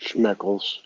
Schmeckles.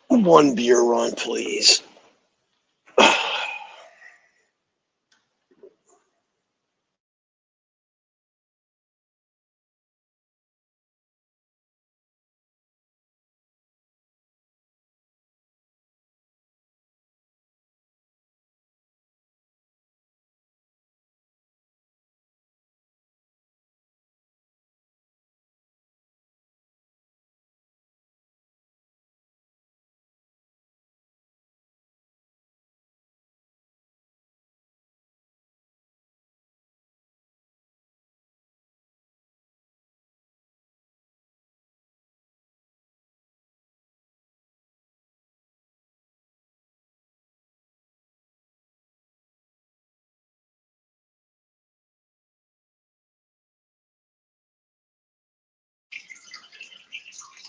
One beer run, please.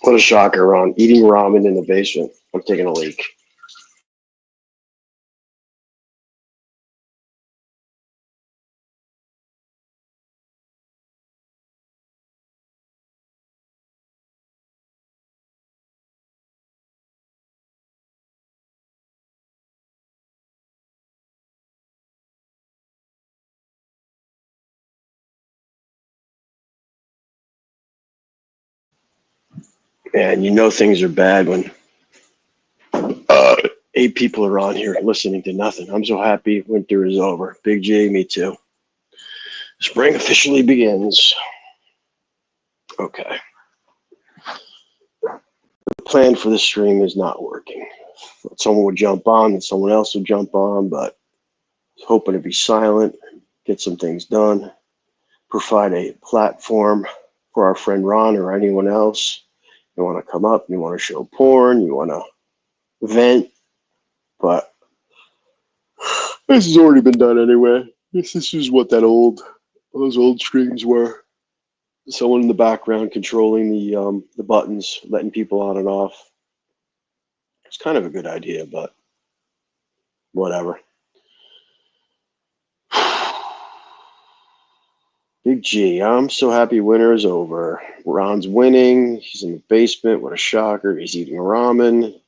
What a shocker, Ron. Eating ramen in the basement. I'm taking a leak. And you know things are bad when uh, 8 people are on here listening to nothing. I'm so happy winter is over. Big J, me too. Spring officially begins. Okay. The plan for the stream is not working. Someone would jump on, and someone else would jump on, but I was hoping to be silent, get some things done, provide a platform for our friend Ron or anyone else. You want to come up, you want to show porn, you want to vent, but this has already been done anyway. This is what those old streams were. Someone in the background controlling the buttons, letting people on and off. It's kind of a good idea, but whatever. Big G, I'm so happy winter is over. Ron's winning. He's in the basement. What a shocker. He's eating ramen.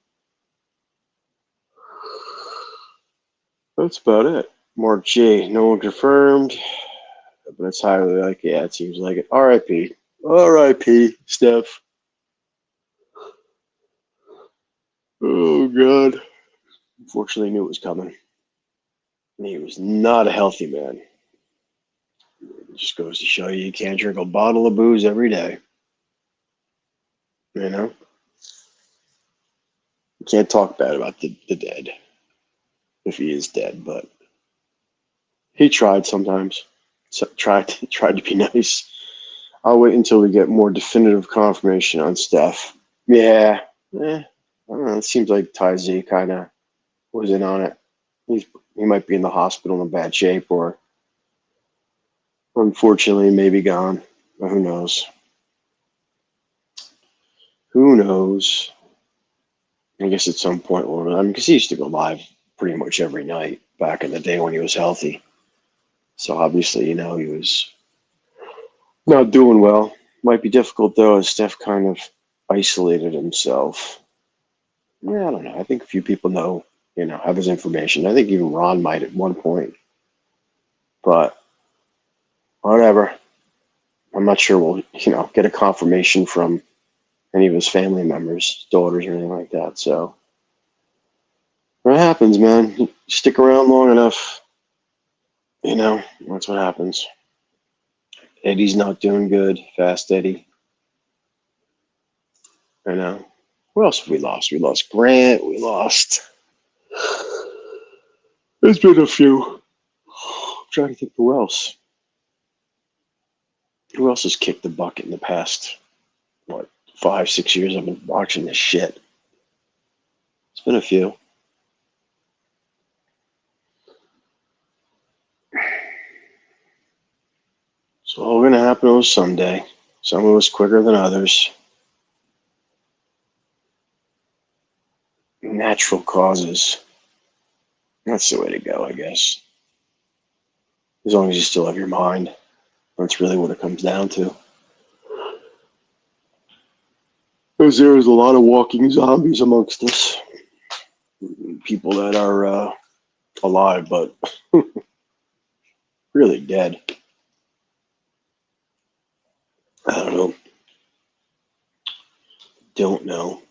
That's about it. Mark J, no one confirmed. But it's highly like, yeah, it seems like it. R.I.P. R.I.P. Steph. Oh, God. Unfortunately, knew it was coming. And he was not a healthy man. It just goes to show you can't drink a bottle of booze every day. You know? You can't talk bad about the dead. If he is dead, but he tried sometimes. So tried to be nice. I'll wait until we get more definitive confirmation on Steph. Yeah. I don't know. It seems like Ty Z kind of was in on it. He might be in the hospital in bad shape, or unfortunately maybe gone. But who knows? Who knows? I guess at some point, because he used to go live pretty much every night back in the day when he was healthy. So obviously, he was not doing well. Might be difficult though, as Steph kind of isolated himself. Yeah, I don't know. I think a few people know, have his information. I think even Ron might at one point. But whatever. I'm not sure we'll, get a confirmation from any of his family members, daughters, or anything like that. So what happens, man? You stick around long enough, that's what happens. Eddie's not doing good. Fast Eddie. I know. Who else have we lost? We lost Grant. We lost. There's been a few. I'm trying to think who else. Who else has kicked the bucket in the past, 5, 6 years I've been watching this shit? It's been a few. It's all going to happen someday. Some of us quicker than others. Natural causes. That's the way to go, I guess. As long as you still have your mind. That's really what it comes down to. Because there's a lot of walking zombies amongst us. People that are alive, but really dead. I don't know. Don't know.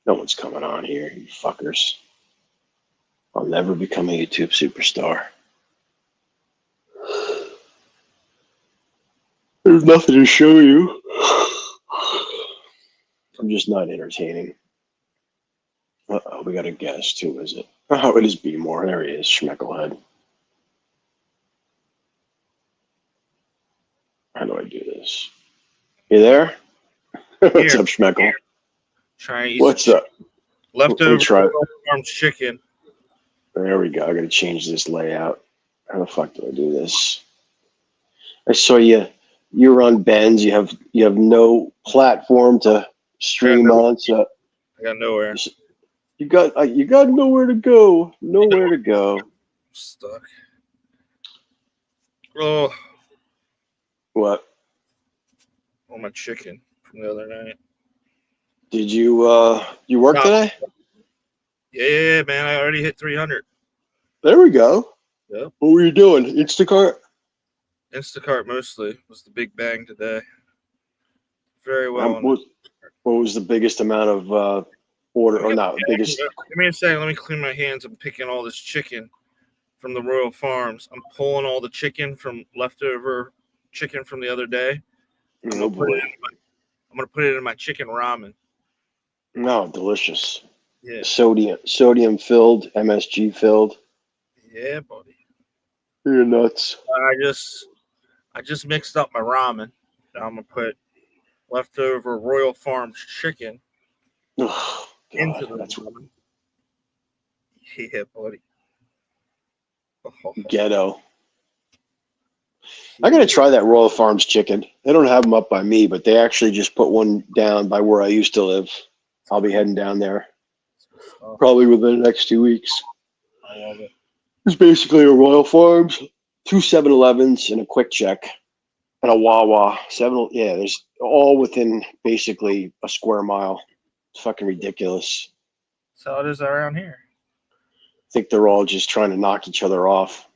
No one's coming on here, you fuckers. I'll never become a YouTube superstar. There's nothing to show you. I'm just not entertaining. Uh-oh, we got a guest. Who is it? Oh, it is B More. There he is, Schmecklehead. How do I do this? You there? What's up, Schmeckle? What's up? Leftover farm chicken. There we go. I gotta change this layout. How the fuck do I do this? I saw you you're on bends. You have no platform to stream on. So I got nowhere. you got nowhere to go. Nowhere to go. Stuck. Oh, What? my chicken from the other night. Did you work today? Yeah, man. I already hit 300. There we go. Yep. What were you doing? Instacart? Instacart mostly was the big bang today. Very well. What was the biggest amount of order or not biggest? Give me a second. Let me clean my hands. I'm picking all this chicken from the Royal Farms. I'm pulling all the chicken from leftover chicken from the other day. Oh boy! I'm gonna put it in my chicken ramen. No, delicious. Yeah. Sodium filled, MSG filled. Yeah, buddy. You're nuts. I just mixed up my ramen. Now I'm gonna put leftover Royal Farms chicken into the ramen. Yeah, buddy. Ghetto. I gotta try that Royal Farms chicken. They don't have them up by me, but they actually just put one down by where I used to live. I'll be heading down there probably within the next 2 weeks. I love it. It's basically a Royal Farms, 2 7-Elevens, and a Quick Check, and a Wawa. There's all within basically a square mile. It's fucking ridiculous. So it is around here. I think they're all just trying to knock each other off.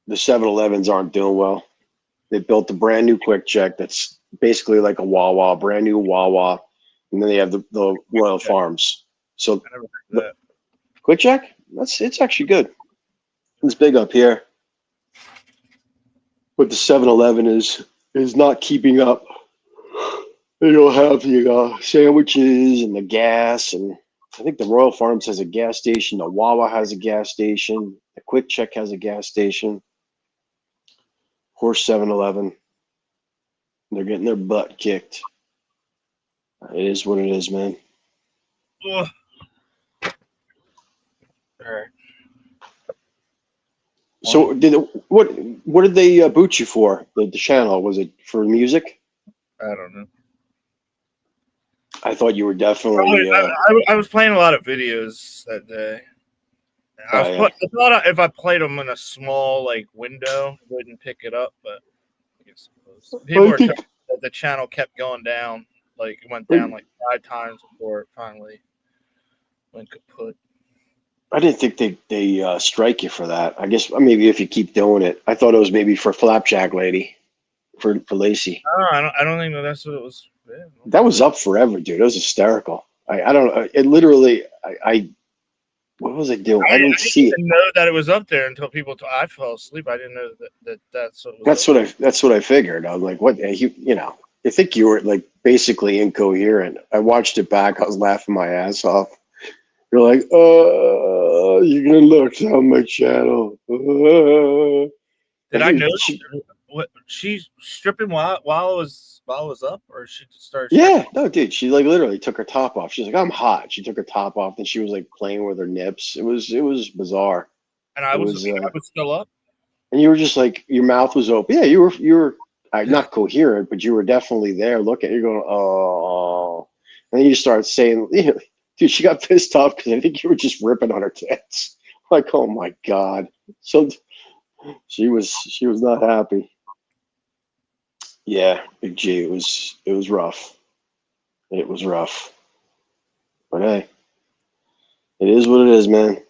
The 7-Elevens aren't doing well. They built a brand new Quick Check that's basically like a Wawa, brand new Wawa, and then they have the Royal Farms. So I never heard that. Quick Check, it's actually good. It's big up here, but the 7-Eleven is not keeping up. They don't have the sandwiches and the gas, and I think the Royal Farms has a gas station. The Wawa has a gas station. The Quick Check has a gas station. Horse 7-Eleven. They're getting their butt kicked. It is what it is, man. Ugh. All right. So what did they boot you for? The channel, was it for music? I don't know. I thought you were definitely. I was playing a lot of videos that day. I thought if I played them in a small window, it wouldn't pick it up. But I guess people were telling me that the channel kept going down. It went down 5 times before it finally went kaput. I didn't think they strike you for that. I guess maybe if you keep doing it. I thought it was maybe for Flapjack Lady, for Lacey. No, I don't think that's what it was. Yeah. That was up forever, dude. It was hysterical. I don't know. It literally. What was I doing? I didn't see it. I didn't know that it was up there until people. I fell asleep. I didn't know that's what. That's what I figured. I was like, what? I think you were basically incoherent. I watched it back. I was laughing my ass off. You're like, you're gonna look on my channel. Did I know she's stripping while it was up, or she just started? Yeah, no, dude. She literally took her top off. She's like, I'm hot. She took her top off, and she was playing with her nips. It was bizarre. And I was still up. And you were just your mouth was open. Yeah, you were not coherent, but you were definitely there looking. You're going, oh, and then you just start saying, dude, she got pissed off because I think you were just ripping on her tits. Oh my god. So she was not happy. Yeah, Big G. It was rough. It was rough. But hey, it is what it is, man.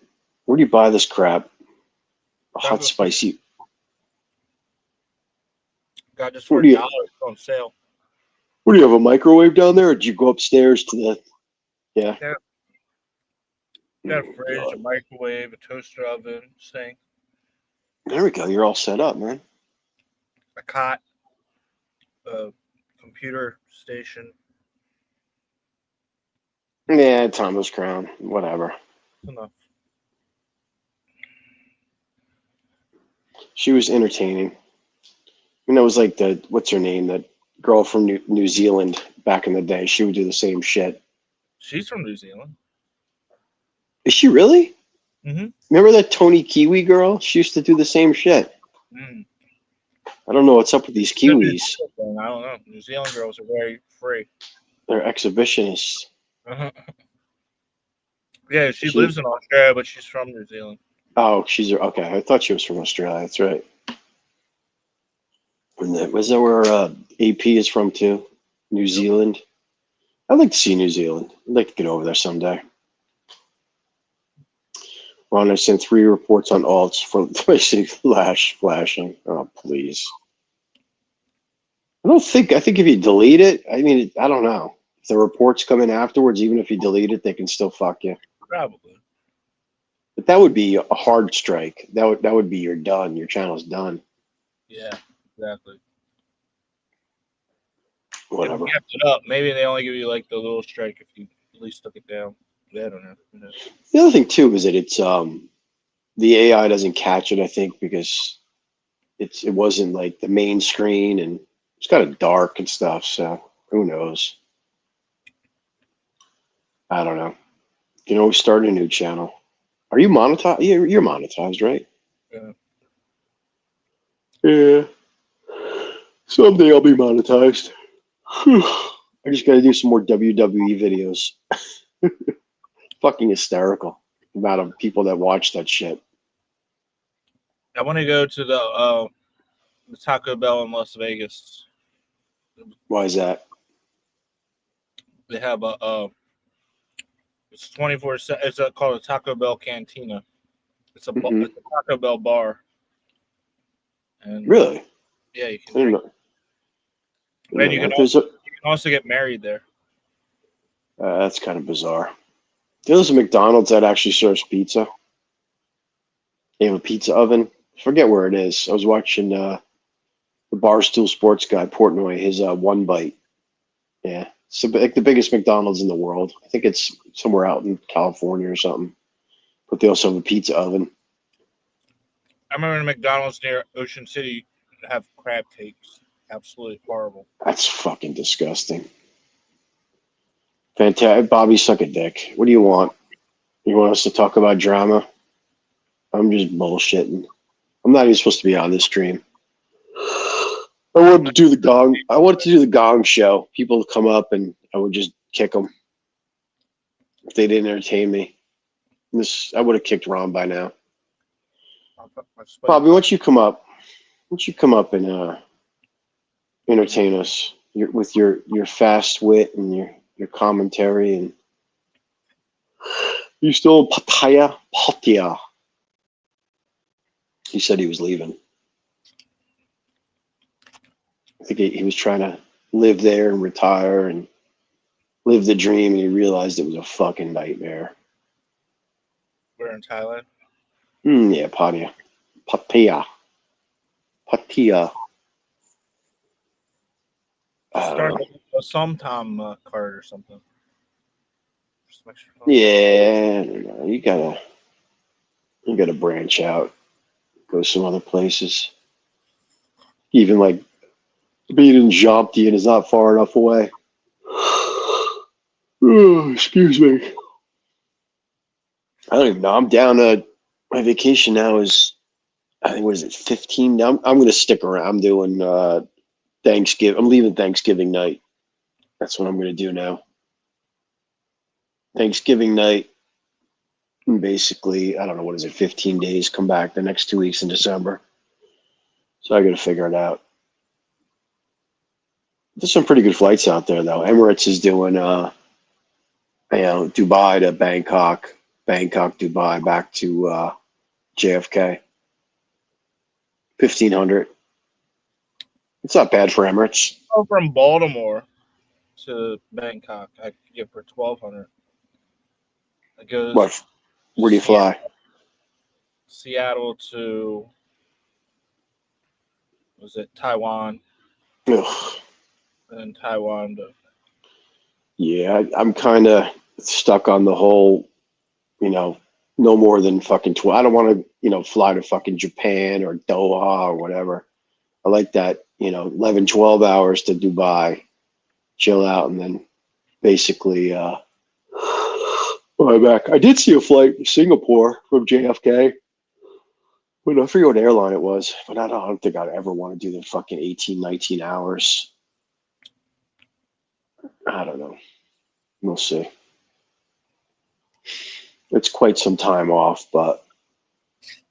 Where do you buy this crap? Hot spicy. Got just $40 on sale. What do you have, a microwave down there, or did you go upstairs to the? Yeah. Got a fridge, a microwave, a toaster oven, sink. There we go. You're all set up, man. A cot, a computer station. Yeah, Thomas Crown, whatever. Enough. She was entertaining. It was like what's her name? That girl from New Zealand back in the day. She would do the same shit. She's from New Zealand. Is she really? Mm-hmm. Remember that Tony Kiwi girl? She used to do the same shit. Mm. I don't know what's up with these The New Kiwis. Zealand thing, I don't know. New Zealand girls are very free. They're exhibitionists. Yeah, she She, lives in Australia, but she's from New Zealand. oh, she's okay. I thought she was from Australia. That's right. Was that where AP is from too? New Zealand. I'd like to see New Zealand. I'd like to get over there someday. Ron, I sent 3 reports on alts for basically flashing. Oh, please. I think if you delete it, I mean, I don't know. If the reports come in afterwards, even if you delete it, they can still fuck you. Probably. But that would be a hard strike. That would be your done. Your channel's done. Yeah, exactly. Whatever. If you kept it up, maybe they only give you like the little strike if you at least took it down. Yeah, I don't know. The other thing too is that it's the AI doesn't catch it. I think because it wasn't like the main screen and it's kind of dark and stuff. So who knows? I don't know. You can always start a new channel. Are you monetized? Yeah, you're monetized, right? Yeah. Yeah. Someday I'll be monetized. I just got to do some more WWE videos. Fucking hysterical amount of people that watch that shit. I want to go to the Taco Bell in Las Vegas. Why is that? They have it's 24/7. It's called a Taco Bell Cantina. It's a Mm-hmm. it's a Taco Bell bar. And Really? yeah, you can I didn't drink. know. And you can also get married there. That's kind of bizarre. There's a McDonald's that actually serves pizza. They have a pizza oven. I forget where it is. I was watching the Barstool Sports guy, Portnoy, his One Bite. Yeah, it's like the biggest McDonald's in the world. I think it's somewhere out in California or something. But they also have a pizza oven. I remember in McDonald's near Ocean City have crab cakes. Absolutely horrible. That's fucking disgusting. Fantastic. Bobby, suck a dick. What do you want? You want us to talk about drama? I'm just bullshitting. I'm not even supposed to be on this stream. I wanted to do the Gong. I wanted to do the Gong Show. People would come up and I would just kick them if they didn't entertain me. I would have kicked Ron by now. Bobby, why don't you come up? Why don't you come up and entertain us with your fast wit and your commentary and you still Pattaya. He said he was leaving. I think he was trying to live there and retire and live the dream, and he realized it was a fucking nightmare. We're in Thailand. Yeah, Pattaya. Start a Somtom card or something. Yeah, you gotta branch out, go some other places. Even like being in Jomtien is not far enough away. Oh, excuse me. I don't even know. I'm down. My vacation now is, I think, what is it, 15? I'm going to stick around. I'm doing Thanksgiving. I'm leaving Thanksgiving night. That's what I'm going to do now. Thanksgiving night. And basically, I don't know, what is it, 15 days, come back the next 2 weeks in December. So I got to figure it out. There's some pretty good flights out there, though. Emirates is doing, Dubai to Bangkok, Dubai, back to JFK. 1,500. It's not bad for Emirates. From Baltimore to Bangkok, I could get for 1,200. It goes. What? Where do you fly? Seattle to, was it Taiwan? Ugh. And then Taiwan to. Yeah, I'm kind of stuck on the whole, no more than fucking 12. I don't want to, fly to fucking Japan or Doha or whatever. I like that, 11, 12 hours to Dubai, chill out, and then basically fly back. I did see a flight to Singapore from JFK. But I forget what airline it was. But I don't think I'd ever want to do the fucking 18, 19 hours. I don't know. We'll see. It's quite some time off, but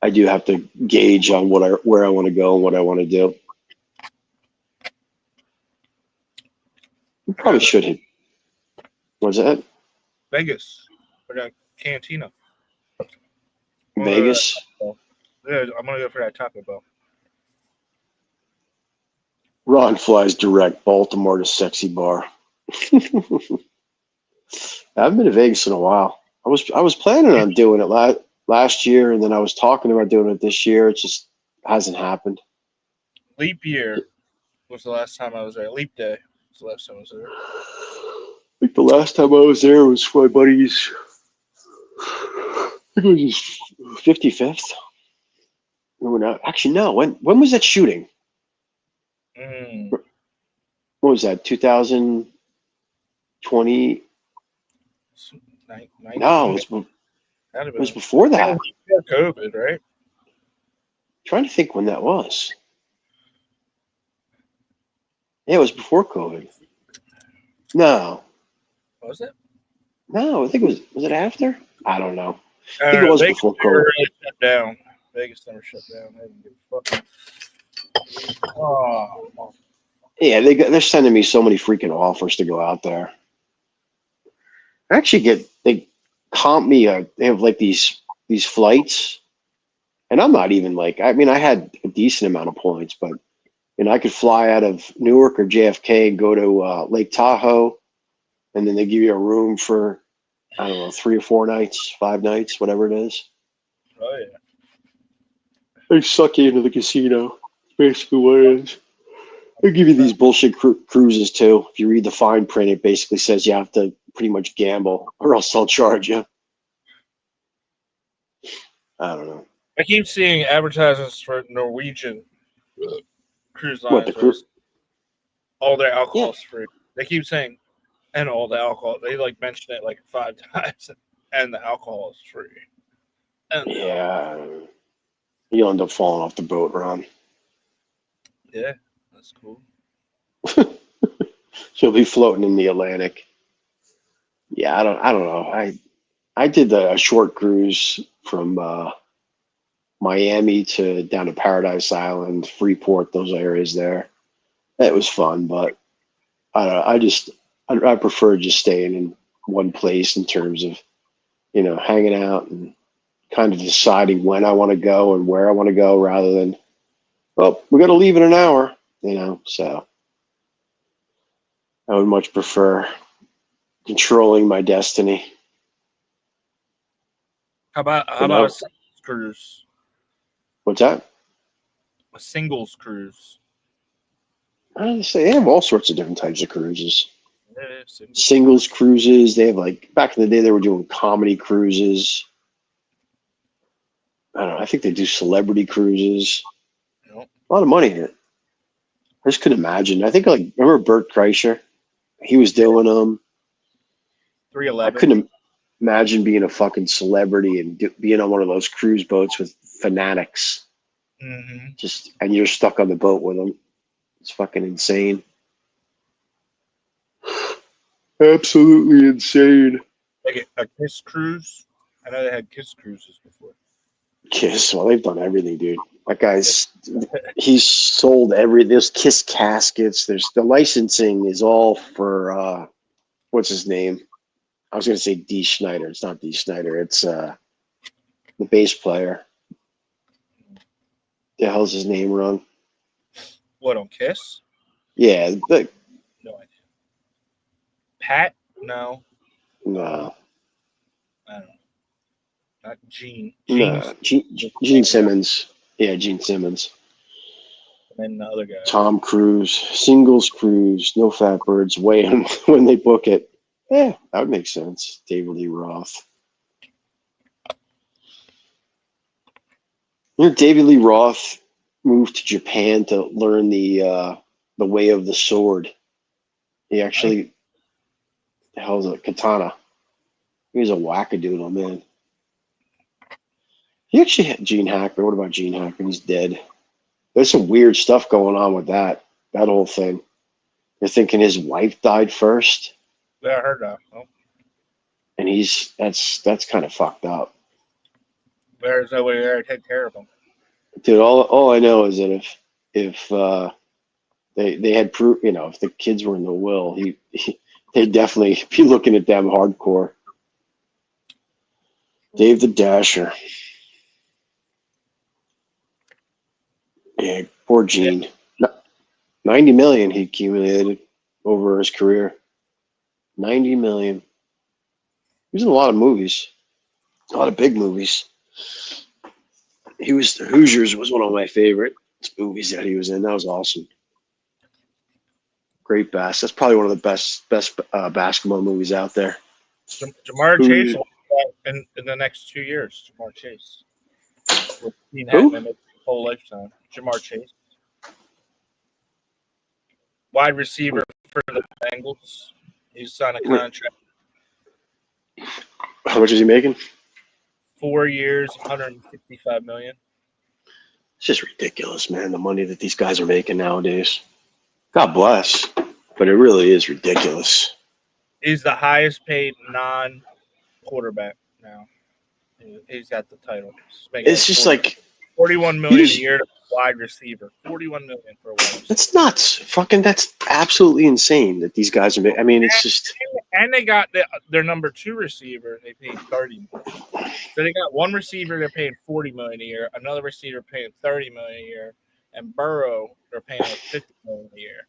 I do have to gauge on where I want to go and what I want to do. We probably should hit. What's that? Vegas for that cantina. Vegas? Yeah, I'm gonna go for that Taco Bell. Ron flies direct Baltimore to Sexy Bar. I haven't been to Vegas in a while. I was planning on doing it last year, and then I was talking about doing it this year. It just hasn't happened. Leap year was the last time I was there. Leap day was the last time I was there. I think the last time I was there was my buddy's. I think it was his 55th. Actually, no. When was that shooting? What was that? 2020? No, it was before that. COVID, right? Trying to think when that was. Yeah, it was before COVID. No. Was it? No, I think it was it after? I don't know. I think it was Vegas before never COVID. really shut down. Vegas never shut down. They didn't give a fuck. Oh, Yeah, they're sending me so many freaking offers to go out there. I actually they comp me. They have like these flights, and I'm not even like. I mean, I had a decent amount of points, but I could fly out of Newark or JFK and go to Lake Tahoe, and then they give you a room for I don't know 3 or 4 nights, 5 nights, whatever it is. oh yeah. They suck you into the casino. Basically, what it is. They give you these bullshit cruises too. If you read the fine print, it basically says you have to pretty much gamble, or else they'll charge you. I don't know. I keep seeing advertisements for Norwegian cruise What lines. the cruise? All their alcohol Yeah. is free. They keep saying, and all the alcohol. They like mention it like 5 times, and the alcohol is free. And Yeah. You'll end up falling off the boat, Ron. yeah, that's cool. She'll be floating in the Atlantic. Yeah, I don't know. I did a short cruise from Miami to down to Paradise Island, Freeport, those areas there. It was fun, but I don't know, I prefer just staying in one place in terms of hanging out and kind of deciding when I want to go and where I want to go, rather than we got to leave in an hour. So I would much prefer controlling my destiny. How about a singles cruise? What's that? A singles cruise. I don't know, they have all sorts of different types of cruises. Yeah, Singles cruises. They have back in the day they were doing comedy cruises. I don't know. I think they do celebrity cruises. Yep. A lot of money here. I just couldn't imagine. I think remember Bert Kreischer? He was doing them. 311. I couldn't imagine being a fucking celebrity and being on one of those cruise boats with fanatics. Mm-hmm. And you're stuck on the boat with them. It's fucking insane. Absolutely insane. Like a Kiss cruise. I know they had Kiss cruises before. Kiss. Well, they've done everything, dude. That guy's he's sold there's Kiss caskets. There's the licensing is all for what's his name? I was gonna say Dee Snider. It's not Dee Snider. It's the bass player. The hell's his name wrong? What, on Kiss? Yeah, no idea. Pat? No. No. I don't know. Not Gene. No. Gene Simmons. Yeah, Gene Simmons. And then the other guy. Tom Cruise. Singles cruise. No fat birds. Weigh in when they book it. Yeah, that would make sense. David Lee Roth. David Lee Roth moved to Japan to learn the way of the sword. He actually, the hell's a katana. He was a wackadoodle, man. He actually had Gene Hackman. What about Gene Hackman? He's dead. There's some weird stuff going on with that whole thing. They're thinking his wife died first, Yeah, I heard that. Oh, and that's kind of fucked up. there's no way there to take care of him. Dude, all I know is that if they had proof, if the kids were in the will, they'd definitely be looking at them hardcore. Dave the Dasher. Yeah, poor Gene. 90 million he accumulated over his career. 90 million. He was in a lot of movies, a lot of big movies. The Hoosiers was one of my favorite movies that he was in. That was awesome. Great bass. That's probably one of the best basketball movies out there. Jamar Chase in the next 2 years. Jamar Chase. With Gene Who? Hackman his whole lifetime. Jamar Chase. Wide receiver for the Bengals. He's signed a contract. How much is he making? 4 years, $165 million. It's just ridiculous, man, the money that these guys are making nowadays. God bless, but it really is ridiculous. He's the highest paid non-quarterback now. He's got the title. It's just like $41 million a year to wide receiver. $41 million for a wide receiver. That's nuts. That's absolutely insane that these guys are making. I mean, it's just. And they got their number 2 receiver. They paid $30 million. So they got one receiver. They're paying $40 million a year. Another receiver paying $30 million a year. And Burrow, they're paying like $50 million a year.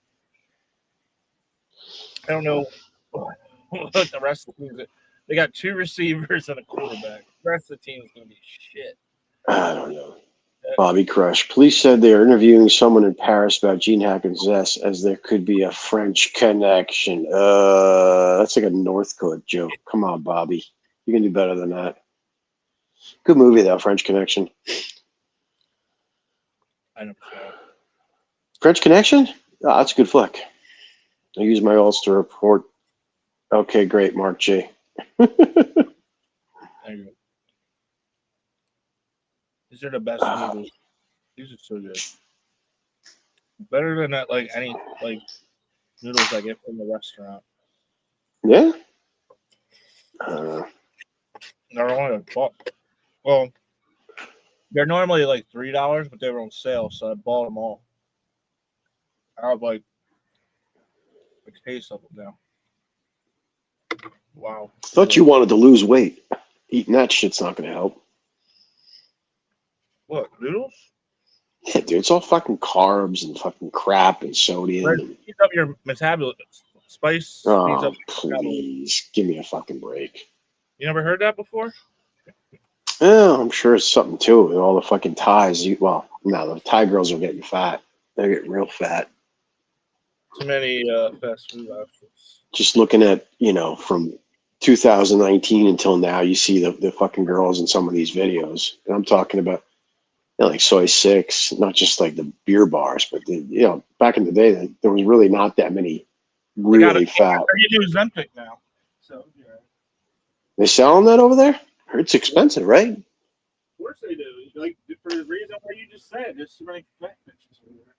I don't know what the rest of the teams. They got 2 receivers and a quarterback. The rest of the team is going to be shit. I don't know. Bobby Crush. Police said they are interviewing someone in Paris about Gene Hackman's death, as there could be a French connection. That's like a Northcote joke. Come on, Bobby. You can do better than that. Good movie, though, French Connection. I know. French Connection? Oh, that's a good flick. I use my Ulster report. Okay, great, Mark J. There you go. These are the best noodles. These are so good. Better than that, like any noodles I get from the restaurant. Yeah? They're only $1. Well, they're normally like $3, but they were on sale, so I bought them all. I have like a case of them now. Wow. Thought you wanted to lose weight. Eating that shit's not going to help. What, noodles? Yeah, dude, it's all fucking carbs and fucking crap and sodium. Speeds up your metabolism. Spice speeds up. Please, give me a fucking break. You never heard that before? Yeah, I'm sure it's something too with all the fucking Thais. No, the Thai girls are getting fat. They're getting real fat. Too many fast food options. Just looking at, from 2019 until now, you see the fucking girls in some of these videos. And I'm talking about like Soy 6, not just like the beer bars, but back in the day, there was really not that many really fat. They're getting Ozempic now. So, yeah. They selling that over there? It's expensive, right? Of course they do. Like, for the reason what you just said, there's too many fat bitches over there.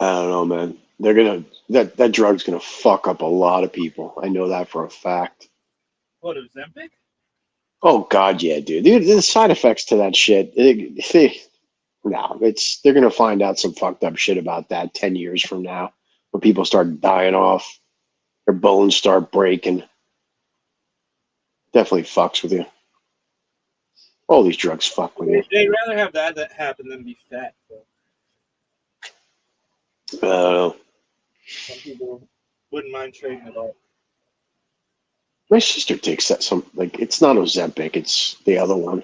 I don't know, man. They're that drug's gonna fuck up a lot of people. I know that for a fact. What, Ozempic? Oh God, yeah, dude. The side effects to that shit. They're gonna find out some fucked up shit about that 10 years from now, when people start dying off, their bones start breaking. Definitely fucks with you. All these drugs fuck with you. They'd rather have that happen than be fat. I don't know. Some people wouldn't mind trading it all. My sister takes that it's not Ozempic, it's the other one.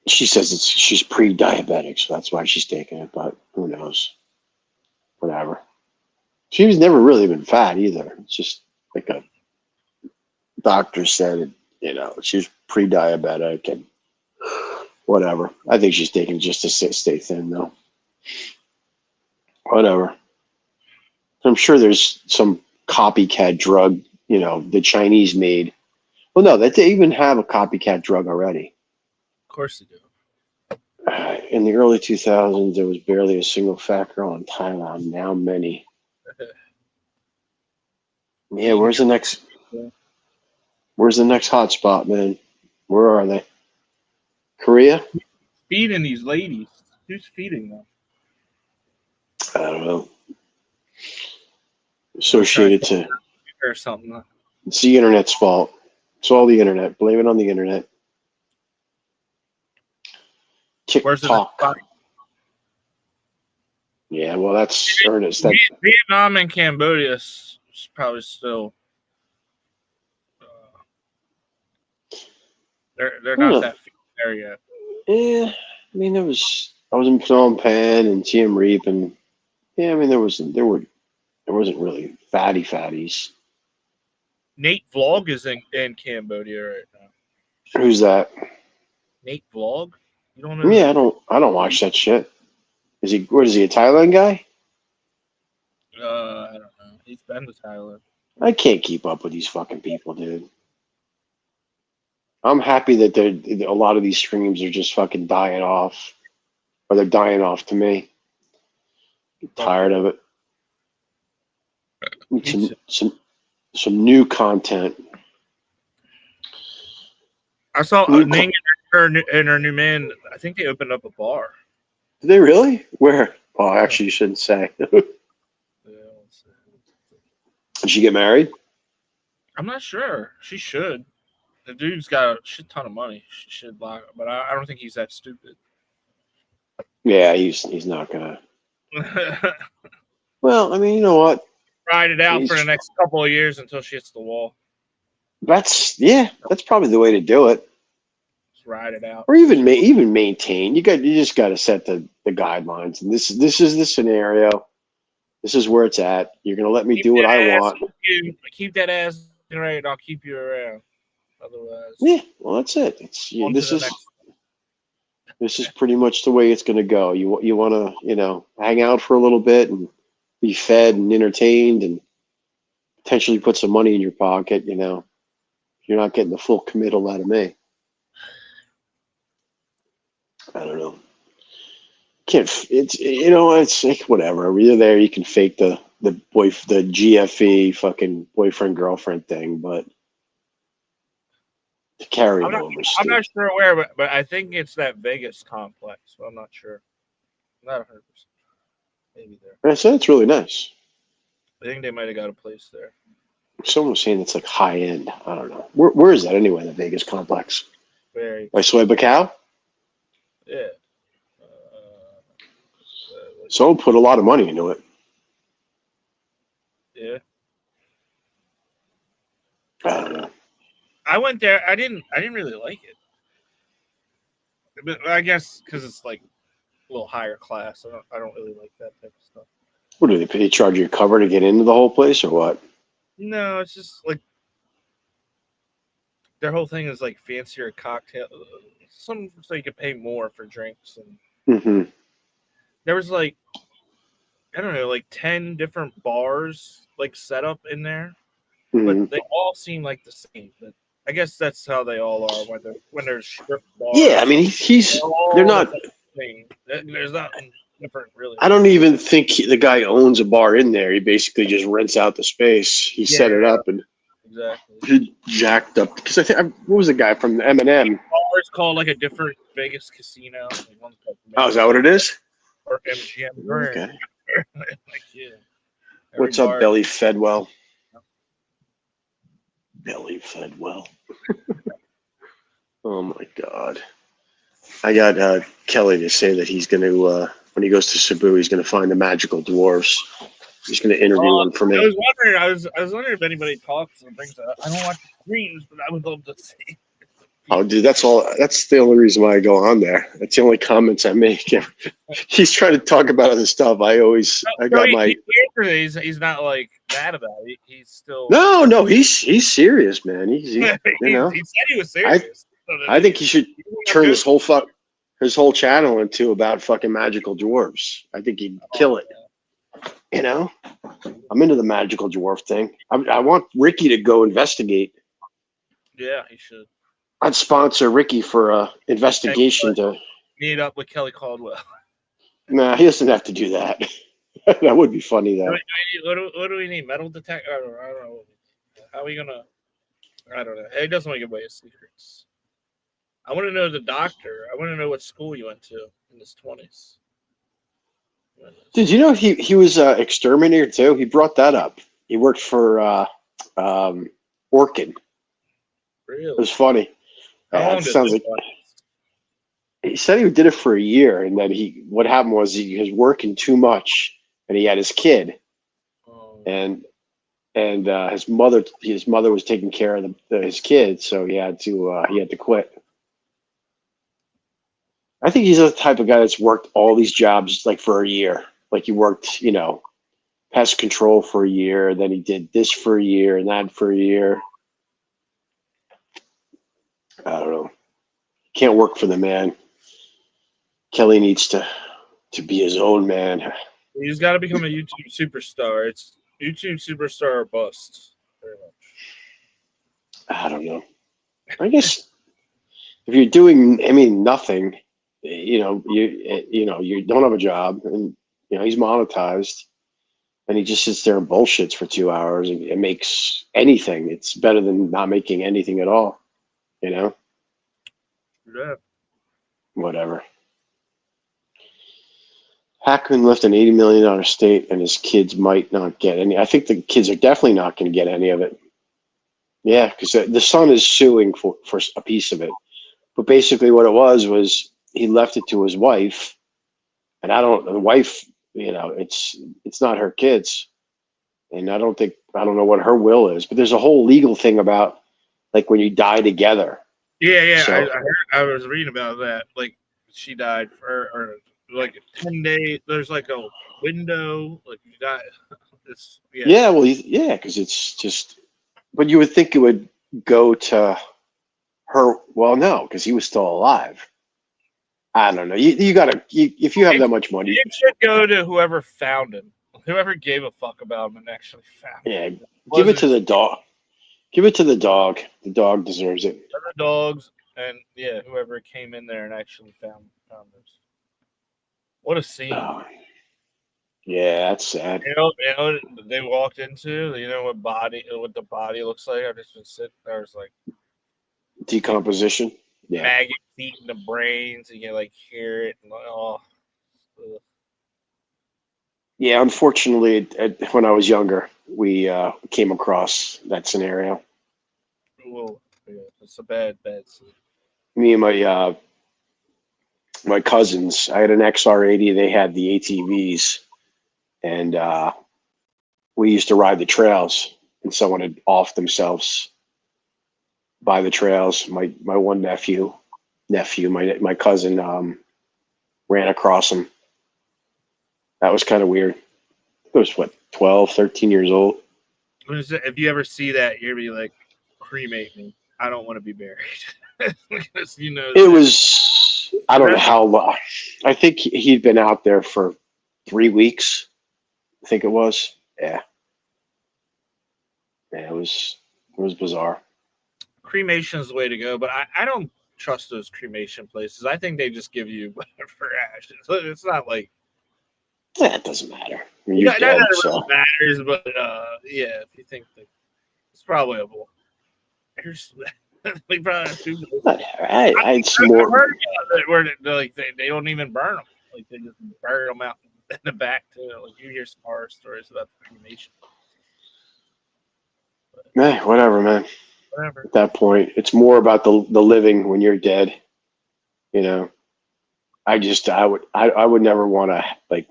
She says she's pre-diabetic, so that's why she's taking it, but who knows? Whatever. She's never really been fat either. It's just like a doctor said, she's pre-diabetic and whatever. I think she's taking it just to stay thin, though. Whatever. I'm sure there's some copycat drug, the Chinese made, Well, no, they even have a copycat drug already. Of course they do. In the early 2000s, there was barely a single fat girl in Thailand. Now many. Yeah, where's the next? Where's the next hot spot, man? Where are they? Korea? Feeding these ladies. Who's feeding them? I don't know. Associated to. Or something. It's the internet's fault. It's all the internet. Blame it on the internet. TikTok. Yeah, well, that's Ernest. That Vietnam and Cambodia is probably still. They're not that there yet. Yeah, I mean, I was in Phnom Penh and Siem Reap, and yeah, I mean, there wasn't really fatties. Nate Vlog is in Cambodia right now. Who's that? Nate Vlog? You don't know? Yeah, I don't watch that shit. What is he, a Thailand guy? I don't know. He's been to Thailand. I can't keep up with these fucking people, dude. I'm happy that a lot of these streams are just fucking dying off, or they're dying off to me. I'm tired of it. Some new content. I saw Ning and her new man. I think they opened up a bar. Did they really? Where? Oh, actually, you shouldn't say. Did she get married? I'm not sure. She should. The dude's got a shit ton of money. She should lock, but I don't think he's that stupid. Yeah, he's not gonna. Well, I mean, you know what? Ride it out for the next couple of years until she hits the wall. That's probably the way to do it. Just ride it out, or even maintain. You just got to set the guidelines, and this is the scenario. This is where it's at. You're gonna let me do what I want. Keep that ass right, and I'll keep you around. Otherwise, yeah. Well, that's it. This is pretty much the way it's going to go. You want to hang out for a little bit and be fed and entertained and potentially put some money in your pocket. You're not getting the full committal out of me. I don't know. It's like whatever. You're there. You can fake the GFE fucking boyfriend girlfriend thing, but to carry it over. I'm not sure where, but I think it's that Vegas complex. But I'm not sure. Not 100%. Maybe there. I said it's really nice. I think they might have got a place there. Someone was saying it's like high end. I don't know. Where is that anyway? The Vegas complex. By Soy Bacau? Yeah. Someone put a lot of money into it. Yeah. I don't know. I went there. I didn't really like it. But I guess because it's like a little higher class. I don't really like that type of stuff. What do they charge you a cover to get into the whole place, or what? No, it's just like their whole thing is like fancier cocktail. So you could pay more for drinks, and there was like I don't know, like 10 different bars like set up in there, but they all seem like the same. But I guess that's how they all are when there's strip bars. Yeah, I mean they're not. There's nothing different really. I don't even think the guy owns a bar in there. He basically just rents out the space. He set it up and he jacked up. Because I think what was the guy from Eminem? It's called like a different Vegas casino. Oh, is that what it is? Or MGM. Okay. Yeah. What's up, Belly Fedwell? Belly Fedwell. Oh my God! I got Kelly to say that he's going to when he goes to Cebu, he's going to find the magical dwarfs. He's going to interview one for me. I was wondering if anybody talks and brings that up. I don't watch the streams, but I would love to see. Oh, dude, that's the only reason why I go on there. That's the only comments I make. He's trying to talk about other stuff. He's not like bad about it. He's still no. He's serious, man. He said he was serious. I think he should turn his whole channel into about fucking magical dwarfs. I think he'd kill it. Yeah. I'm into the magical dwarf thing. I want Ricky to go investigate. Yeah, he should. I'd sponsor Ricky for a investigation to. Meet up with Kelly Caldwell. Nah, he doesn't have to do that. That would be funny though. What do we need? Metal detector? I don't know. How are we gonna? I don't know. He doesn't want to give away his secrets. I want to know the doctor. I want to know what school you went to in his 20s. Did you know he was an exterminator too? He brought that up. He worked for Orkin. Really? It was funny. How long it did sounds this like last? he said he did it for a year, and then what happened was he was working too much, and he had his kid, and his mother was taking care of his kid, so he had to quit. I think he's the type of guy that's worked all these jobs like for a year. Like he worked, pest control for a year, then he did this for a year and that for a year. I don't know. Can't work for the man. Kelly needs to be his own man. He's got to become a YouTube superstar. It's YouTube superstar or bust. Very much. I don't know. I guess if you're doing, nothing, you don't have a job, and he's monetized, and he just sits there and bullshits for 2 hours and makes anything. It's better than not making anything at all. Yeah. Whatever. Hackman left an $80 million estate, and his kids might not get any. I think the kids are definitely not going to get any of it. Yeah, because the son is suing for a piece of it. But basically what it was he left it to his wife, and the wife, it's not her kids. And I don't know what her will is, but there's a whole legal thing about like when you die together. Yeah. So, I was reading about that. Like she died or like 10 days. There's like a window. Like you die. It's yeah, well, because it's just. But you would think it would go to her. Well, no, because he was still alive. I don't know. You gotta if you have that much money. It should go to whoever found him. Whoever gave a fuck about him and actually found him. Yeah, give it to the dog. Give it to the dog. The dog deserves it. The dogs and whoever came in there and actually found this. What a scene! Oh, yeah, that's sad. You know what they walked into. You know what the body looks like. I've just been sitting there. It's like Decomposition. Yeah. maggots eating the brains, and you like hear it. And Yeah, unfortunately, when I was younger, we came across that scenario. Well, yeah, it's a bad scene. Me and my cousins, I had an XR80. They had the ATVs, and we used to ride the trails. And someone had offed themselves by the trails. My one nephew, my cousin, ran across him. That was kind of weird. It was 12, 13 years old. If you ever see that, you're gonna be like, cremate me. I don't want to be buried. Because it was. I don't know how long. I think he'd been out there for 3 weeks. I think it was. Yeah. Yeah, it was bizarre. Cremation is the way to go, but I don't trust those cremation places. I think they just give you for ashes. It's not like It doesn't matter. I mean, you're dead, so. matters, but if you think that it's probably a bull. Like probably I had some more. Where they don't even burn them. Like they just bury them out in the back too. Like you hear some horror stories about the cremation. Whatever, man. Whatever. At that point, it's more about the living when you're dead. I would never want to like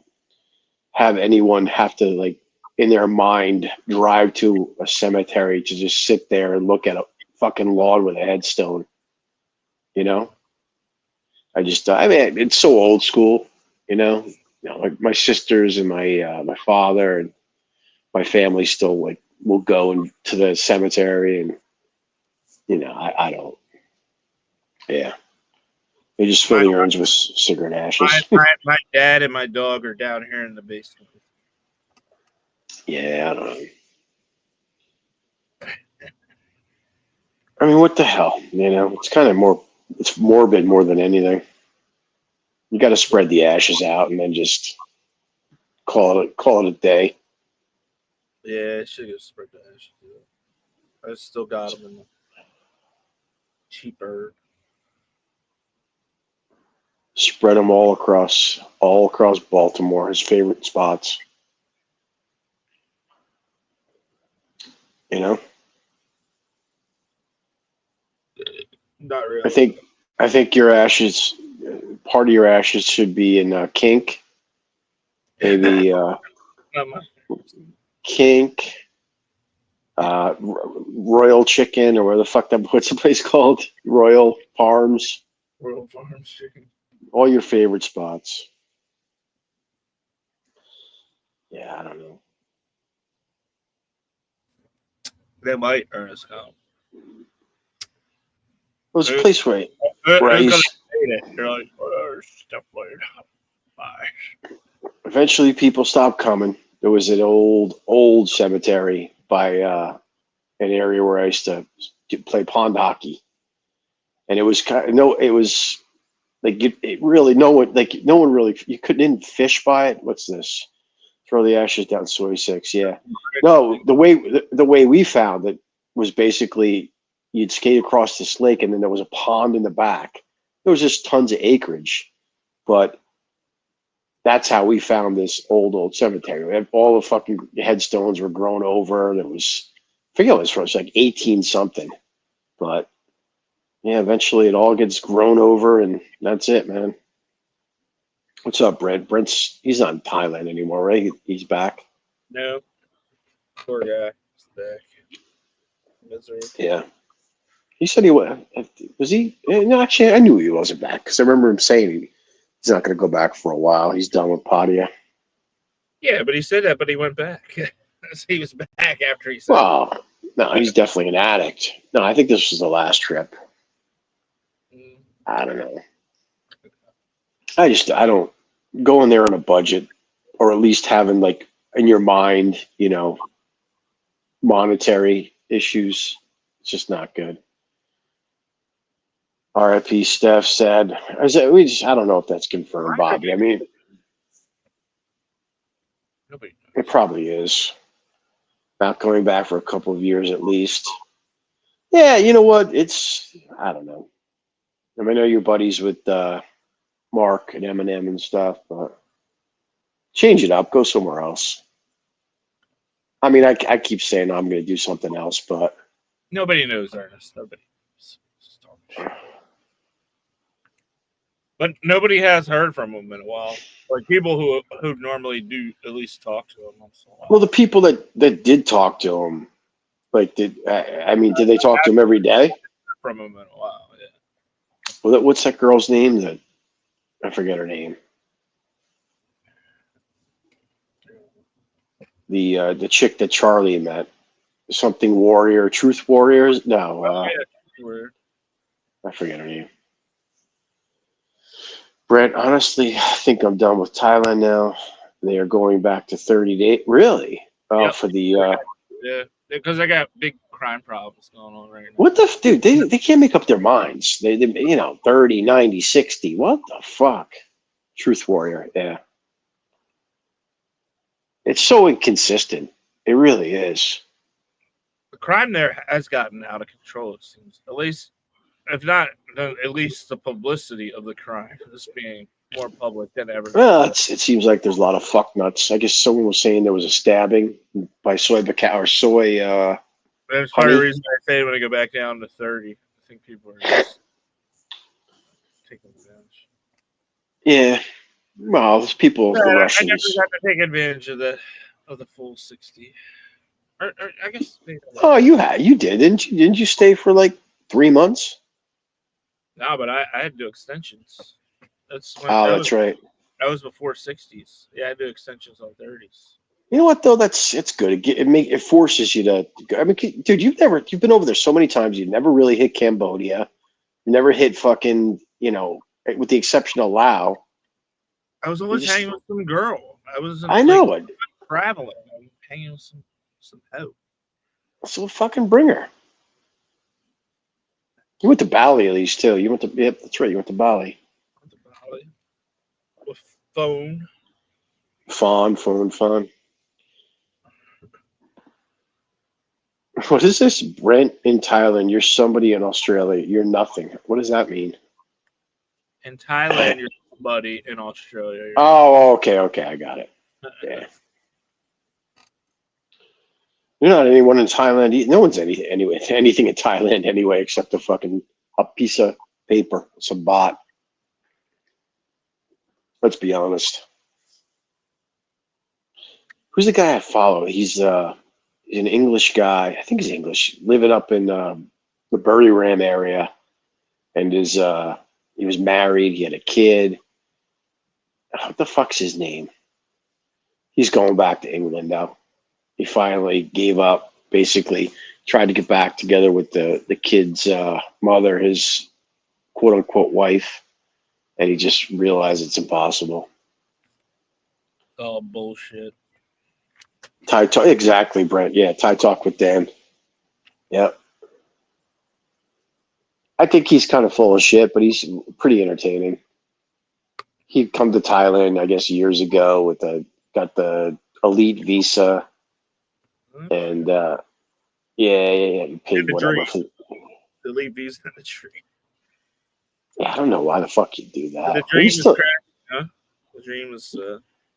have anyone have to like in their mind drive to a cemetery to just sit there and look at a fucking lawn with a headstone. I mean, it's so old school. Like my sisters and my father and my family still like will go to the cemetery, and I don't. Yeah, they just fill the urns with cigarette ashes. My dad and my dog are down here in the basement. Yeah, I don't know. I mean, what the hell? You know, it's kind of more. It's morbid more than anything. You got to spread the ashes out and then just call it a day. Yeah, it should get spread to ashes. I still got them in the cheaper. Spread them all across Baltimore. His favorite spots. You know, Not I really. think I think your ashes, part of your ashes should be in kink. Maybe Not my kink, Royal Chicken, or where the fuck what's the place called? Royal Farms. Royal Farms chicken. All your favorite spots. Yeah, I don't know. They might earn us comp. Well, there's a place where I Who's gonna used. hate it? They're like, oh, step later. Bye. Eventually, people stopped coming. There was an old cemetery by an area where I used to play pond hockey, and it was kind of, no, it was like it really no one really you couldn't fish by it. What's this? Throw the ashes down soy six. Yeah, no, the way we found it was basically you'd skate across this lake, and then there was a pond in the back. There was just tons of acreage, but that's how we found this old cemetery. All the fucking headstones were grown over. There was, I forget what it was from. It's like 18 something, but yeah, eventually it all gets grown over, and that's it, man. What's up, Brent? He's not in Thailand anymore, right? He's back. No, poor guy. He's back. Misery. Yeah, he said he was he? No, actually, I knew he wasn't back because I remember him saying he's not going to go back for a while. He's done with Padia. Yeah, but he said that, but he went back. He was back after he said Well, no, he's definitely an addict. No, I think this was the last trip. that. I don't know. I don't go in there on a budget, or at least having like in your mind, monetary issues. It's just not good. RIP Steph said, I don't know if that's confirmed, Bobby. I mean, Nobody it knows. probably is. Not coming back for a couple of years at least. Yeah, you know what? I don't know. I mean, I know you're buddies with Mark and Eminem and stuff, but change it up. Go somewhere else. I mean, I keep saying I'm going to do something else, but Nobody knows, Ernest. Nobody knows. Just talking shit. But nobody has heard from him in a while. Like people who normally do at least talk to him once in a while. well, the people that did talk to him, like, did they talk to him every day? From him in a while, yeah. Well, what's that girl's name? That I forget her name. The chick that Charlie met, something warrior, truth warriors. No, Yeah, weird. I forget her name. Brett, honestly, I think I'm done with Thailand now. They are going back to 30 days. Really? Oh, Yep. for the Yeah, because I got big crime problems going on right now. what the dude? They can't make up their minds. They 30, 90, 60. What the fuck? Truth warrior. Yeah. It's so inconsistent. It really is. The crime there has gotten out of control. It seems, at least, if not, then at least the publicity of the crime is being more public than ever Well, before. it seems like there's a lot of fuck nuts. I guess someone was saying there was a stabbing by soy That's part of the honey. reason I say when I go back down to 30. I think people are just taking advantage. Yeah. Well, there's people, the I never Russians. got to take advantage of the full 60. Or I guess maybe Oh, you did, didn't you? Didn't you stay for like 3 months? no, but I had to do extensions. That's when Oh, that's right. that was before 60s. Yeah, I do extensions on 30s. You know what though? It's good. It forces you to. I mean, dude, you've been over there so many times. You never really hit Cambodia. You never hit fucking. With the exception of Laos. I was always hanging with some girl. I wasn't I like know it. traveling. I'm hanging with some hoe. So fucking bring her. You went to Bali at least too. You went to yep, that's right. You went to Bali. Went to Bali with phone. Fun. What is this? Brent in Thailand. You're somebody in Australia. You're nothing. What does that mean? In Thailand, you're somebody. In Australia, you're nothing. Oh, okay. I got it. Yeah. You're not anyone in Thailand. No one's anything in Thailand anyway, except a piece of paper, some bot. Let's be honest. Who's the guy I follow? He's an English guy. I think he's English, living up in the Buriram area, and he was married. He had a kid. What the fuck's his name? He's going back to England now. He finally gave up. Basically, tried to get back together with the kid's mother, his quote unquote wife, and he just realized it's impossible. Oh, bullshit. Thai talk, exactly, Brent. Yeah, Thai talk with Dan. Yep. I think he's kind of full of shit, but he's pretty entertaining. He'd come to Thailand, I guess, years ago got the elite visa, and yeah, he paid The whatever dream. for. To leave these in the tree. Yeah, I don't know why the fuck you do that. The dream is crashing, huh? The dream is.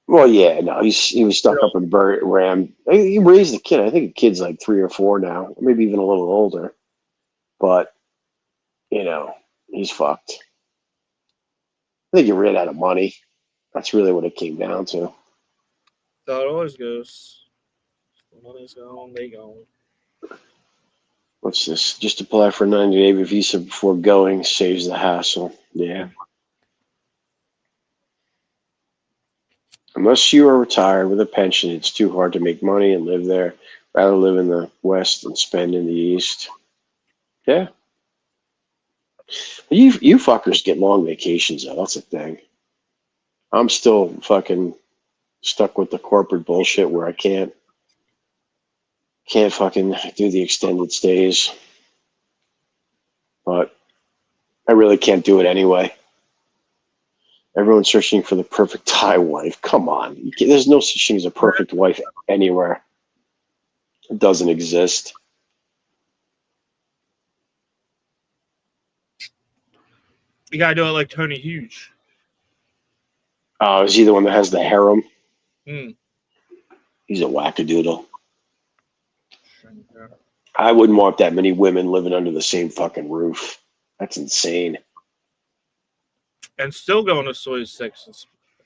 Well, yeah, no, he was stuck up in Ram. He raised the kid. I think the kid's like 3 or 4 now, maybe even a little older. But he's fucked. I think he ran out of money. That's really what it came down to. How it always goes. The money's gone, they gone. What's this? Just apply for a 90-day visa before going saves the hassle. Yeah. Unless you are retired with a pension, it's too hard to make money and live there. Rather live in the West than spend in the East. Yeah. You fuckers get long vacations, though. That's the thing. I'm still fucking stuck with the corporate bullshit where I can't fucking do the extended stays. But I really can't do it anyway. Everyone's searching for the perfect Thai wife. Come on. There's no such thing as a perfect wife anywhere. It doesn't exist. You gotta do it like Tony Hughes. Is he the one that has the harem? Hmm. He's a wackadoodle. I wouldn't want that many women living under the same fucking roof. That's insane. And still going to Soy 6 and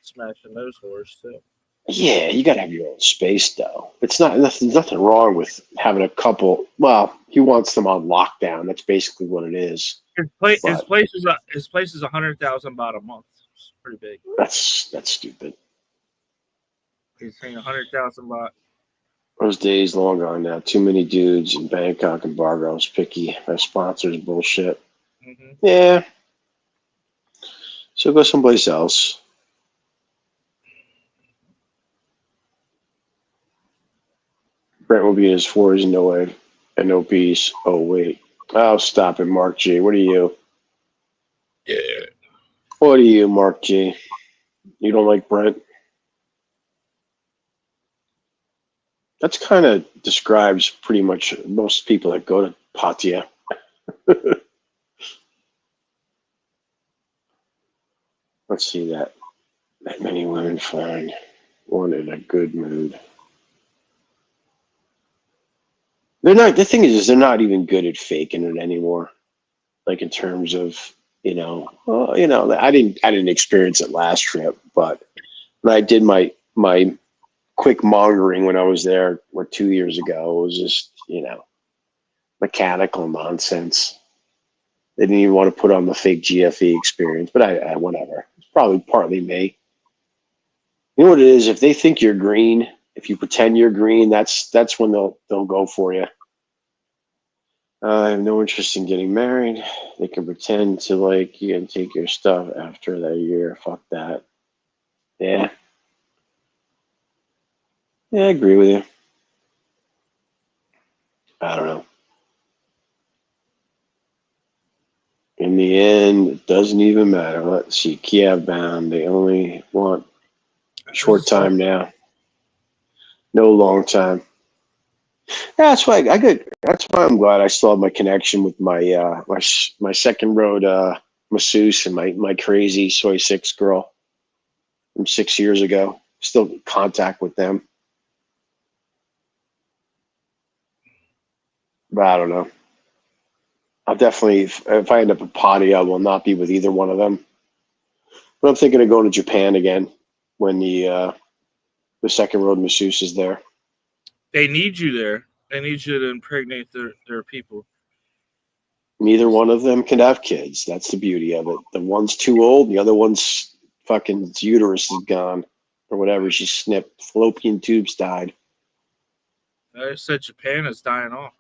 smashing those whores, too. Yeah, you gotta have your own space, though. There's nothing wrong with having a couple. Well, he wants them on lockdown. That's basically what it is. His place is 100,000 baht a month. It's pretty big. That's stupid. He's paying 100,000 baht. Those days long gone now. Too many dudes in Bangkok and Bargos picky. My sponsors bullshit. Mm-hmm. Yeah. So go someplace else. Brent will be in his 40s, no way. And no peace. Oh, wait. Oh, stop it, Mark G. What are you? Yeah. What are you, Mark G? You don't like Brent? That's kind of describes pretty much most people that go to Pattaya. Let's see that. That many women find one in a good mood. They're not. The thing is they're not even good at faking it anymore. Like in terms of, I didn't experience it last trip, but when I did my quick mongering when I was there, 2 years ago, it was just, mechanical nonsense. They didn't even want to put on the fake GFE experience, but I whatever. It's probably partly me. You know what it is? If they think you're green, if you pretend you're green, that's when they'll go for you. I have no interest in getting married. They can pretend to like you and take your stuff after that year. Fuck that. Yeah. Yeah, I agree with you. I don't know. In the end, it doesn't even matter. Let's see, Kiev bound. They only want short time now. No long time. That's why I got. That's why I'm glad I still have my connection with my my second road masseuse and my crazy soy 6 girl from 6 years ago. Still in contact with them, but I don't know. I'll definitely, if I end up a potty, I will not be with either one of them. But I'm thinking of going to Japan again when the second road masseuse is there. They need you there. They need you to impregnate their people. Neither one of them can have kids. That's the beauty of it. The one's too old. The other one's fucking uterus is gone or whatever. She snipped. Fallopian tubes died. I said Japan is dying off.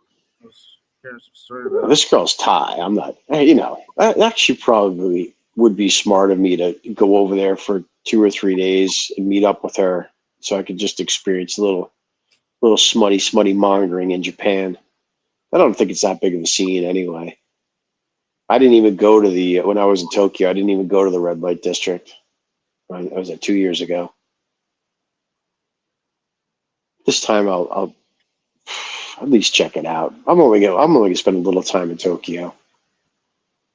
I was hearing some story about This girl's Thai. I'm not. You know, that actually probably would be smart of me to go over there for 2 or 3 days and meet up with her, so I could just experience a little smutty mongering in Japan. I don't think it's that big of a scene anyway. I didn't even go to when I was in Tokyo, I didn't even go to the red light district. I was there 2 years ago. This time I'll at least check it out. I'm only gonna spend a little time in Tokyo.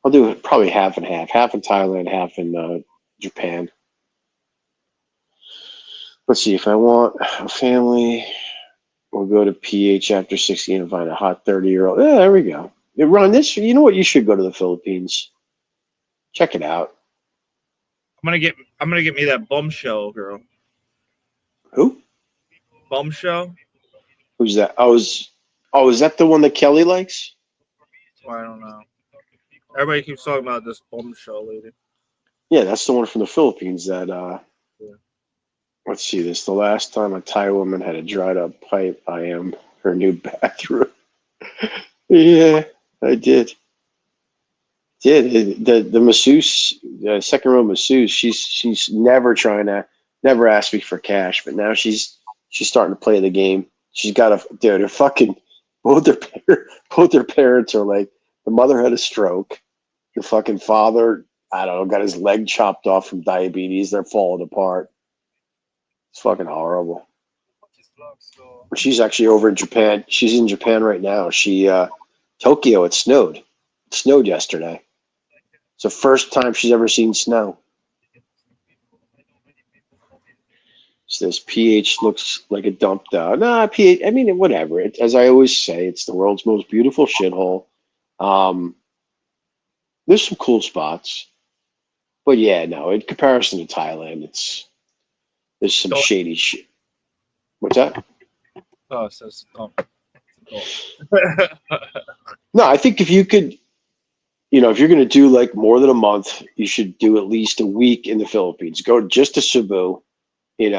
I'll do it probably half and half in Thailand, half in Japan. Let's see, if I want a family, we'll go to PH after 16 and find a hot 30-year-old. Yeah, there we go. Ron, you know what? You should go to the Philippines. Check it out. I'm gonna get me that bombshell girl. Who? Bombshell? Who's that? Is that the one that Kelly likes? Well, I don't know. Everybody keeps talking about this bombshell lady. Yeah, that's the one from the Philippines that Yeah. Let's see this. The last time a Thai woman had a dried up pipe, I am her new bathroom. Yeah, I did. The masseuse, the second row masseuse, she's never asked me for cash, but now she's starting to play the game. She's got her fucking both their parents are like, the mother had a stroke, the fucking father, I don't know, got his leg chopped off from diabetes. They're falling apart. It's fucking horrible. She's actually over in Japan. She's in Japan right now. Tokyo, it snowed. It snowed yesterday. It's the first time she's ever seen snow. So this PH looks like a dump down. Nah, PH, I mean, whatever. As I always say, it's the world's most beautiful shithole. There's some cool spots. But yeah, no, in comparison to Thailand, there's some shady shit. What's that? Oh, it says No, I think if you could, if you're going to do like more than a month, you should do at least a week in the Philippines. Go just to Cebu, meet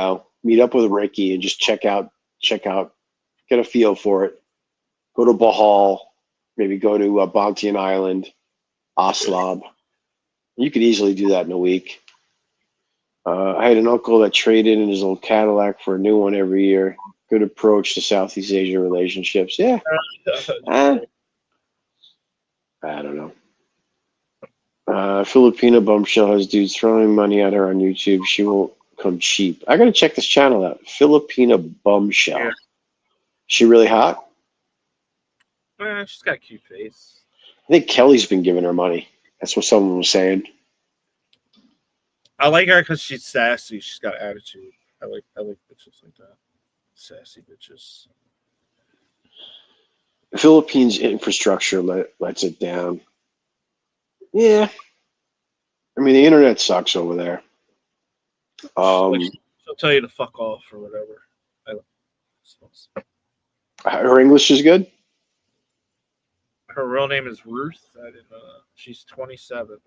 up with Ricky and just check out, get a feel for it. Go to Bohol, maybe go to Bontian Island, Aslab. You could easily do that in a week. I had an uncle that traded in his old Cadillac for a new one every year. Good approach to Southeast Asia relationships. Yeah. I don't know. Filipina Bombshell has dudes throwing money at her on YouTube. She won't come cheap. I gotta check this channel out. Filipina Bombshell. Yeah. She really hot? She's got a cute face. I think Kelly's been giving her money. That's what someone was saying. I like her because she's sassy. She's got attitude. I like bitches like that. Sassy bitches. The Philippines infrastructure lets it down. Yeah. I mean, the internet sucks over there. She'll tell you to fuck off or whatever. Her English is good? Her real name is Ruth. I didn't know that. She's 27.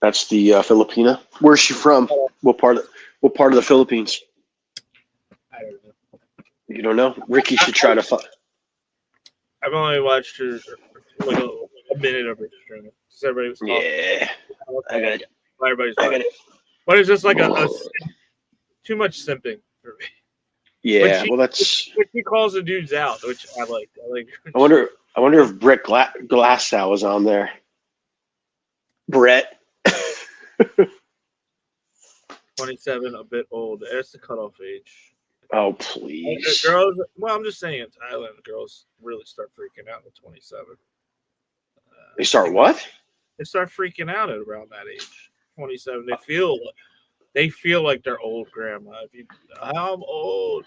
That's the Filipina. Where's she from? What part of the Philippines? I don't know. You don't know? Ricky should try to find. I've only watched her like a minute of her stream. Because everybody was talking. Yeah. I got it. Everybody's watching. But it's just like a too much simping for me. Yeah, when she calls the dudes out, which I like. I wonder if Brick Glassow was on there. Brett. 27, a bit old. That's the cutoff age. Oh, please. Girls, well, I'm just saying in Thailand, girls really start freaking out at 27. They start what? They start freaking out at around that age. 27. They feel like they're old grandma. I'm old.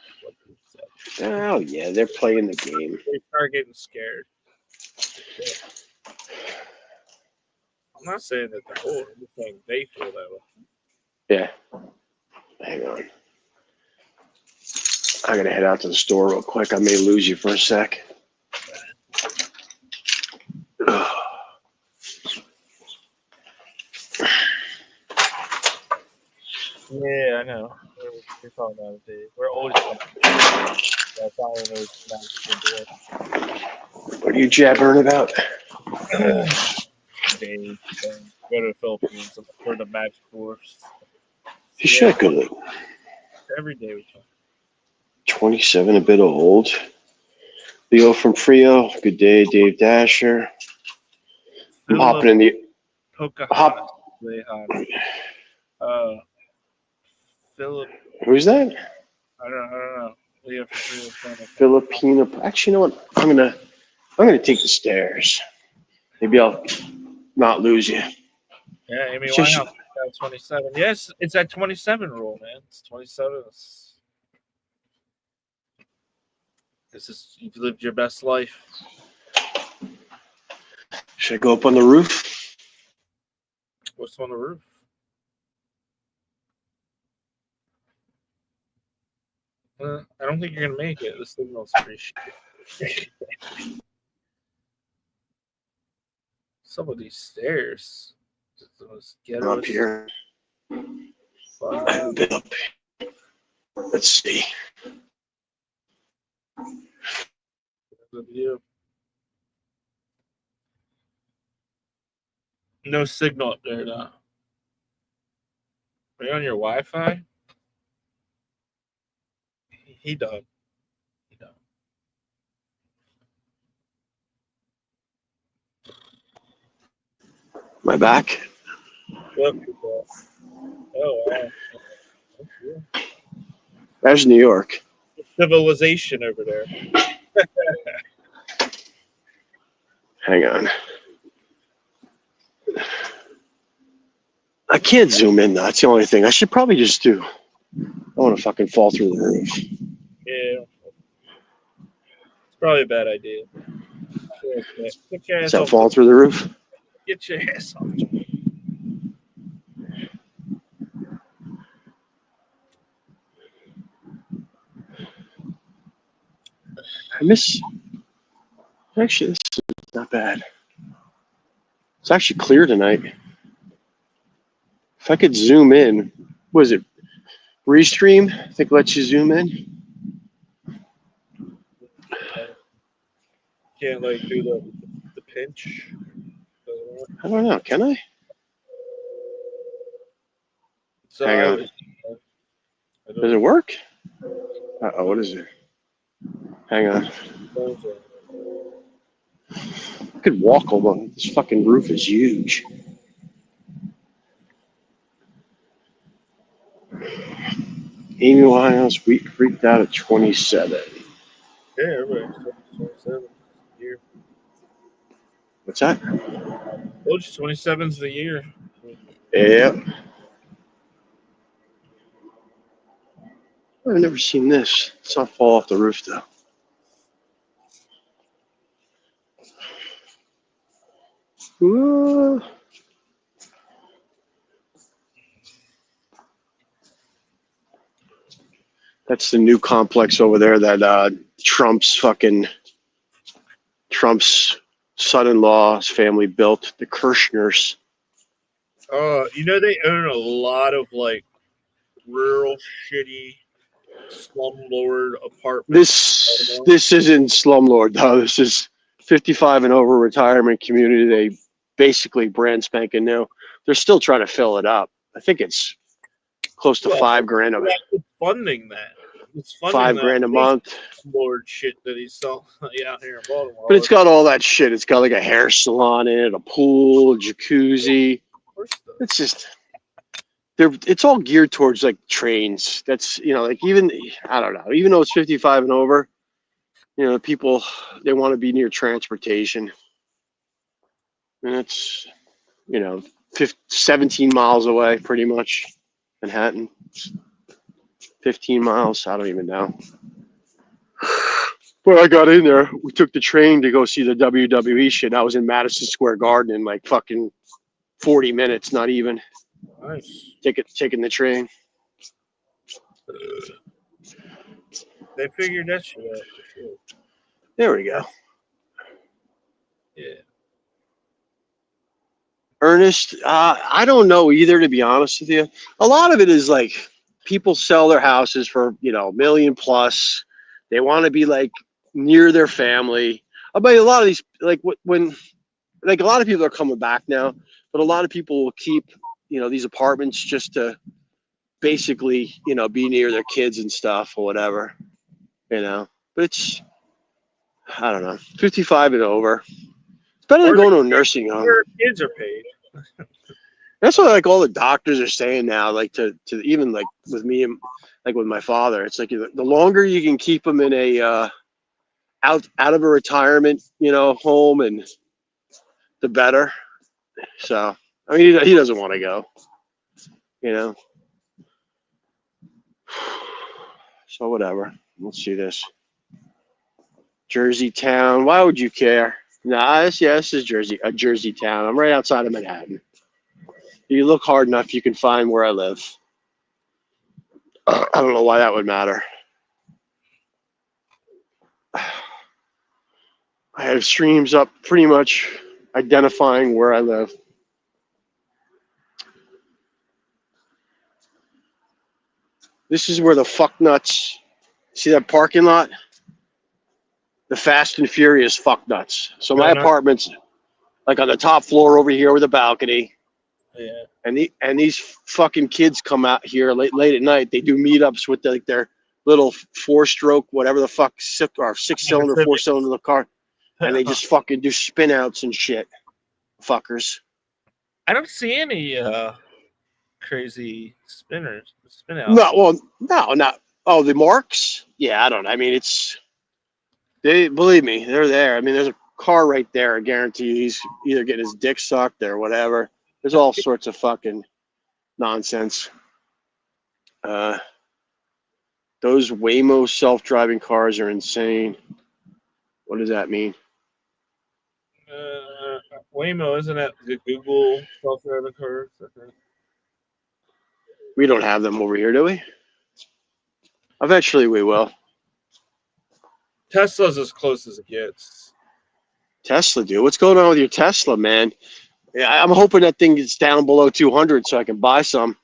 Oh, yeah, they're playing the game. They start getting scared. I'm not saying that they're old. I'm just saying they feel that way. Yeah. Hang on. I gotta head out to the store real quick. I may lose you for a sec. Yeah, I know. We're talking about it, Dave. We're always talking about it. That's all I know is What are you jabbering about? Dave, go to the Philippines for the match course. You should go to Every day we talk. 27, a bit old. Leo from Frio. Good day, Dave Dasher. I'm hopping in the Pocahontas. Philip. Who's that? I don't know. Leo from Frio. Filipino. Actually, you know what? I'm gonna take the stairs. Maybe I'll not lose you. Yeah, Amy Winehouse at 27. Yes, it's that 27 rule, man. It's 27. You've lived your best life. Should I go up on the roof? What's on the roof? I don't think you're gonna make it. The signal's pretty shit. Some of these stairs. I'm up here. I haven't been up. Let's see. Good view. No signal up there, though. Are you on your Wi-Fi? He done. My back. Yep. Oh, wow. There's New York. Civilization over there. Hang on. I can't zoom in, though. That's the only thing. I should probably just do. I want to fucking fall through the roof. Yeah. It's probably a bad idea. Get your ass Is that falling through the roof? Get your ass off. I miss. Actually, this is not bad. It's actually clear tonight. If I could zoom in, what is it? Restream, I think lets you zoom in. Can't like do the pinch. I don't know. Can I? So Hang on. Does it work? Uh-oh, what is it? Hang on. I could walk over. This fucking roof is huge. Amy Winehouse freaked out at 27. Yeah, everybody's 27 year. What's that? Oh, 27's the year. Yep. I've never seen this. Let's not fall off the roof, though. Ooh. That's the new complex over there that Trump's son-in-law's family built, the Kirchners. You know they own a lot of like rural shitty slumlord apartments. This isn't slumlord though. This is 55 and over retirement community. They basically brand spanking new. They're still trying to fill it up. I think it's close to $5,000 of it. Funding that. It's funding $5,000 a month. Lord shit that he's selling out here in Baltimore. But it's got all that shit. It's got like a hair salon in it, a pool, a jacuzzi. course it does. It's just it's all geared towards like trains. That's like even I don't know. Even though it's 55 and over, people they want to be near transportation, and it's 17 miles away, pretty much. Manhattan, 15 miles. I don't even know. But I got in there. We took the train to go see the WWE shit. I was in Madison Square Garden in like fucking 40 minutes, not even. Nice. Taking the train. They figured that shit out for sure. There we go. Yeah. Ernest, I don't know either, to be honest with you. A lot of it is like people sell their houses for, million plus. They want to be like near their family. I bet a lot of these, like when, like a lot of people are coming back now, but a lot of people will keep, these apartments just to basically, be near their kids and stuff or whatever, But it's, I don't know, 55 and over. It's better than going to a nursing home. Their kids are paid. That's what like all the doctors are saying now. Like to even like with me and like with my father, it's like the longer you can keep them in a out of a retirement home, and the better. So I mean he doesn't want to go, So whatever. Let's see this. Jersey Town. Why would you care? Nah, this is Jersey Town. I'm right outside of Manhattan. You look hard enough, you can find where I live. I don't know why that would matter. I have streams up pretty much identifying where I live. This is where the fuck nuts. See that parking lot? The Fast and Furious fuck nuts. So my apartment's like on the top floor over here with a balcony. Yeah. And these fucking kids come out here late at night. They do meetups with their little 4-stroke, whatever the fuck, 6-cylinder, 4-cylinder car, and they just fucking do spin outs and shit. Fuckers. I don't see any crazy spin outs. No, not. Oh, the marks? Yeah, I don't know. I mean, believe me, they're there. I mean, there's a car right there. I guarantee he's either getting his dick sucked or whatever. There's all sorts of fucking nonsense. Those Waymo self-driving cars are insane. What does that mean? Waymo, isn't that the Google self-driving cars? We don't have them over here, do we? Eventually we will. Tesla's as close as it gets. Tesla, dude. What's going on with your Tesla, man? Yeah, I'm hoping that thing gets down below 200 so I can buy some.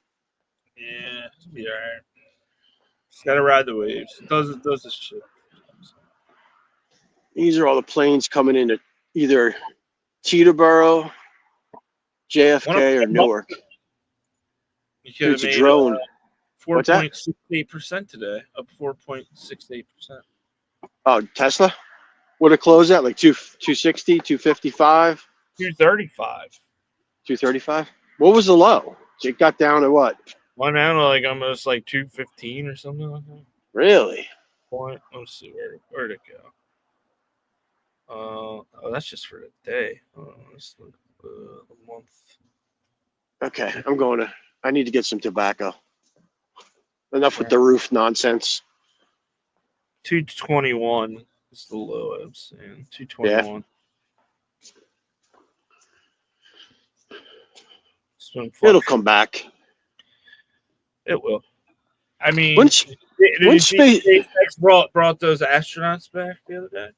Yeah, it'll be all right. Just gotta ride the waves. It does this shit. These are all the planes coming into either Teterboro, JFK, or Newark. You could have made a drone. 4.68% today, up 4.68%. Oh, Tesla? What it close at? Like 260, 255? 235. 235? What was the low? It got down to what? Went down to like almost like 215 or something like that. Really? Let's see, where'd it go? Oh, that's just for a day. Let's look a month. Okay, I need to get some tobacco. Enough with the roof nonsense. 221 is the low I'm saying. 221. Yeah. It'll come back. It will. I mean, when SpaceX brought those astronauts back the other day?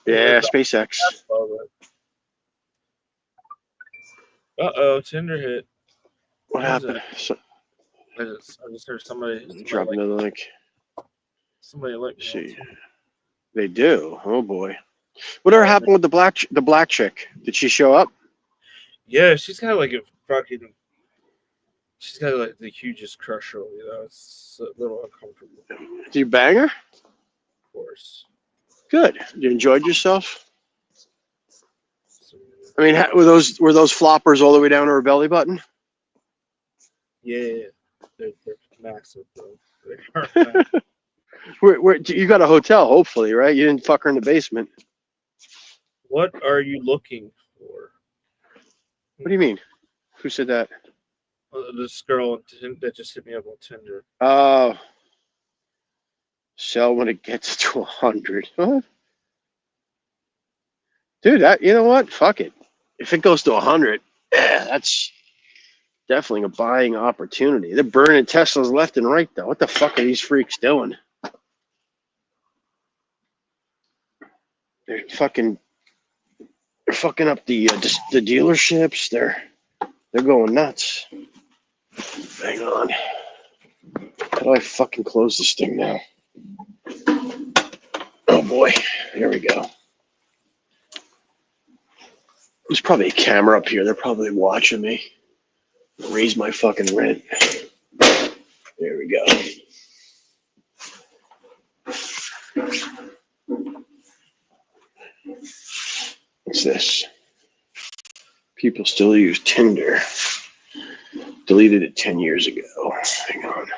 Yeah, SpaceX. Tinder hit. What happened? I just heard somebody drop another link. Somebody like see. They do. Oh boy. Whatever happened with the black chick? Did she show up? Yeah, she's got like a fucking. She's got like the hugest crush on you. It's a little uncomfortable. Do you bang her? Of course. Good. You enjoyed yourself? I mean, were those floppers all the way down to her belly button? Yeah, they're massive, bro. They are massive. You got a hotel, hopefully, right? You didn't fuck her in the basement. What are you looking for? What do you mean? Who said that? This girl that just hit me up on Tinder. Oh, sell when it gets to 100. What? Dude, you know what? Fuck it. If it goes to 100, yeah, that's definitely a buying opportunity. They're burning Teslas left and right, though. What the fuck are these freaks doing? They're fucking up the dealerships. They're going nuts. Hang on. How do I fucking close this thing now? Oh boy, here we go. There's probably a camera up here. They're probably watching me. Raise my fucking rent. There we go. What's this? People still use Tinder. Deleted it 10 years ago. Hang on.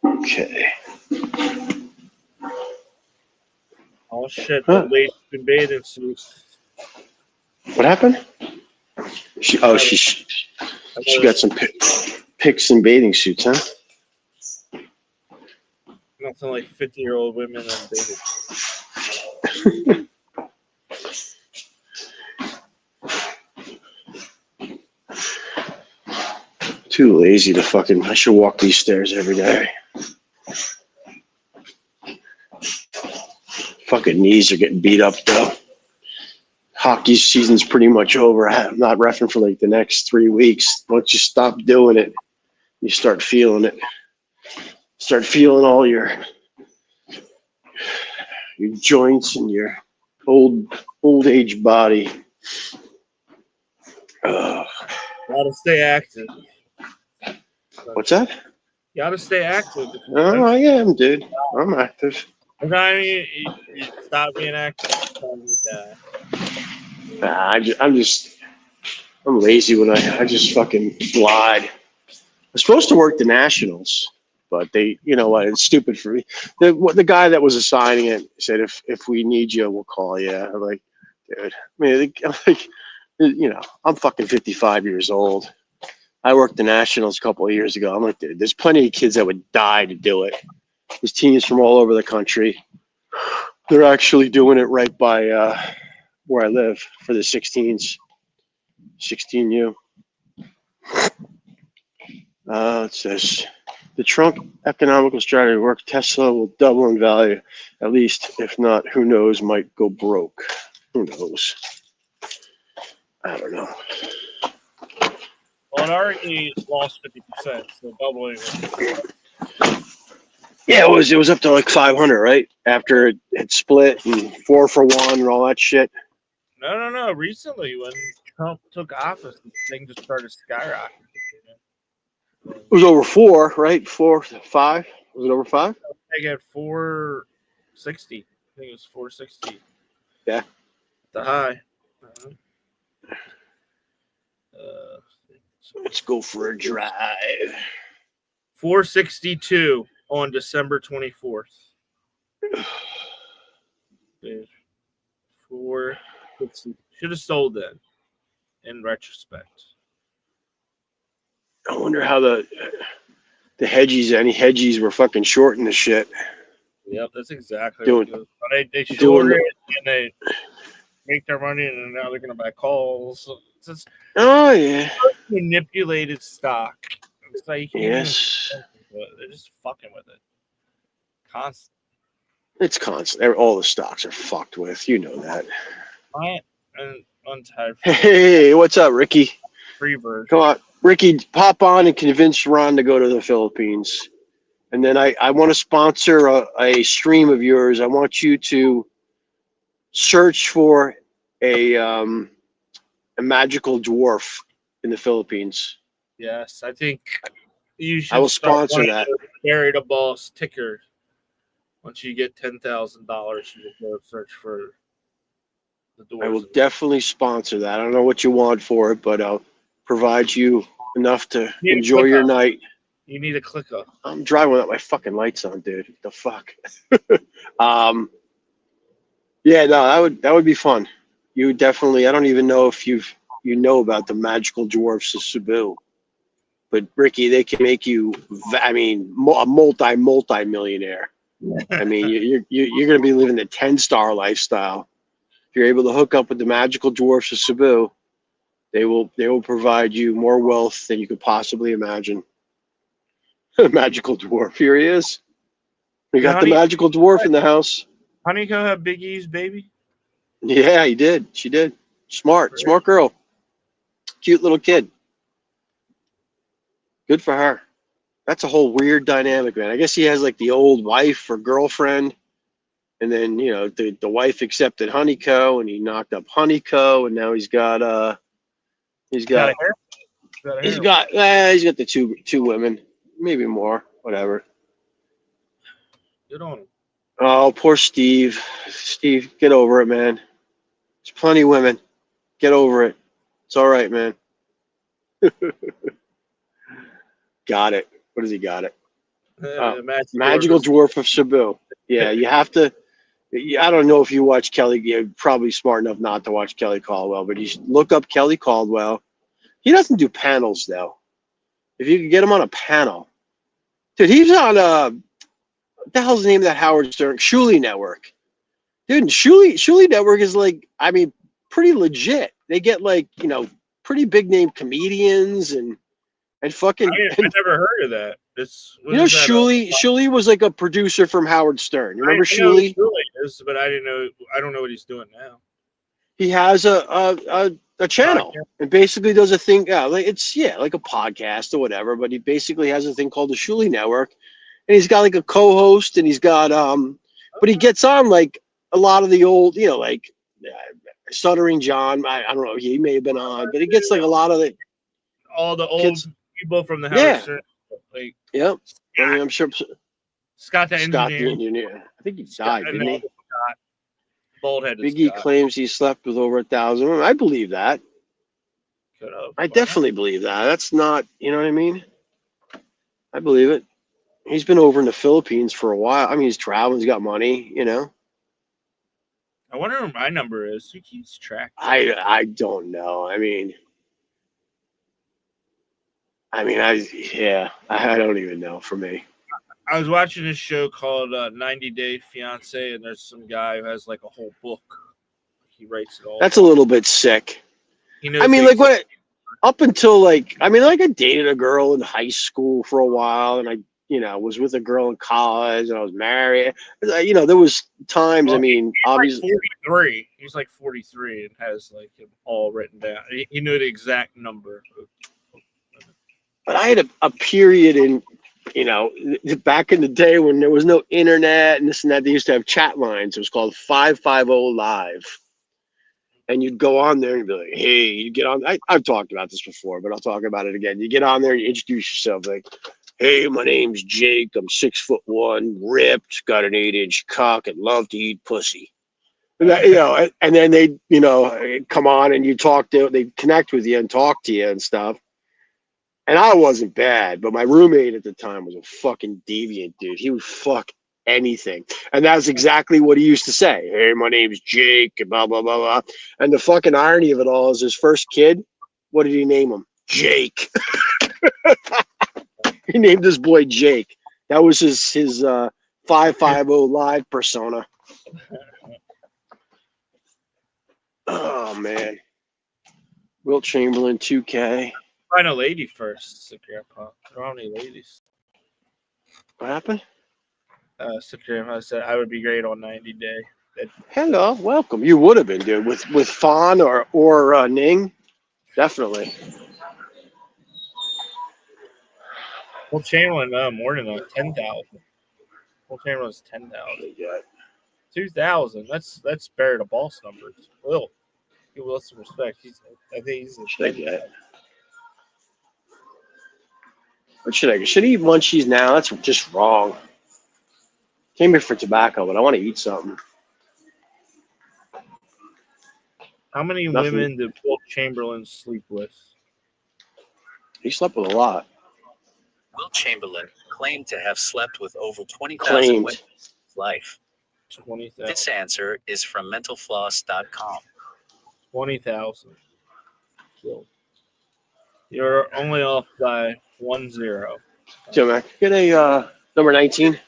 Okay. Oh shit! The lady's been bathing suits. What happened? She got some pics and bathing suits, huh? Nothing like 50-year-old women and bathing. Too lazy to fucking. I should walk these stairs every day. Fucking knees are getting beat up though. Hockey season's pretty much over. I'm not reffing for like the next 3 weeks. Once you stop doing it, you start feeling it. Start feeling all your joints and your old age body. Gotta stay active. What's that? You gotta stay active. Oh, I am, dude. I'm active. You stop being active. I'm lazy when I just fucking lied. I'm supposed to work the Nationals, but they, you know what? It's stupid for me. The guy that was assigning it said, if we need you, we'll call you. I'm like, dude. I mean, like, you know, I'm fucking 55 years old. I worked the Nationals a couple of years ago. I'm like, dude, there's plenty of kids that would die to do it. There's teams from all over the country. They're actually doing it right by where I live for the 16s. 16U. It says the Trump economical strategy work. Tesla will double in value, at least. If not, who knows? Might go broke. Who knows? I don't know. Well, it already lost 50%, so doubling. Yeah, it was up to like 500, right? After it had split and 4 for 1 and all that shit. No. Recently, when Trump took office, the thing just started skyrocketing. It was over 4, right? 4, 5. Was it over 5? I got 460. I think it was 460. Yeah. The high. Let's go for a drive. 462 on December 24th. 460. Should have sold then, in retrospect. I wonder how the hedgies were fucking shorting the shit. Yep, that's exactly what it was. They short it and they make their money, and now they're going to buy calls. It's just manipulated stock. It's like yes, they're just fucking with it. Constant. It's constant. All the stocks are fucked with. You know that. Hey, what's up, Ricky? Free version. Come on, Ricky, pop on and convince Ron to go to the Philippines. And then I want to sponsor a stream of yours. I want you to search for a magical dwarf in the Philippines. Yes, I think you should. I will sponsor that. Carry the boss ticker. Once you get $10,000, you will go search for the dwarf. I will definitely sponsor that. I don't know what you want for it, but I'll provide you enough to You need a enjoy your clicker. night. You need a clicker. I'm driving without my fucking lights on, dude. What the fuck? Yeah, no, that would be fun. You would definitely. I don't even know if you know about the magical dwarfs of Cebu, but Ricky, they can make you. I mean, a multi millionaire. I mean, you're going to be living the 10-star lifestyle. If you're able to hook up with the magical dwarfs of Cebu, they will provide you more wealth than you could possibly imagine. Magical dwarf, here he is. We Did got the magical dwarf in the house. Honeycomb have Big E's baby? Yeah, he did. She did. Smart girl. Cute little kid. Good for her. That's a whole weird dynamic, man. I guess he has like the old wife or girlfriend, and then the wife accepted Honeyco, and he knocked up Honeyco, and now he's got he's Got got a hair? Got a he's hair. got he's got the two women, maybe more, whatever. Good on him. Oh, poor Steve. Steve, get over it, man. There's plenty of women. Get over it. It's all right, man. Got it. What does he got it? Magical Dwarf of Cebu. Yeah, you have to. I don't know if you watch Kelly. You're probably smart enough not to watch Kelly Caldwell, but you should look up Kelly Caldwell. He doesn't do panels though. If you could get him on a panel, dude, he's on what the hell's the name of that Howard Stern Shuley Network? Dude, Shuley Network is like, I mean, pretty legit. They get like pretty big name comedians and fucking. I never heard of that. Shuley was like a producer from Howard Stern. You remember I know Shuley? who Shuley is, but I didn't know. I don't know what he's doing now. He has a channel and basically does a thing. Like like a podcast or whatever. But he basically has a thing called the Shuley Network, and he's got like a co-host, and he's got but he gets on like a lot of the old, like Stuttering John. I don't know. He may have been on, but he gets like a lot of all the old kids, people from the Howard Stern. Like, yep. I mean, I'm sure Scott the engineer. I think he died, didn't he? Bald-headed Biggie claims he slept with over 1,000 women. I believe that. I definitely believe that. That's not, you know what I mean? I believe it. He's been over in the Philippines for a while. I mean, he's traveling. He's got money, I wonder what my number is. Who keeps track? I don't know. I don't even know for me. I was watching this show called 90 Day Fiance, and there's some guy who has like a whole book. He writes it all. That's a little bit sick. I mean, like what? Up until I dated a girl in high school for a while, and I was with a girl in college, and I was married. There was times. Well, I mean, obviously, like 43. He's like 43 and has like him all written down. He knew the exact number. But I had a period in, back in the day when there was no internet and this and that. They used to have chat lines. It was called 550 Live. And you'd go on there and be like, hey, you get on. I've talked about this before, but I'll talk about it again. You get on there and you introduce yourself like, hey, my name's Jake. I'm 6'1", ripped, got an 8-inch cock, and love to eat pussy. And then they, come on and they connect with you and talk to you and stuff. And I wasn't bad, but my roommate at the time was a fucking deviant dude. He would fuck anything. And that's exactly what he used to say. Hey, my name's Jake, and blah, blah, blah, blah. And the fucking irony of it all is his first kid, what did he name him? Jake. He named his boy Jake. That was his 550 Live persona. Oh, man. Wilt Chamberlain, 2K. Find a lady first, said Grandpa. There aren't any ladies. What happened? Said Grandpa said I would be great on 90 Day. Hello, welcome. You would have been, dude, with Fawn or Ning, definitely. Well, Chamberlain more than 10,000. Well, Chamberlain's 10,000. 2,000. That's buried a boss numbers. Will give Will some respect. I think he's. What should I get? Should I eat munchies now? That's just wrong. Came here for tobacco, but I want to eat something. How many women did Will Chamberlain sleep with? He slept with a lot. Will Chamberlain claimed to have slept with over 20,000 Claimed. women in his life. 20,000. This answer is from mentalfloss.com. 20,000. You're only off by 1-0. So, man, get a number 19.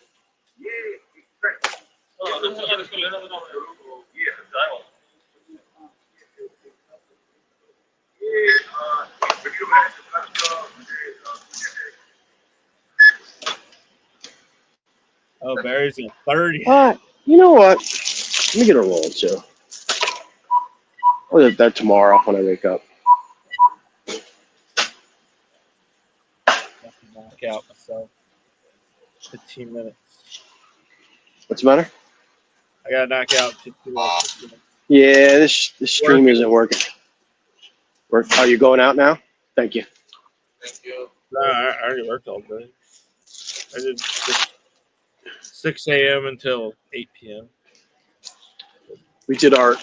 Oh, Barry's at 30. You know what? Let me get a roll too. I'll do that tomorrow when I wake up. I have to knock out myself. 15 minutes. What's the matter? I gotta knock out 15 minutes. Yeah, this stream isn't working. Are you going out now? Thank you. Thank you. No, I already worked all day. I did 6 a.m. until 8 p.m. We did our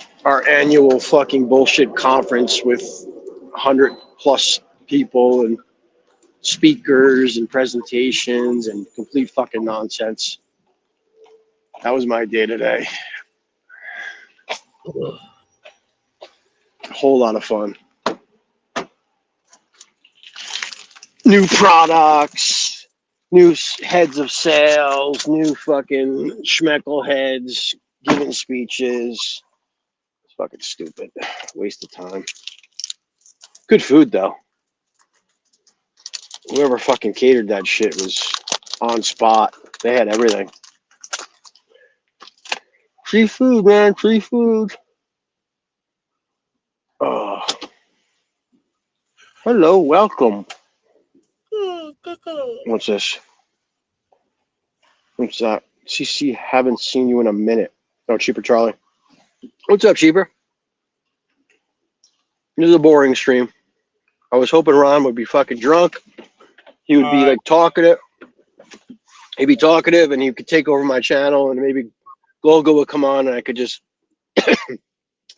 annual fucking bullshit conference with 100 plus people and speakers and presentations and complete fucking nonsense. That was my day today. A whole lot of fun. New products, new heads of sales, new fucking schmeckle heads giving speeches. It's fucking stupid. Waste of time. Good food though. Whoever fucking catered that shit was on spot. They had everything. Free food, man. Free food. Oh. Hello, welcome. What's this? What's that? CC, haven't seen you in a minute. Oh, Cheaper Charlie. What's up, Cheaper? This is a boring stream. I was hoping Ron would be fucking drunk. He would be like talkative. He'd be talkative and he could take over my channel and maybe Golgo would come on and I could just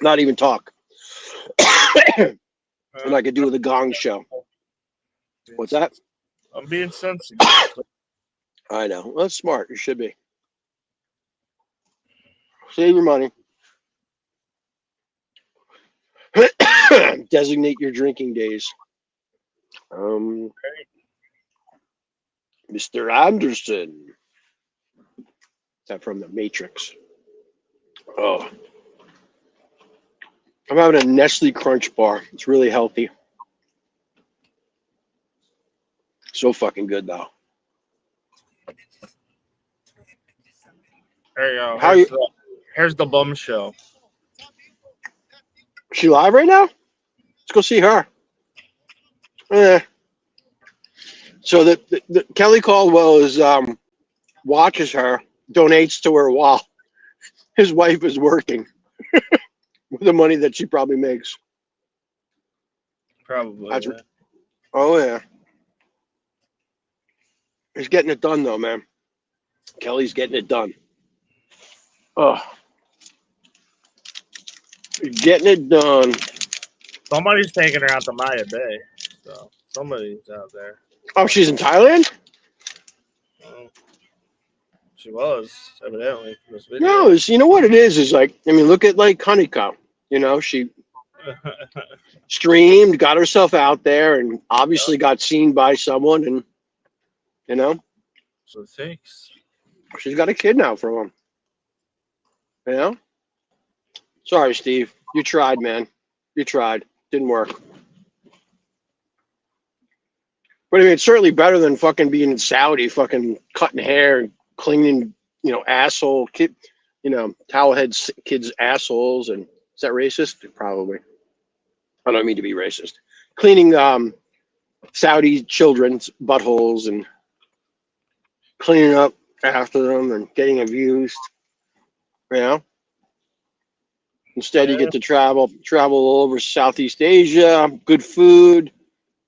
not even talk. And I could do the Gong Show. What's that? I'm being sensitive. I know. Well, that's smart. You should be. Save your money. Designate your drinking days. Mr. Anderson. Is that from the Matrix? Oh. I'm having a Nestle Crunch bar. It's really healthy. So fucking good though. There you go. Here's the bum show. Is she live right now? Let's go see her. So the Kelly Caldwell is watches her, donates to her while his wife is working with the money that she probably makes. Probably. Yeah. Oh yeah. He's getting it done though, man. Kelly's getting it done. Oh. Getting it done. Somebody's taking her out to Maya Bay. So somebody's out there. Oh, she's in Thailand? She was, evidently, from this video. No, you know what it is like, I mean, look at like Honeycomb. You know, she streamed, got herself out there, and obviously got seen by someone, and, you know. So it takes. She's got a kid now from him. You know? Sorry, Steve. You tried, man. You tried. Didn't work. But I mean, it's certainly better than fucking being in Saudi, fucking cutting hair and cleaning, you know, asshole kid, you know, towel head kids' assholes. And is that racist? Probably. I don't mean to be racist. Cleaning Saudi children's buttholes and cleaning up after them and getting abused. You know? Instead, you get to travel all over Southeast Asia, good food,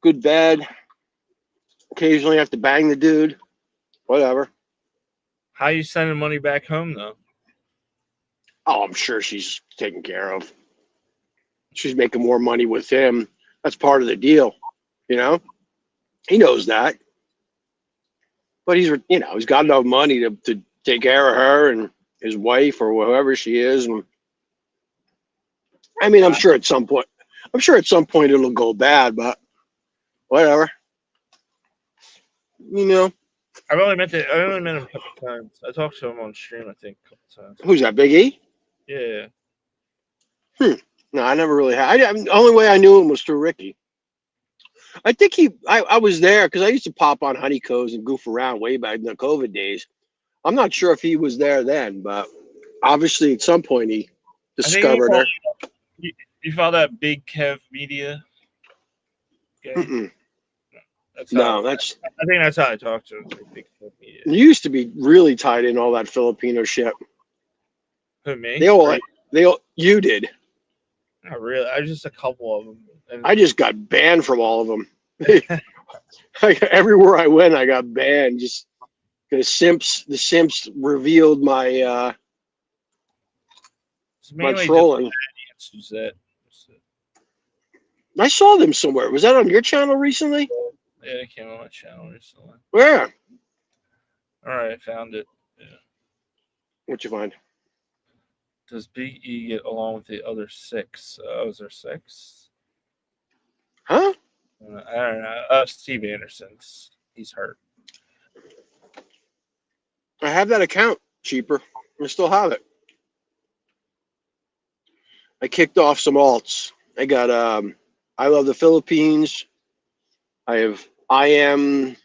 good bed. Occasionally have to bang the dude. Whatever. How you sending money back home, though? Oh, I'm sure she's taken care of. She's making more money with him. That's part of the deal, you know? He knows that, but he's got enough money to take care of her and his wife or whoever she is. And I mean, I'm sure at some point it'll go bad, but whatever. You know, I only met him a couple times. I talked to him on stream, I think, a couple times. who's that? Big E? Yeah. No, I never really had. The only way I knew him was through Ricky. I think I was there because I used to pop on Honeycombs and goof around way back in the COVID days. I'm not sure if he was there then, but obviously at some point he discovered her. You follow that Big Kev Media? Mm-mm. I think that's how I talked to him. Big Kev Media. You used to be really tied in all that Filipino shit. Who, me? You did. Not really. I just a couple of them. And I just got banned from all of them. Everywhere I went, I got banned. Just the Simps revealed my my trolling. I saw them somewhere. Was that on your channel recently? Yeah, it came on my channel recently. Where? All right, I found it. Yeah. What'd you find? Does Big E get along with the other 6? Was there 6? Huh? I don't know. Steve Anderson's. He's hurt. I have that account, cheaper. I still have it. I kicked off some alts. I got I Love the Philippines. I have I am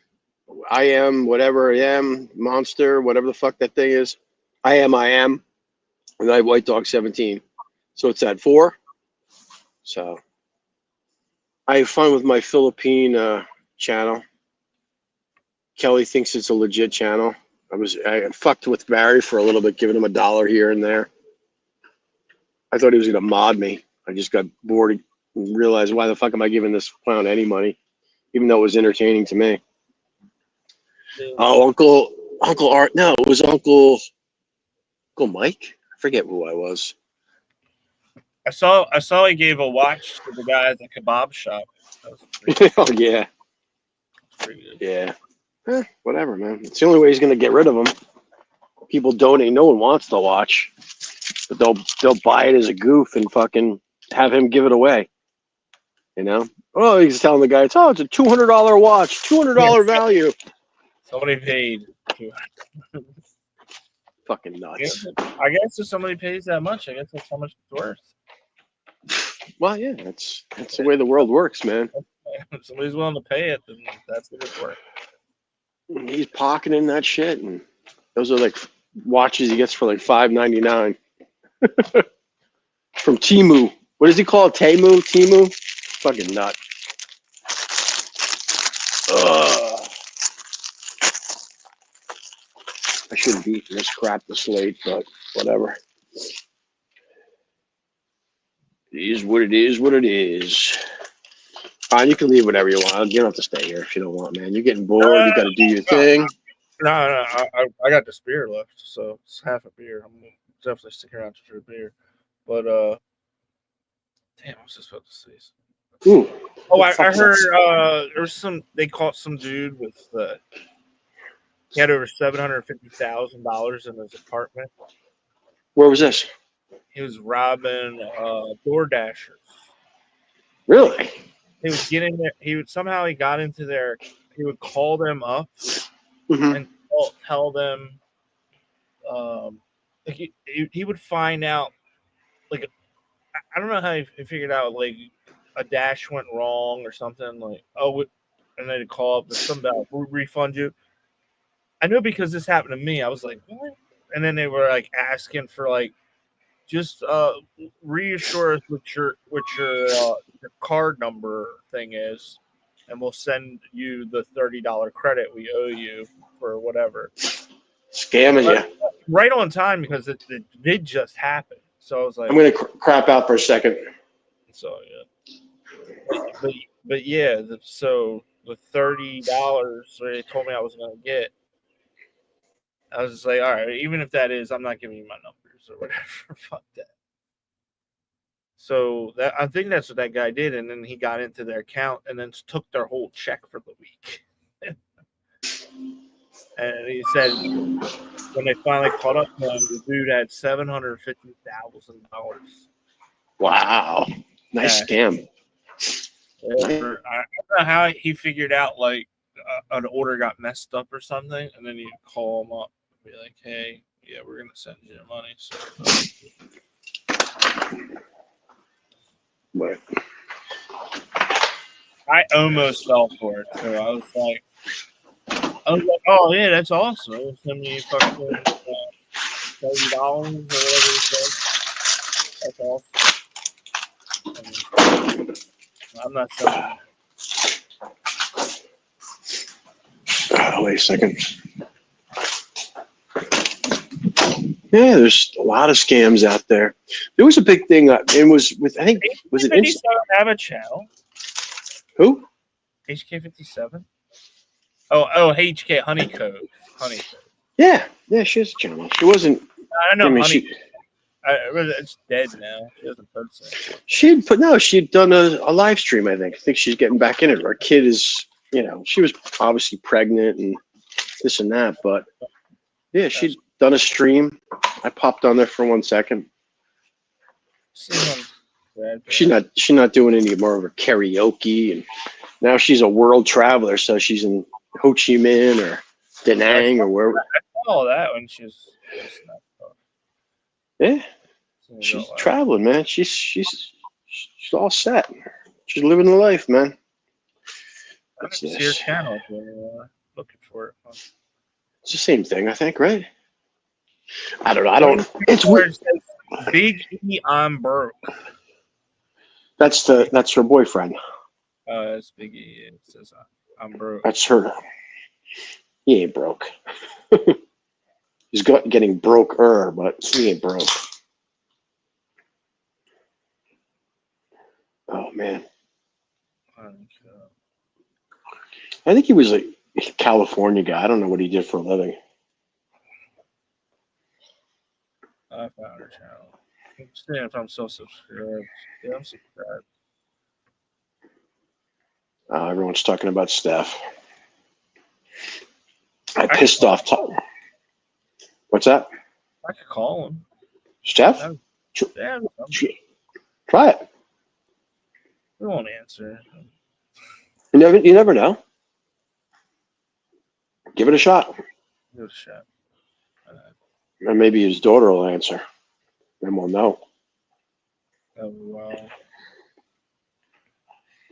whatever I am, monster, whatever the fuck that thing is. I am. And I have White Dog 17. So it's at 4. So I have fun with my Philippine channel. Kelly thinks it's a legit channel. I fucked with Barry for a little bit, giving him $1 here and there. I thought he was gonna mod me. I just got bored and realized, why the fuck am I giving this clown any money, even though it was entertaining to me? Oh, Uncle Art. No, it was Uncle Mike. I forget who I was. I saw he gave a watch to the guy at the kebab shop. Oh yeah. Pretty good. Yeah. Whatever, man. It's the only way he's gonna get rid of them. People donate. No one wants the watch, but they'll buy it as a goof and fucking have him give it away. You know? Oh, he's telling the guy, it's a $200 watch, $200 value. Somebody paid. Fucking nuts. I guess if somebody pays that much, I guess that's how much it's worth. Well, yeah, that's the way the world works, man. If somebody's willing to pay it, then that's what it's worth. He's pocketing that shit, and those are like watches he gets for like $5.99 from Temu. What does he call it? Temu? Fucking nut. Ugh. I shouldn't be eating this crap this late, but whatever. It is what it is, what it is. Fine, you can leave whatever you want. You don't have to stay here if you don't want, man. You're getting bored. You got to do your thing. No, I got this beer left, so it's half a beer. I'm gonna definitely stick around for a beer. But damn, I was just about to say something. Ooh, oh, I heard there was they caught some dude with he had over $750,000 in his apartment. Where was this? He was robbing door dashers. Really? He was getting there. He got into there. He would call them up and tell them. Like he would find out. Like, I don't know how he figured out. Like, a dash went wrong or something. Like, and they'd call up. There's something about refund you. I know because this happened to me. I was like, what? And then they were like asking for like, just reassure us what your card number thing is, and we'll send you the $30 credit we owe you for whatever. Scamming you. Right on time, because it did just happen. So I was like, I'm gonna crap out for a second. So yeah, but yeah. So the $30 they told me I was gonna get, I was just like, all right, even if that is, I'm not giving you my numbers or whatever. Fuck that. So that I think that's what that guy did, and then he got into their account and then took their whole check for the week. And he said when they finally caught up to him, the dude had $750,000. Wow. Nice scam. I don't know how he figured out like an order got messed up or something, and then you call him up and be like, "Hey, yeah, we're gonna send you your money." So, But I almost fell for it too. I was like, "Oh yeah, that's awesome. Send me fucking $30 or whatever he said. That's awesome." I'm not sending that. wait a second. Yeah, there's a lot of scams out there. There was a big thing. It was with, I think, was it HK57 have a channel? who? HK57? Oh, HK Honeycode. Yeah, she has a channel. She wasn't. I know Honey. It's dead now. She doesn't post it. She'd done a live stream. I think she's getting back in it. Her kid is, she was obviously pregnant and this and that, but yeah, she'd done a stream. I popped on there for 1 second. She's not doing any more of her karaoke, and now she's a world traveler. So she's in Ho Chi Minh or Da Nang or wherever. I saw that when she's. Yeah, she's traveling, man. She's all set. She's living the life, man. I didn't see her channel if you're looking for it. It's the same thing, I think, right? I don't know. It's weird. Big E, I'm broke. That's her boyfriend. It's Big E. It says I'm broke. That's her. He ain't broke. He's getting broker, but he ain't broke. Oh man. I think he was a California guy. I don't know what he did for a living. I found her channel. I'm seeing if I'm still subscribed. Yeah, I'm subscribed. Everyone's talking about Steph. I pissed off Tom. What's that? I could call him. Steph? Yeah, try it. He won't answer. You never know. Give it a shot. Give it a shot. And maybe his daughter will answer. Then we'll know. Oh, wow.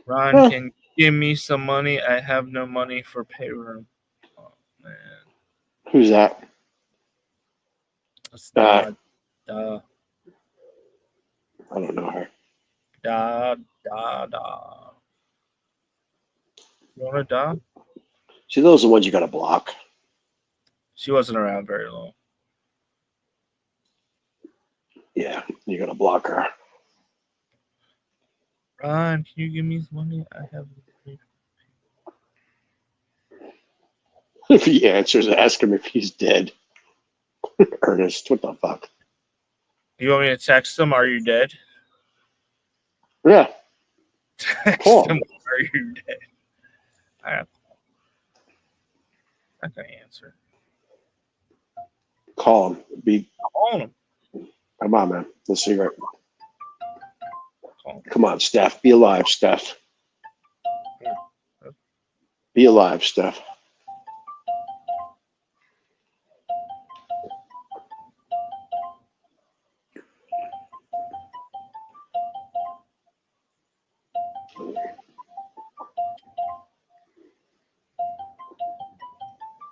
Ron, can you give me some money? I have no money for payroll. Oh, man. Who's that? That's Da. I don't know her. Da. You want a Da? See, those are the ones you got to block. She wasn't around very long. Yeah, you got to block her. Ron, can you give me some money? I have. If he answers, ask him if he's dead. Ernest, what the fuck? You want me to text him? Are you dead? Yeah. Text him. Are you dead? I'm not gonna answer. Call him. Call him. Come on, man. Let's see right. Come on, Steph. Be alive, Steph. Be alive, Steph.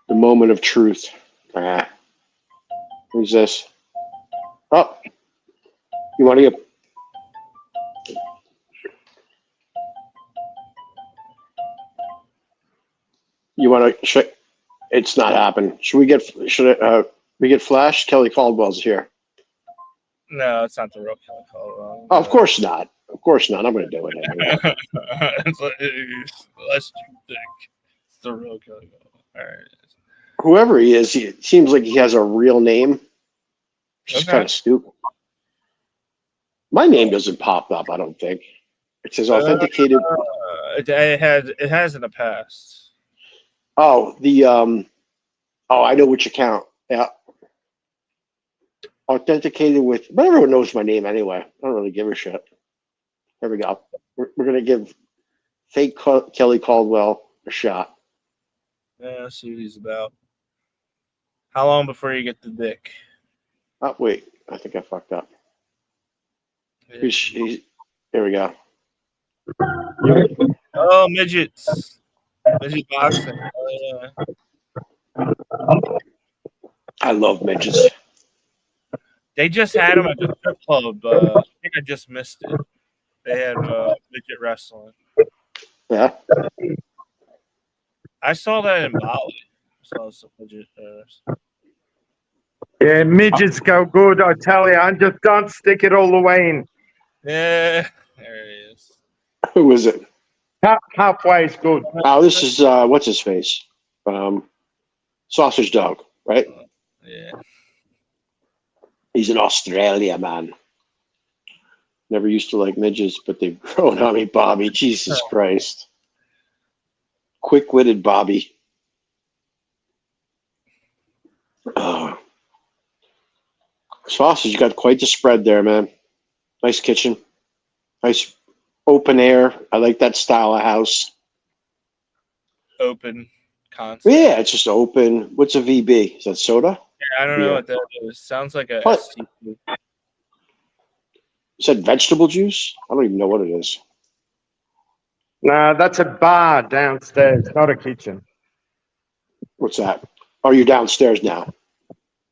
The moment of truth. Who's this? Oh, you want to get? You want to? It's not happening. Should we get? We get Flash? Kelly Caldwell's here. No, it's not the real Kelly Caldwell. Oh, of course not. Of course not. I'm going to do it anyway. Lest you think it's the real Kelly Caldwell. All right. Whoever he is, it seems like he has a real name. Which is kind of stupid. My name doesn't pop up, I don't think. It says authenticated. It has in the past. Oh, I know which account. Yeah. Authenticated with, but everyone knows my name anyway. I don't really give a shit. Here we go. We're going to give fake Kelly Caldwell a shot. Yeah, let's see what he's about. How long before you get the dick? Oh, wait. I think I fucked up. Yeah. Here we go. Oh, midgets. Midget boxing. Oh, yeah. I love midgets. They just had them at the strip club. I think I just missed it. They had midget wrestling. Yeah. I saw that in Bali. I saw some midget. Yeah, midgets go good, I tell you. And just don't stick it all the way in. Yeah, there it is. Who is it? Halfway is good. Oh, this is what's his face? Sausage Dog, right? Yeah. He's in Australia, man. Never used to like midgets, but they've grown on me, Bobby. Jesus Christ. Quick-witted Bobby. Sausage, you got quite the spread there, man. Nice kitchen. Nice open air. I like that style of house. Open concept. Yeah, it's just open. What's a VB? Is that soda? Yeah, I don't know what that is. Sounds like a What? STP. You said vegetable juice? I don't even know what it is. No, that's a bar downstairs, not a kitchen. What's that? Oh, you're downstairs now.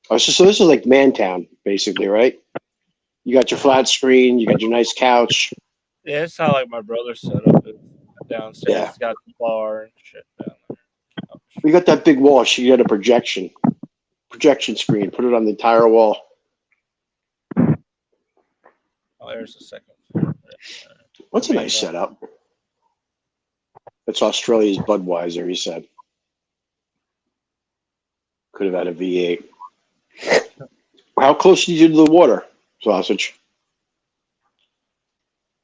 Oh, so this is like Mantown, basically, right? You got your flat screen. You got your nice couch. Yeah, it's how like my brother set up it downstairs. Yeah. It's got the bar and shit down there. You got that big wall. So you got a projection screen. Put it on the entire wall. Oh, there's a second. What's a nice setup? That's Australia's Budweiser, he said. Could have had a V8. How close are you to the water, Sausage?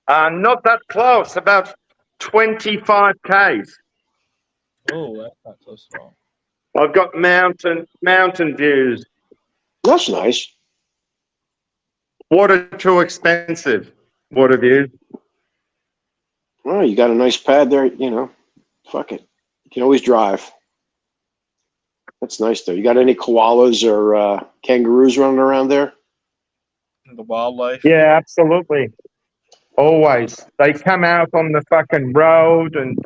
Not that close, about 25 Ks. Oh, that's not close at all. I've got mountain views. That's nice. Water too expensive. Water views. Well, you got a nice pad there, you know. Fuck it. You can always drive. That's nice, though. You got any koalas or kangaroos running around there? The wildlife. Yeah, absolutely. Always. They come out on the fucking road and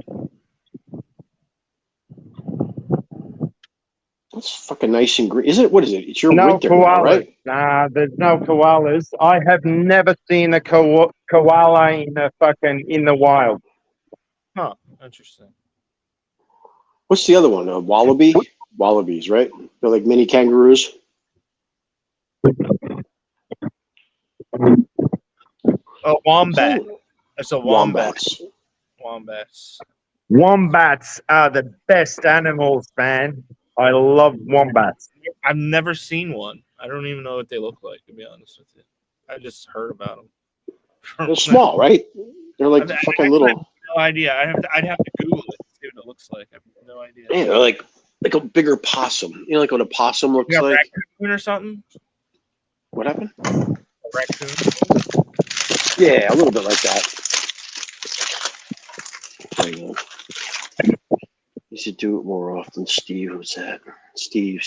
That's fucking nice and green. Is it? What is it? It's your no winter koalas. now, right? Nah, there's no koalas. I have never seen a koala in the wild. Huh. Interesting. What's the other one? A wallaby? Wallabies, right? They're like mini kangaroos. Oh, wombat. That's a wombat. Wombats. Wombats. Wombats are the best animals, man. I love wombats. I've never seen one. I don't even know what they look like, to be honest with you. I just heard about them. They're small, right? They're like fucking little. I have no idea. I'd have to Google it to see what it looks like. I have no idea. Yeah, they're like a bigger possum. You know, like what a possum looks You got like. raccoon or something? What happened? A raccoon. Yeah, a little bit like that. Hang on. You should do it more often. Steve, who's that? Steve.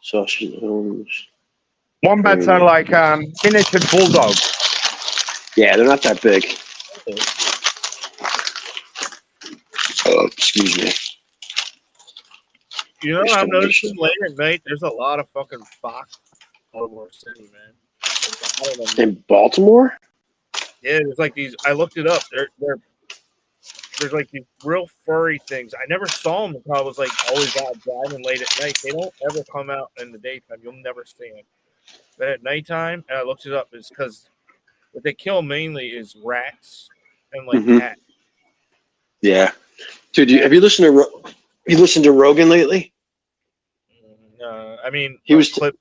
Sausage Holmes. Wombats are like miniature bulldogs. Yeah, they're not that big. Oh, excuse me. You know, I'm noticing late at night, there's a lot of fucking fox in Baltimore City, man. In Baltimore? Yeah, there's like these. I looked it up. There's like these real furry things. I never saw them until I was like always out driving late at night. They don't ever come out in the daytime. You'll never see them. But at nighttime, and I looked it up, is because what they kill mainly is rats and like cats. Yeah, dude. Have you listened to Rogan lately? I mean, he was telling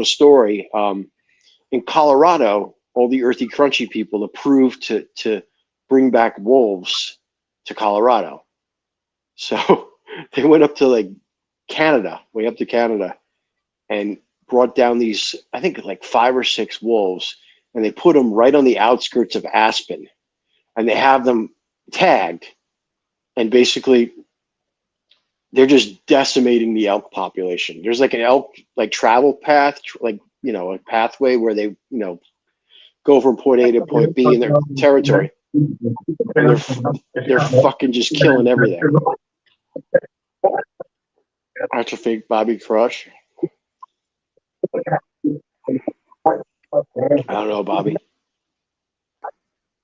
a story. in Colorado, all the earthy, crunchy people approved to bring back wolves to Colorado. So they went up to like Canada, way up to Canada, and brought down these, I think like 5 or 6 wolves, and they put them right on the outskirts of Aspen, and they have them tagged, and basically they're just decimating the elk population. There's like an elk like travel path, like, you know, a pathway where they, you know, go from point A to point B in their territory. And they're fucking just killing everything. That's a fake Bobby Crush. I don't know, Bobby.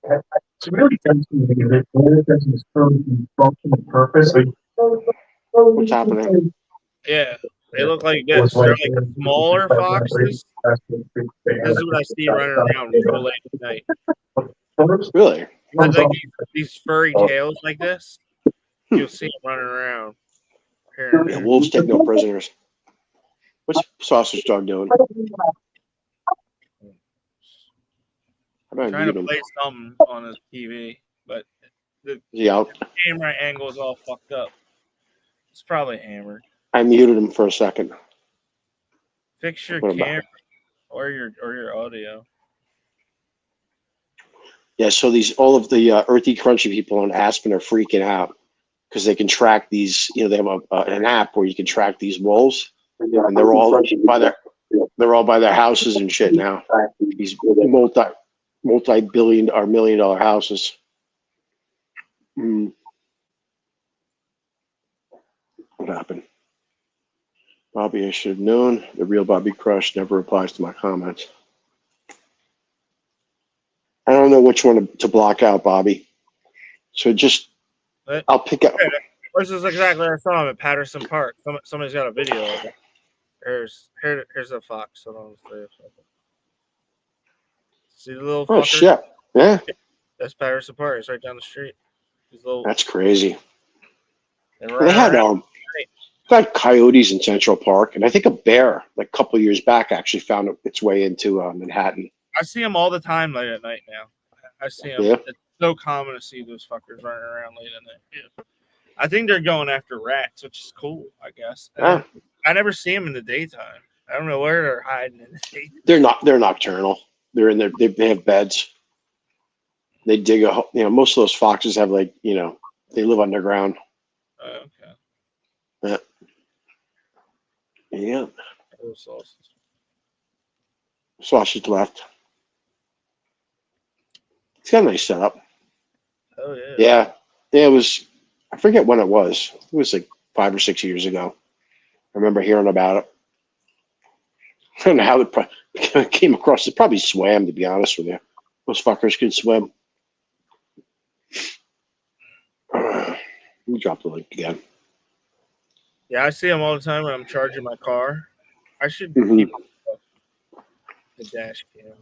It's really tempting because it really doesn't serve the function and purpose. What's happening? Yeah, they look like this. They're like smaller foxes. This is what I see running around real late at night. Really? It's like these furry tails like this. You'll see them running around. Here and Yeah, there. wolves take no prisoners. What's Sausage Dog doing? I'm trying to play something on his TV, but the camera angle is all fucked up. It's probably hammered. I muted him for a second. Fix your camera or your audio. Yeah, so all of the earthy, crunchy people on Aspen are freaking out because they can track these. You know, they have an app where you can track these wolves, and they're all by their houses and shit now. These multi-billion or $1 million houses. What happened? Bobby, I should have known. The real Bobby Crush never replies to my comments. I don't know which one to block out, Bobby. So I'll pick up. This is exactly what I saw him at Patterson Park. Somebody's got a video of it. Here's a fox. Hold on, see the little fucker? Oh, shit. Yeah. That's Patterson Park. It's right down the street. That's crazy. They had coyotes in Central Park, and I think a bear, like a couple of years back, actually found its way into Manhattan. I see them all the time late at night now. I see them. Yeah. It's so common to see those fuckers running around late at night. Yeah. I think they're going after rats, which is cool, I guess. I never see them in the daytime. I don't know where they're hiding in the daytime. They're nocturnal. They're in there. They have beds. They dig a hole. You know, most of those foxes have they live underground. Okay. Yeah. Yeah. Sausage left. It's got a nice setup. Oh yeah. Yeah. It was. I forget when it was. It was like 5 or 6 years ago. I remember hearing about it. I don't know how it came across. It probably swam, to be honest with you. Those fuckers could swim. Let me drop the link again. Yeah, I see them all the time when I'm charging my car. I should keep the dash cam.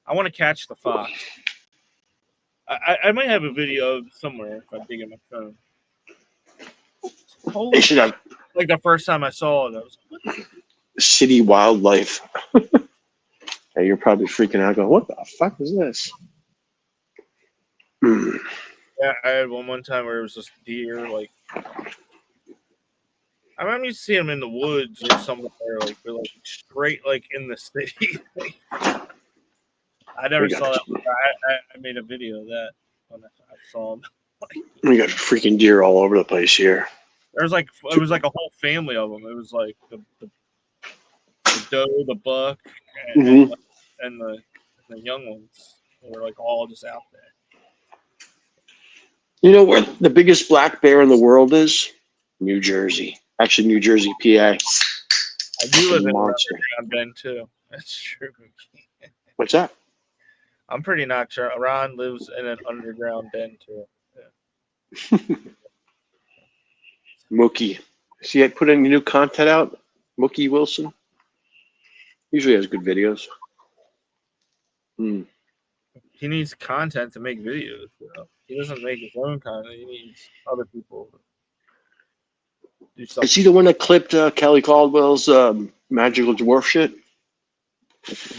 I want to catch the fox. I might have a video somewhere if I dig in my phone. Holy should have like the first time I saw it, I was like, city wildlife. And you're probably freaking out going, what the fuck is this? Yeah, I had one time where it was just deer. Like, I remember seeing them in the woods or somewhere, like they're like straight like in the city. I never saw that. I made a video of that when I saw them. We got freaking deer all over the place here. It was like a whole family of them. It was like the doe, the buck, and the young ones. They were like all just out there. You know where the biggest black bear in the world is? New Jersey. Actually, New Jersey, PA. I do live in an underground den too. That's true. What's that? I'm pretty not sure. Ron lives in an underground den too. Yeah. Mookie. See, I put any new content out? Mookie Wilson. Usually has good videos. He needs content to make videos. You know? He doesn't make his own content. He needs other people to do something. Is he the one that clipped Kelly Caldwell's Magical Dwarf shit?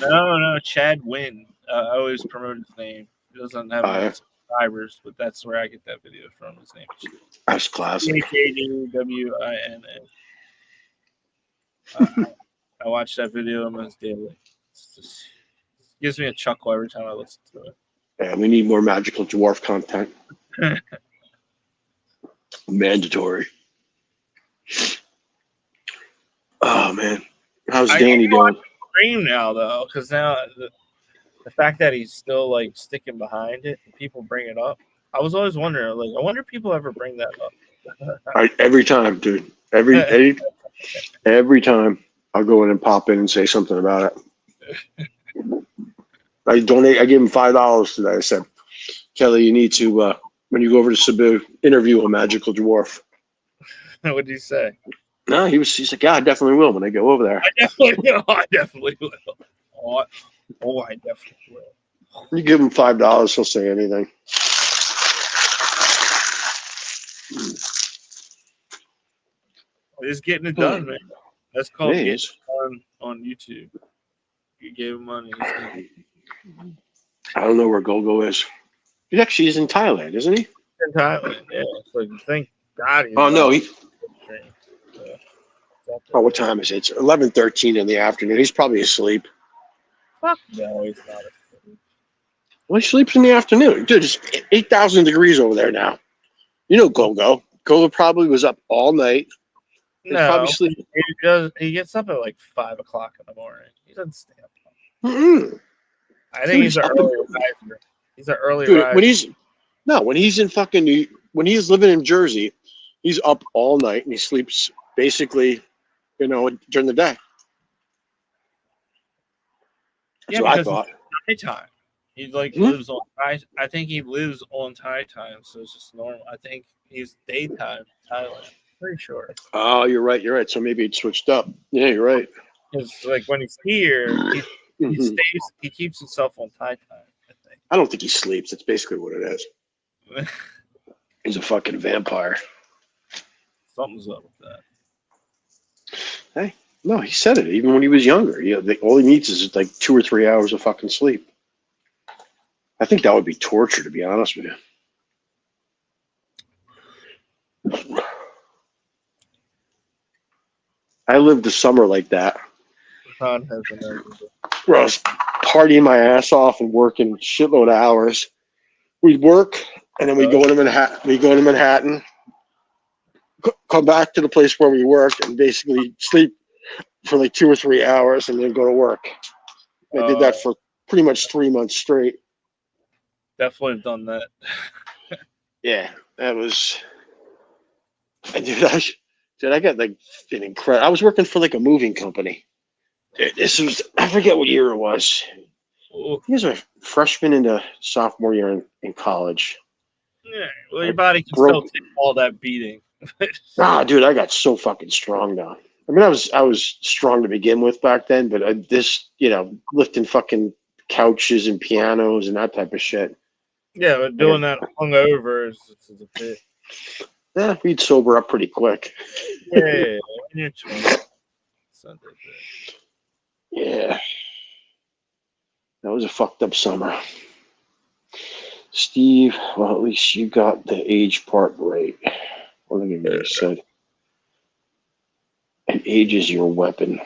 No, Chad Wynn. I always promote his name. He doesn't have enough subscribers, but that's where I get that video from. His name is That's classic. CHADWINN. I watch that video almost daily. It gives me a chuckle every time I listen to it. Yeah, we need more Magical Dwarf content. Mandatory. Oh man, how's Danny doing? Stream now though, because now the fact that he's still like sticking behind it, people bring it up. I was always wondering, like, I wonder if people ever bring that up. Every time, dude. Every time I'll go in and pop in and say something about it. I gave him $5 today. I said, Kelly, you need to when you go over to Cebu, interview a Magical Dwarf. What did he say? No, he's like, yeah, I definitely will when I go over there. I definitely will. Oh, I definitely will. You give him $5, he'll say anything. He's getting it done, man. That's called Yeah, getting it done on YouTube. You gave him money. I don't know where Gogo is. He's in Thailand, isn't he? In Thailand, yeah. It's like, thank God. Oh no, what time is it? It's 11:13 in the afternoon. He's probably asleep. Fuck no, he's not asleep. Well, he sleeps in the afternoon. Dude, it's 8,000 degrees over there now. You know Gogo. Gogo probably was up all night. No, probably sleeping. He gets up at like 5 o'clock in the morning. He doesn't stay up. Mm-mm. I think he's an early riser. He's an early riser. When he's living in Jersey, he's up all night and he sleeps basically, during the day. That's what I thought. It's nighttime. He lives on. I think he lives on Thai time, so it's just normal. I think he's daytime Thailand. Pretty sure. Oh, you're right. So maybe it switched up. Yeah, you're right. Because like when he's here, he stays. He keeps himself on Thai time. I think. I don't think he sleeps. That's basically what it is. He's a fucking vampire. Something's up with that. Hey, no, he said it. Even when he was younger, all he needs is like 2 or 3 hours of fucking sleep. I think that would be torture, to be honest with you. I lived the summer like that. Where I was partying my ass off and working shitload of hours. We'd work, and then we'd go to Manhattan. Come back to the place where we worked and basically sleep for like 2 or 3 hours and then go to work. I did that for pretty much 3 months straight. Definitely have done that. Yeah, that was. Dude, I got like an incredible. I was working for like a moving company. I forget what year it was. He was a freshman into sophomore year in college. Yeah, well, your body can still take all that beating. Nah, dude, I got so fucking strong now. I mean, I was strong to begin with back then, but lifting fucking couches and pianos and that type of shit. Yeah, but doing that hungover is a bit. Yeah, we'd sober up pretty quick. Yeah, you're 20. Yeah. That was a fucked up summer. Steve, well, at least you got the age part right. What did he said? And age is your weapon.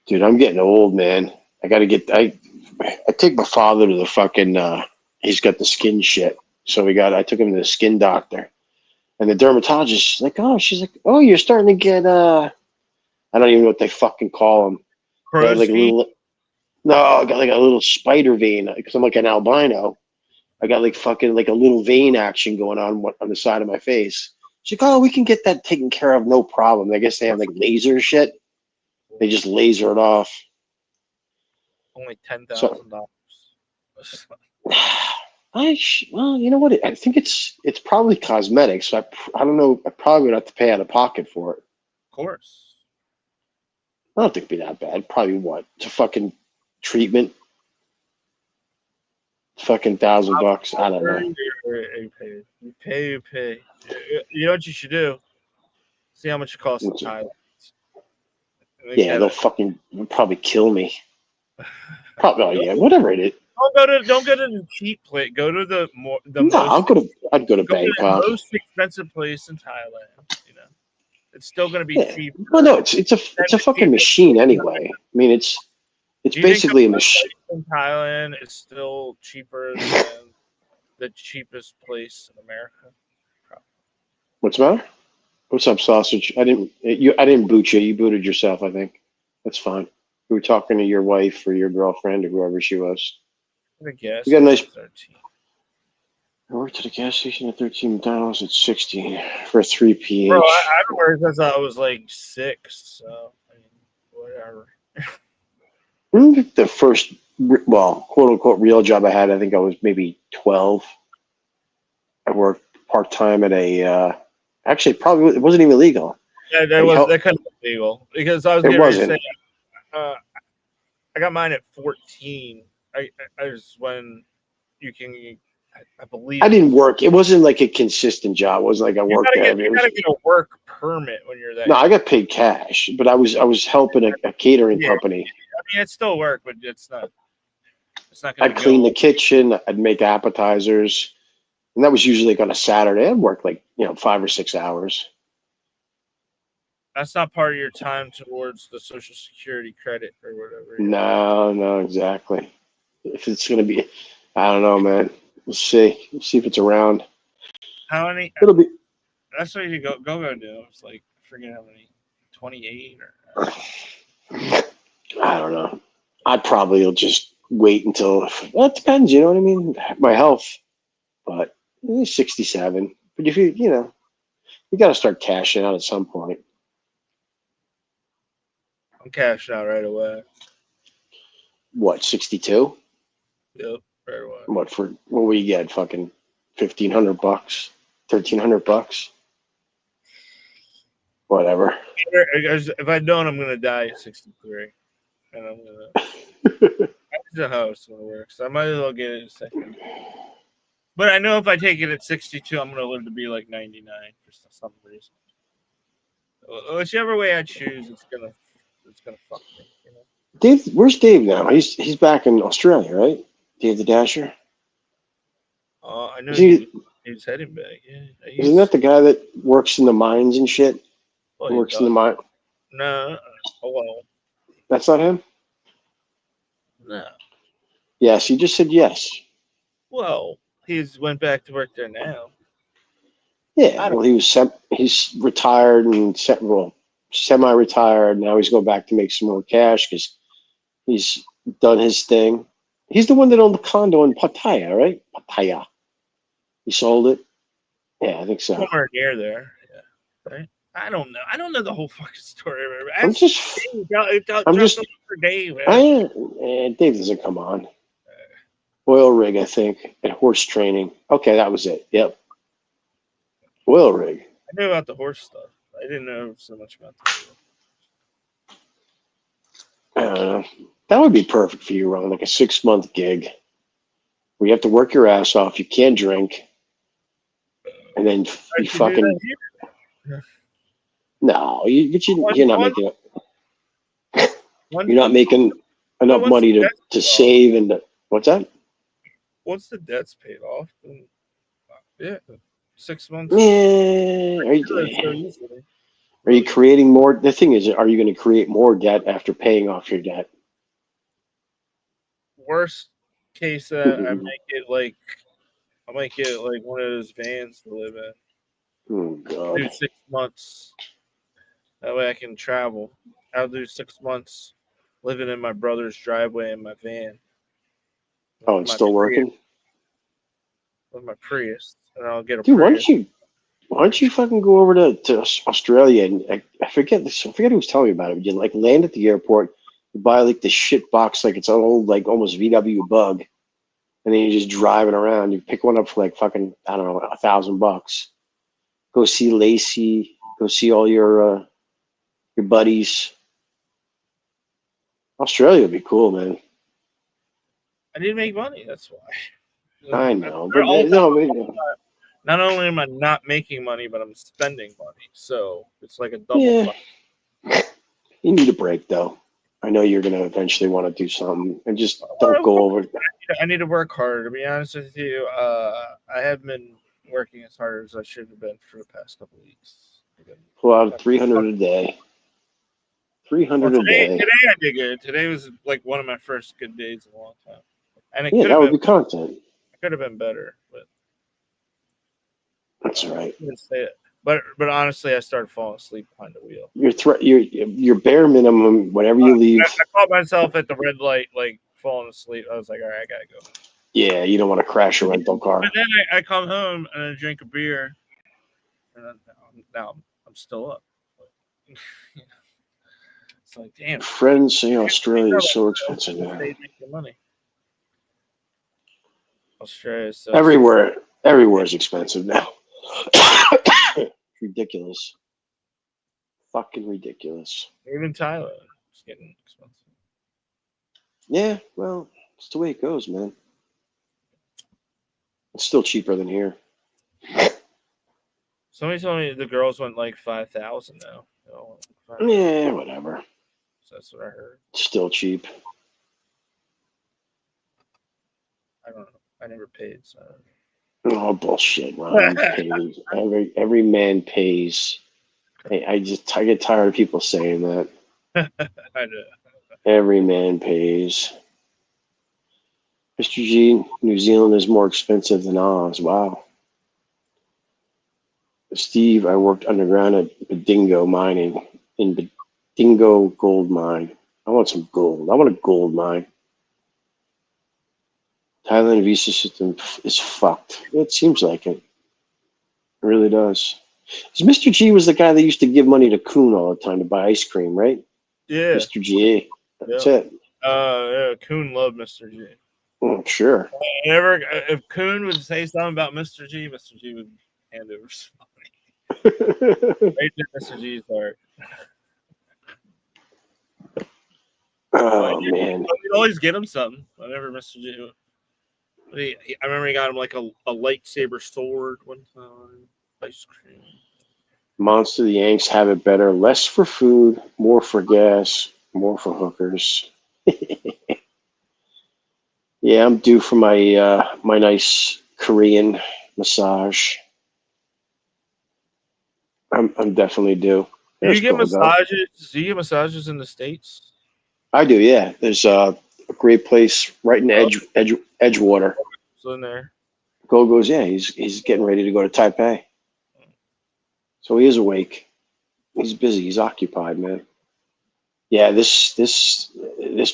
Dude, I'm getting old, man. I take my father to the fucking, he's got the skin shit. So I took him to the skin doctor. And the dermatologist, she's like, oh, you're starting to get, I don't even know what they fucking call them. I got like a little spider vein because I'm like an albino. I got like fucking like a little vein action going on the side of my face. She's like, oh, we can get that taken care of, no problem. I guess they have like laser shit. They just laser it off. Only $10,000. Well, you know what? I think it's probably cosmetics. So I don't know. I probably would have to pay out of pocket for it. Of course. I don't think it'd be that bad. Probably what? It's a fucking treatment. Fucking $1,000. I don't know. You pay. You know what you should do? See how much it costs in Thailand. Yeah, they'll fucking probably kill me. Probably, oh, yeah, whatever it is. Don't go to the cheap place. Go to the No, I'd go to Bangkok. The most expensive place in Thailand. You know, it's still going to be cheap. Well, no, it's a fucking machine anyway. I mean, it's basically a machine in Thailand is still cheaper than the cheapest place in America. What's the matter? What's up, sausage? I didn't boot you. You booted yourself, I think. That's fine. You were talking to your wife or your girlfriend or whoever she was. I guess. You got a nice. 13. I worked at a gas station at 13 McDonald's at 16 for a 3 PH. Bro, I don't work since I was like 6, so I mean, whatever. The first, well, quote unquote, real job I had, I think I was maybe 12. I worked part time at a. Actually, probably it wasn't even legal. Yeah, that couldn't be legal because I was. It wasn't. Say, I got mine at 14. I was when you can. I believe I didn't work. It wasn't like a consistent job. It wasn't like I worked there. You gotta get a work permit when you're there. No, I got paid cash, but I was helping a catering company. I mean, it's still work, but it's not. It's not. I'd clean the kitchen. I'd make appetizers, and that was usually like on a Saturday. I'd work like 5 or 6 hours. That's not part of your time towards the Social Security credit or whatever. No, exactly. If it's gonna be, I don't know, man. We'll see. We'll see if it's around. How many? It'll be. That's what you go do. It's like I forget how many. 28 or. I don't know. I probably will just wait until. Well, it depends. You know what I mean? My health, but 67. But if you got to start cashing out at some point. I'm cashing out right away. What, 62? Yep, right away. What will you get? Fucking $1,500, $1,300. Whatever. If I don't, I'm gonna die at 63, and I'm gonna. That's how it's gonna work. So I might as well get it in a second. But I know if I take it at 62, I'm gonna live to be like 99 for some reason. Whichever way I choose, it's gonna fuck me. Dave, where's Dave now? He's back in Australia, right? Dave the Dasher. I know he's heading back. Yeah, isn't that the guy that works in the mines and shit? Works in the mine. No, well, that's not him. No. Yes, you just said yes. Well, he's went back to work there now. Yeah, well, he's retired and semi-retired. Now he's going back to make some more cash because he's done his thing. He's the one that owned the condo in Pattaya, right? Pattaya. He sold it. Yeah, I think so. Somewhere near there. Yeah. Right. I don't know. I don't know the whole fucking story. I'm just for Dave. Dave doesn't come on. Oil rig, I think, and horse training. Okay, that was it. Yep. Oil rig. I knew about the horse stuff. I didn't know so much about that. That would be perfect for you, Ron. Like a 6-month gig where you have to work your ass off. You can't drink, and then you fucking. No, you're not making it. You're not making enough money to save and what's that? Once the debt's paid off, then, yeah, 6 months. Yeah. Are you creating more? The thing is, are you going to create more debt after paying off your debt? Worst case, I might get like one of those vans to live in. Oh God. Do 6 months. That way I can travel. I'll do 6 months living in my brother's driveway in my van. Oh, it's still working? With my Prius. And I'll get a Dude, Prius. why don't you fucking go over to Australia and I forget who was telling me about it. You like land at the airport, you buy like the shit box like it's an old like almost VW Bug, and then you just drive it around. You pick one up for like fucking I don't know $1,000. Go see Lacey. Go see all your buddies. Australia would be cool, man. I need to make money. That's why. I know, but no. Not only am I not making money, but I'm spending money. So it's like a double. Yeah. You need a break, though. I know you're going to eventually want to do something, and just don't go over. I need to work harder. To be honest with you, I have been working as hard as I should have been for the past couple of weeks. Pull out 300 a day. 300 Well, a day. today I did good. Today was like one of my first good days in a long time, and it Yeah, could that have would been be content. better, but That's right. I didn't say it. But honestly, I started falling asleep behind the wheel. Your bare minimum. Whenever you leave, I caught myself at the red light, like falling asleep. I was like, all right, I gotta go. yeah, you don't want to crash a rental car. But then I come home and I drink a beer, and now I'm still up. It's like, damn. Friends say Australia is so expensive now. They make the money. Australia is so Everywhere is expensive now. Ridiculous. Fucking ridiculous. Even Thailand is getting expensive. Yeah, well, it's the way it goes, man. It's still cheaper than here. Somebody told me the girls went like 5,000 now. Yeah, whatever. So that's what I heard. Still cheap. I don't know. I never paid, so. Oh, bullshit, Ron. Every man pays. I get tired of people saying that. I know. Every man pays. Mr. G, New Zealand is more expensive than Oz. Wow. Steve, I worked underground at Bedingo mining in Bedingo gold mine. I want some gold. I want a gold mine. Thailand visa system is fucked. It seems like it. It really does. Mr. G was the guy that used to give money to Kuhn all the time to buy ice cream, right? Yeah. Mr. G. That's Yeah. it. Yeah, Kuhn loved Mr. G. Oh, sure. If Kuhn would say something about Mr. G would hand over some money. Right to Mr. G's heart. Oh, man. We'd always get him something whenever Mr. G. I remember he got him like a lightsaber sword one time. Ice cream. Monster, the Yanks have it better. Less for food, more for gas, more for hookers. Yeah, I'm due for my my nice Korean massage. I'm definitely due. Do you get Gogo. massages? Do you get massages in the States? I do, yeah. There's a great place right in Edgewater. So in there. Gogo's, yeah, he's getting ready to go to Taipei. So he is awake. He's busy. He's occupied, man. Yeah, this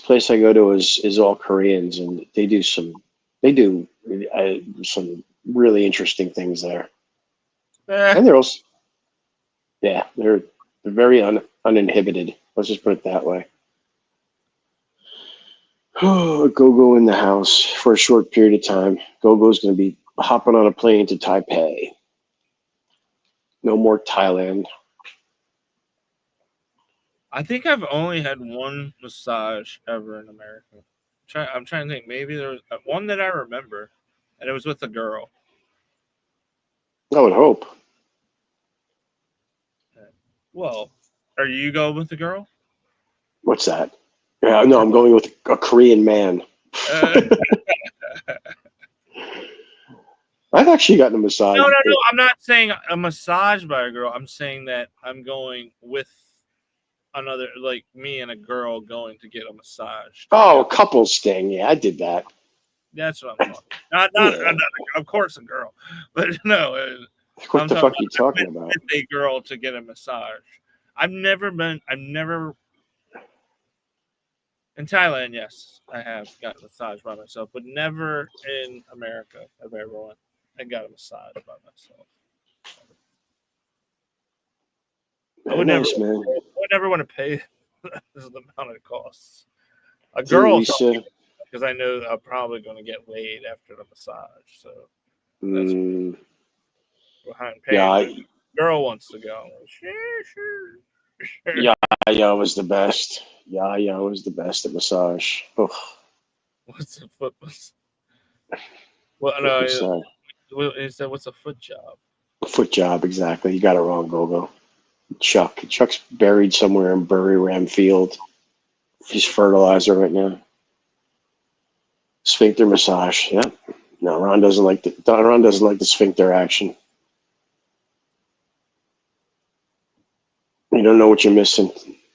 place I go to is all Koreans, and they do some really interesting things there. And they're also, yeah, they're very uninhibited. Let's just put it that way. Gogo in the house for a short period of time. Gogo's going to be hopping on a plane to Taipei. No more Thailand. I think I've only had one massage ever in America. I'm trying to think. Maybe there was one that I remember, and it was with a girl. I would hope. Well, are you going with the girl? What's that? Yeah, no, I'm going with a Korean man. I've actually gotten a massage. No. I'm not saying a massage by a girl. I'm saying that I'm going with another, like me and a girl going to get a massage. Oh, couples thing. Yeah, I did that. That's what I'm talking about. Not of course a girl, but no. What the fuck are you talking about? With a girl to get a massage. I've never in Thailand. Yes, I have gotten a massage by myself, but never in America have I ever went and got a massage by myself. I would Nice, never. man. I would never want to pay the amount it costs. A girl, because I know I'm probably going to get laid after the massage. So that's behind paying. Girl wants to go. I'm like, sure. Yaya was the best. Yaya was the best at massage. Ugh. What's a foot? Well, no, he said, "What's a foot job?" Foot job, exactly. You got it wrong, Gogo. Chuck's buried somewhere in Bury Ram Field. He's fertilizer right now. Sphincter massage. Yep. No, Ron doesn't like the sphincter action. You don't know what you're missing.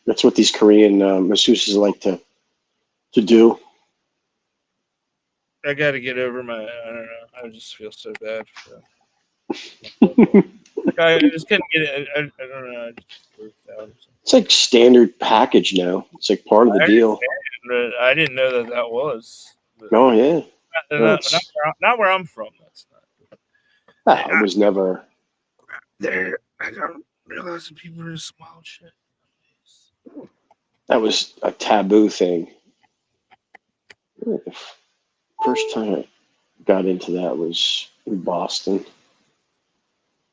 That's what these Korean masseuses like to do. I got to get over my. I don't know. I just feel so bad. I just couldn't get it. I don't know. I just worked out. It's like standard package now. It's like part of the deal. But I didn't know that was. Oh yeah. Not where I'm from. That's not. It was never. There, I don't realize that people are just wild shit. That was a taboo thing. The first time I got into that was in Boston.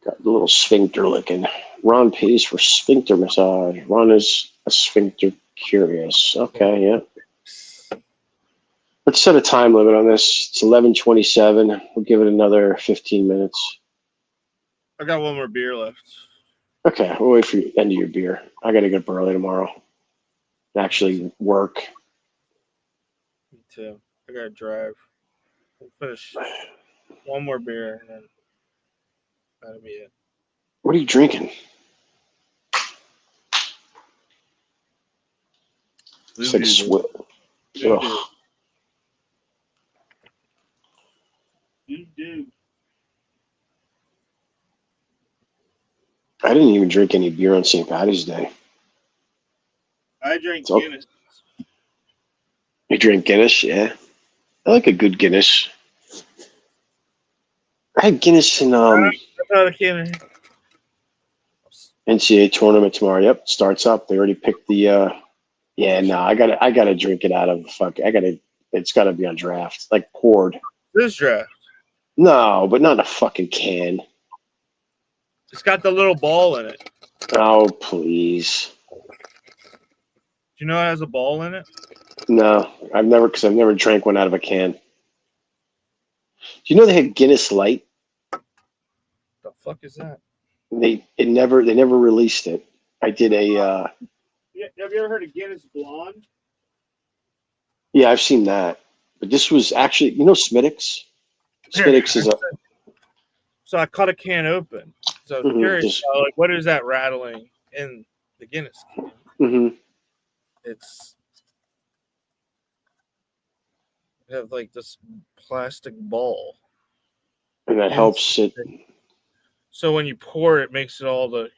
Got a little sphincter licking. Ron pays for sphincter massage. Ron is a sphincter curious. Okay, yeah. Let's set a time limit on this. It's 11:27. We'll give it another 15 minutes. I got one more beer left. Okay, we'll wait for you end of your beer. I got to get up early tomorrow. Actually work. Me too. I got to drive. We'll finish one more beer and then that'll be it. What are you drinking? It's like swill. I didn't even drink any beer on St. Patty's Day. I drink Guinness. You drink Guinness? Yeah. I like a good Guinness. I had Guinness in NCAA tournament tomorrow. Yep, starts up. They already picked the I gotta drink it out of it's gotta be on draft. Like poured. This draft. No, but not in a fucking can. It's got the little ball in it. Oh, please. Do you know it has a ball in it? No, I've never drank one out of a can. Do you know they had Guinness Light? The fuck is that? They never released it. I did a. Have you ever heard of Guinness Blonde? Yeah, I've seen that, but this was actually Smittix. Smittix is a. So I cut a can open. So I was curious, like, what is that rattling in the Guinness can? Mm-hmm. It's you have like this plastic ball, and that helps it. So when you pour it, makes it all the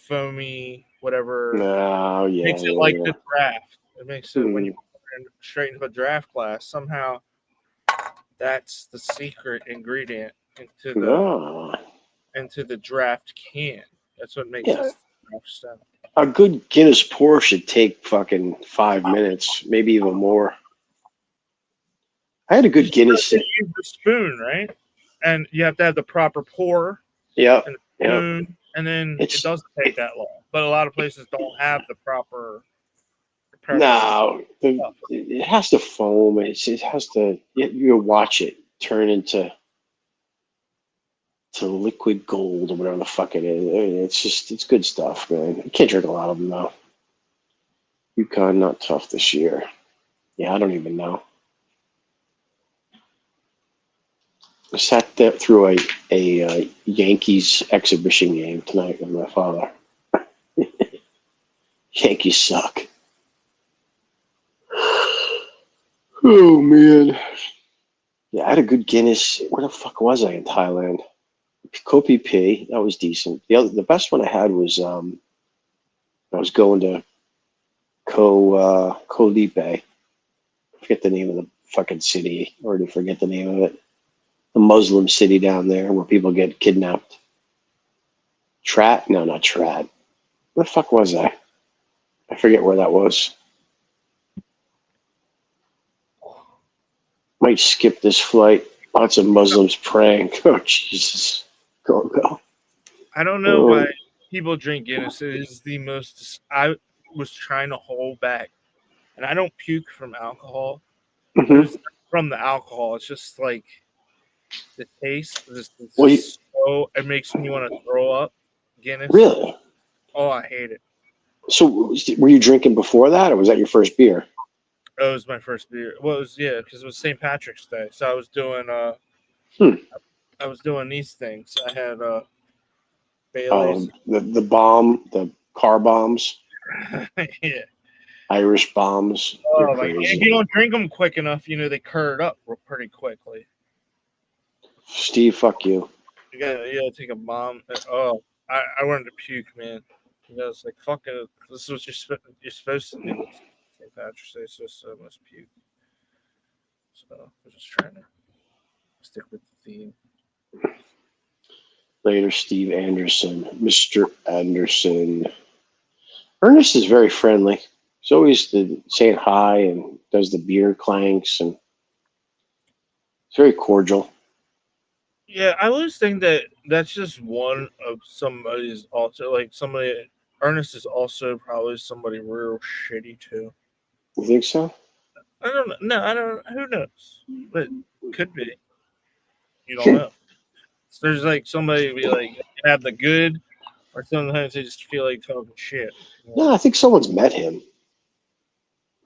foamy whatever. Oh yeah, makes it like the draft. It makes it when you pour it straight into a draft glass. Somehow, that's the secret ingredient into the draft can. That's what makes it draft style. A good Guinness pour should take fucking 5 minutes, maybe even more. I had a good Guinness. You use the spoon, right? And you have to have the proper pour. Yeah. And the spoon, and then it doesn't take that long. But a lot of places don't have the proper. No, it has to foam. It has to. You watch it turn into liquid gold or whatever the fuck it is. It's good stuff, man. You can't drink a lot of them though. UConn not tough this year. Yeah, I don't even know. I sat there through a Yankees exhibition game tonight with my father. Yankees suck. Oh man. Yeah, I had a good Guinness. Where the fuck was I in Thailand? Kopi P, that was decent. The best one I had was I was going to Koh Lipe. I forget the name of the fucking city. I already forget the name of it. The Muslim city down there where people get kidnapped. Trat? No, not Trat. Where the fuck was I? I forget where that was. Might skip this flight. Lots of Muslims praying. Oh, Jesus. Go. I don't know why people drink Guinness. It is the most. I was trying to hold back, and I don't puke from alcohol. Mm-hmm. It's from the alcohol. It's just like the taste. It makes me want to throw up. Guinness. Really? Oh, I hate it. So, were you drinking before that, or was that your first beer? That was my first beer. Well, it was because it was St. Patrick's Day, so I was doing Hmm. I was doing these things. I had Oh, Bailey's. the car bombs, Yeah. Irish bombs. They're Oh my! If you crazy. don't drink them quick enough, they curd up pretty quickly. Steve, fuck you. You gotta take a bomb. Oh, I wanted to puke, man. It's like fucking. This is what you're supposed to do. It's St. Patrick's Day, so I must puke. So we're just trying to stick with the theme. Later, Steve Anderson, Mr. Anderson. Ernest is very friendly. He's always saying hi and does the beer clanks, and he's very cordial. Yeah, I always think that that's just one of somebody's also like somebody. Ernest is also probably somebody real shitty too. You think so? I don't know. No, I don't. Who knows? But could be. You don't know. So there's like somebody be like can have the good, or sometimes they just feel like talking shit. No, I think someone's met him.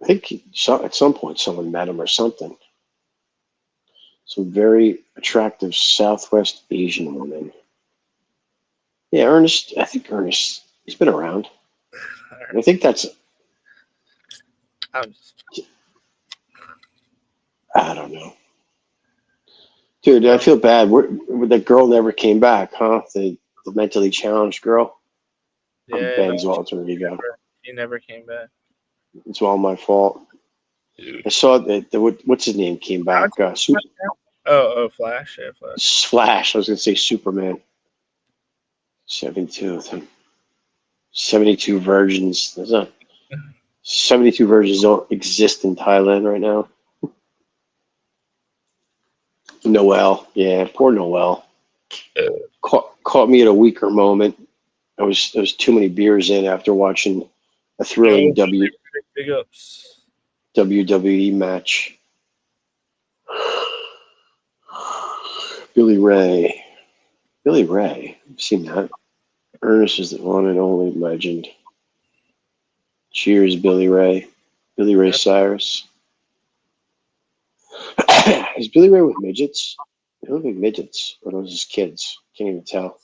I think at some point someone met him or something. Some very attractive Southwest Asian woman. Yeah, Ernest. I think Ernest. He's been around. I think that's. I'm just, I don't know, dude. I feel bad. That girl never came back, huh? The mentally challenged girl. I'm yeah, no, Ben's alter ego. he never came back. It's all my fault. I saw that. What's his name came back? Oh, Flash, yeah, Flash. Flash. I was gonna say Superman. 72 virgins. There's not 72 virgins don't exist in Thailand right now. Noel, yeah, poor Noel. Caught me at a weaker moment. There was too many beers in after watching a thrilling Big ups. WWE match. Billy Ray. I've seen that. Ernest is the one and only legend. Cheers, Billy Ray. Billy Ray Cyrus. Is Billy Ray with midgets? They look like midgets, or those just kids. Can't even tell.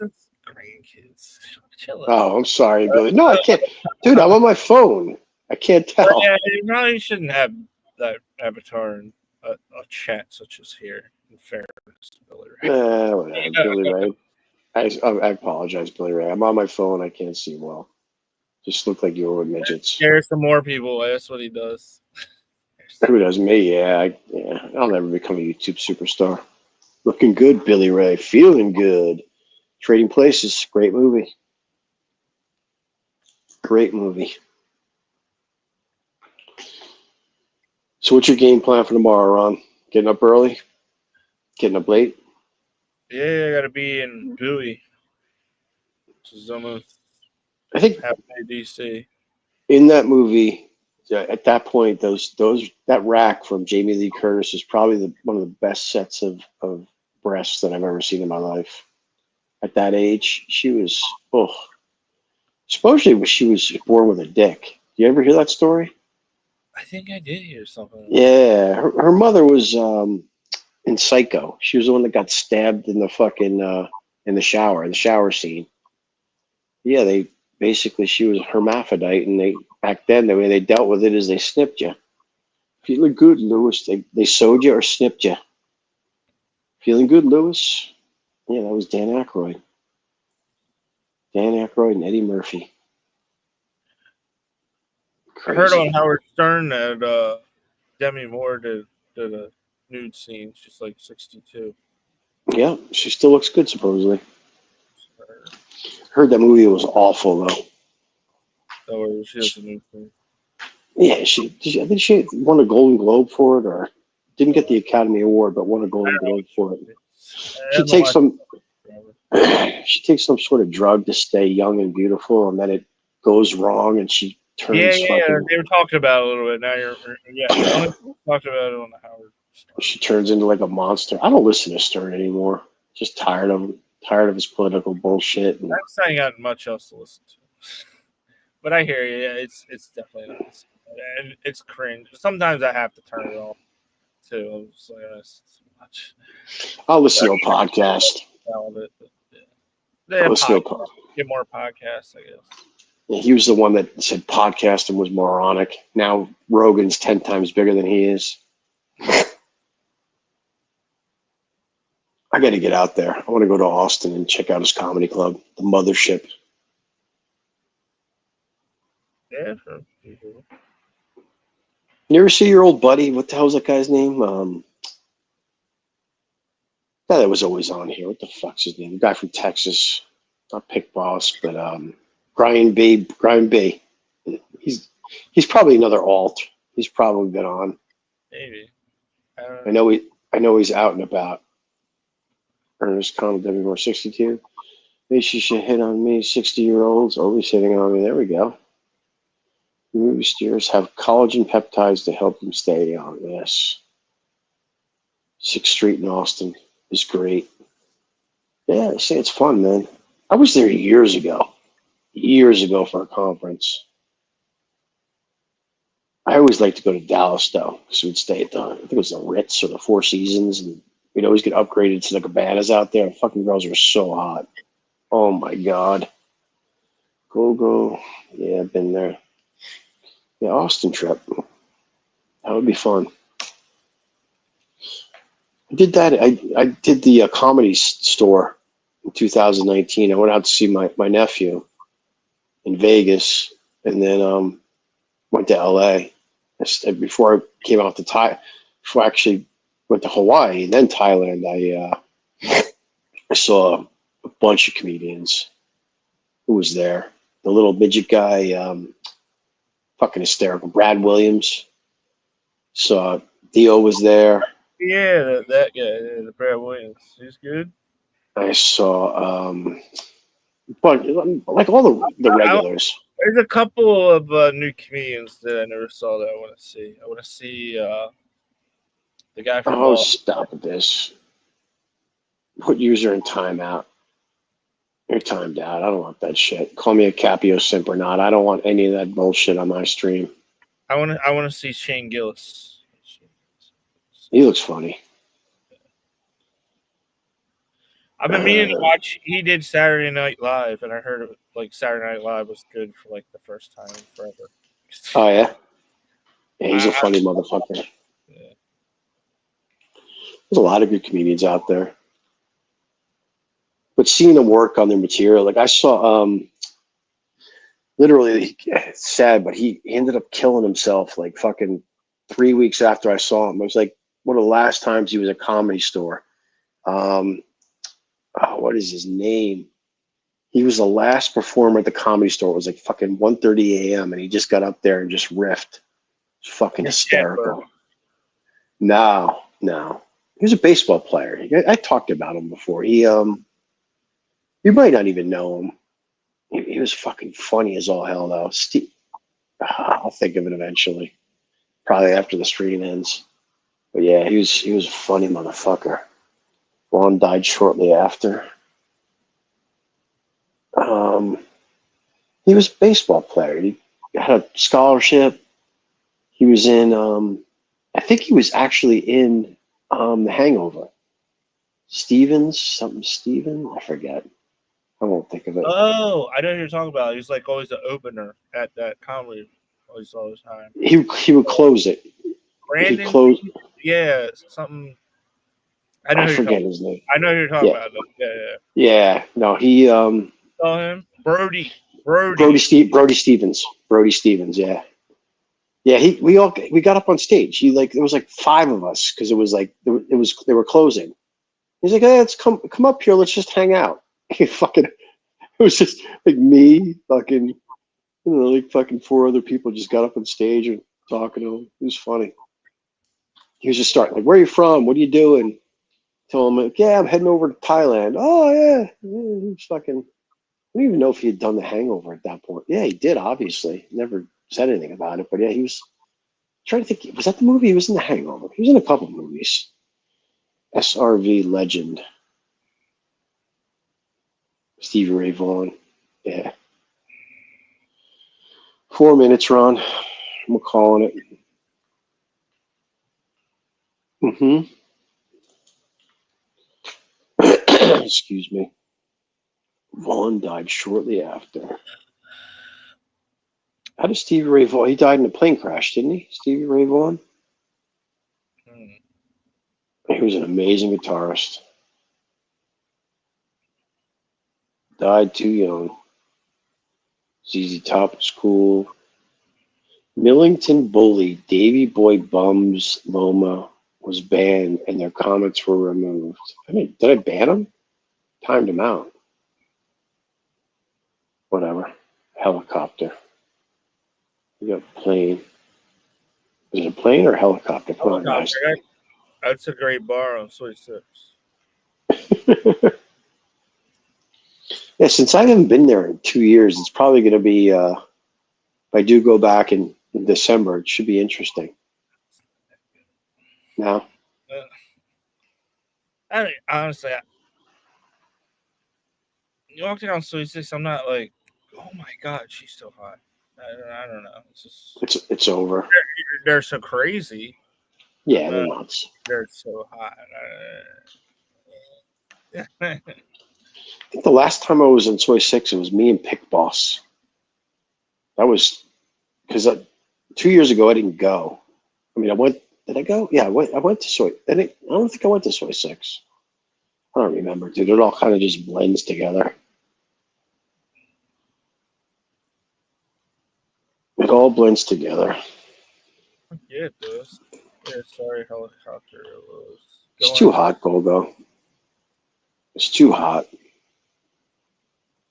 Grandkids. Chill out. Oh, I'm sorry, Billy. No, I can't. Dude, I'm on my phone. I can't tell. Yeah, you probably shouldn't have that avatar in a chat such as here. In fairness, Billy Ray. Whatever, Billy Ray. I apologize, Billy Ray. I'm on my phone. I can't see well. Just look like you were with midgets. Scare some more people. That's what he does. Who does me? Yeah. I'll never become a YouTube superstar. Looking good, Billy Ray. Feeling good. Trading Places. Great movie. Great movie. So, what's your game plan for tomorrow, Ron? Getting up early? Getting up late? Yeah, I gotta be in Bowie. Which is almost I think halfway DC. in that movie, at that point, that rack from Jamie Lee Curtis is probably one of the best sets of breasts that I've ever seen in my life. At that age, she was supposedly she was born with a dick. You ever hear that story? I think I did hear something. Yeah, her mother was in Psycho. She was the one that got stabbed in the fucking in the shower scene. Yeah, she was hermaphrodite, and back then the way they dealt with it is they snipped you. Feeling good, Lewis. They sewed you or snipped you. Feeling good, Lewis. Yeah, that was Dan Aykroyd. Dan Aykroyd and Eddie Murphy. I heard on Crazy. Howard Stern that Demi Moore did a nude scene. She's like 62. Yeah, she still looks good, supposedly. Heard that movie was awful, though. So she has a nude scene. Yeah, I think she won a Golden Globe for it, or didn't get the Academy Award, but won a Golden Globe for it. She takes some sort of drug to stay young and beautiful, and then it goes wrong, and she turns Yeah. They were talking about it a little bit. Now I only talked about it on the Howard Stern. She turns into like a monster. I don't listen to Stern anymore. Just tired of him. Tired of his political bullshit. I'm saying I got much else to listen to. But I hear you. Yeah, it's definitely not the same. And it's cringe. Sometimes I have to turn it off too. I'm just like, that's too much. I'll listen to a podcast. All of it. But, yeah. I'll Yeah, listen to a get more podcasts, I guess. Yeah, he was the one that said podcasting was moronic. Now Rogan's 10 times bigger than he is. I got to get out there. I want to go to Austin and check out his comedy club, the Mothership. Yeah, sure. Mhm. You ever see your old buddy? What the hell's that guy's name? Guy that was always on here. What the fuck's his name? The guy from Texas, not Pick Boss, but Brian B. Brian B. He's probably another alt. He's probably been on. Maybe. I know he's out and about. Ernest Connell W. 62. Maybe she should hit on me. 60-year-olds always hitting on me. There we go. Movie stars have collagen peptides to help them stay young. Yes. 6th Street in Austin is great. Yeah, I say it's fun, man. I was there years ago for a conference. I always like to go to Dallas, though, because we'd stay at I think it was the Ritz or the Four Seasons, and we'd always get upgraded to the cabanas out there. Fucking girls were so hot. Oh, my God. Go. Yeah, I've been there. Yeah, Austin trip. That would be fun. I did that. I did the comedy store in 2019. I went out to see my nephew in Vegas, and then went to LA. Before I came out to before I actually went to Hawaii and then Thailand, I saw a bunch of comedians who was there. The little midget guy, fucking hysterical. Brad Williams. Saw Dio was there. Yeah, that guy, the Brad Williams. He's good. I saw but like all the regulars. There's a couple of new comedians that I never saw that I want to see. I want to see the guy from Oh, stop with this. Put user in timeout. You're timed out. I don't want that shit. Call me a Capio simp or not. I don't want any of that bullshit on my stream. I want to see Shane Gillis. He looks funny. I've been meaning to watch. He did Saturday Night Live, and I heard like Saturday Night Live was good for like the first time forever. Oh yeah, yeah. He's a funny motherfucker. Yeah. There's a lot of good comedians out there, but seeing them work on their material, like I saw, literally, it's sad, but he ended up killing himself like fucking 3 weeks after I saw him. It was like one of the last times he was at a Comedy Store. What is his name? He was the last performer at the Comedy Store. It was like fucking 1:30 a.m. and he just got up there and just riffed. It's fucking hysterical. No. He was a baseball player. I talked about him before. You might not even know him. He was fucking funny as all hell, though. I'll think of it eventually. Probably after the stream ends. But yeah, he was a funny motherfucker. Juan died shortly after. He was a baseball player. He had a scholarship. He was in, I think he was actually in The Hangover. Steven. I forget. I won't think of it. Oh, I know who you're talking about. He's like always the opener at that comedy always all the time. He would close it. Brandon. He'd close. Yeah, something. I forget his name. I know who you're talking about. Yeah. No, he. Saw him. Brody Stevens. Yeah. Yeah. We got up on stage. There was like 5 of us because it was like they were closing. He's like, hey, let's come up here. Let's just hang out. It was just like me, fucking, like fucking 4 other people just got up on stage and talking to him. It was funny. He was just starting like, where are you from? What are you doing? Tell him, like, yeah, I'm heading over to Thailand. Oh yeah. He was fucking. I don't even know if he had done The Hangover at that point. Yeah, he did. Obviously, never said anything about it. But yeah, he was trying to think. Was that the movie? He was in The Hangover. He was in a couple movies. SRV legend. Stevie Ray Vaughan. Yeah. 4 minutes, Ron. I'm calling it. Excuse me. Vaughn died shortly after. How did Stevie Ray Vaughan? He died in a plane crash, didn't he? Stevie Ray Vaughan? He was an amazing guitarist. Died too young. ZZ Top was cool. Millington Bully, Davy Boy Bums, Loma was banned and their comments were removed. I mean, did I ban them? Timed them out. Whatever. Helicopter. We got plane. Is it a plane or a helicopter? Come on, guys. That's a great bar on Soy 6. Yeah, since I haven't been there in 2 years, it's probably going to be, if I do go back in December, it should be interesting. No? I mean, honestly, you walk down Soy 6, I'm not like, oh my God, she's so hot. I don't know. It's just It's over. They're so crazy. Yeah, they're nuts. They're so hot. I think the last time I was in Soy 6, it was me and Pick Boss. That was because 2 years ago I didn't go. I mean, I went. Did I go? Yeah, I went to Soy. I don't think I went to Soy 6. I don't remember, dude. It all kind of just blends together. It all blends together. Yeah, it does. Yeah, sorry, helicopter. It's too hot, Golgo. It's too hot.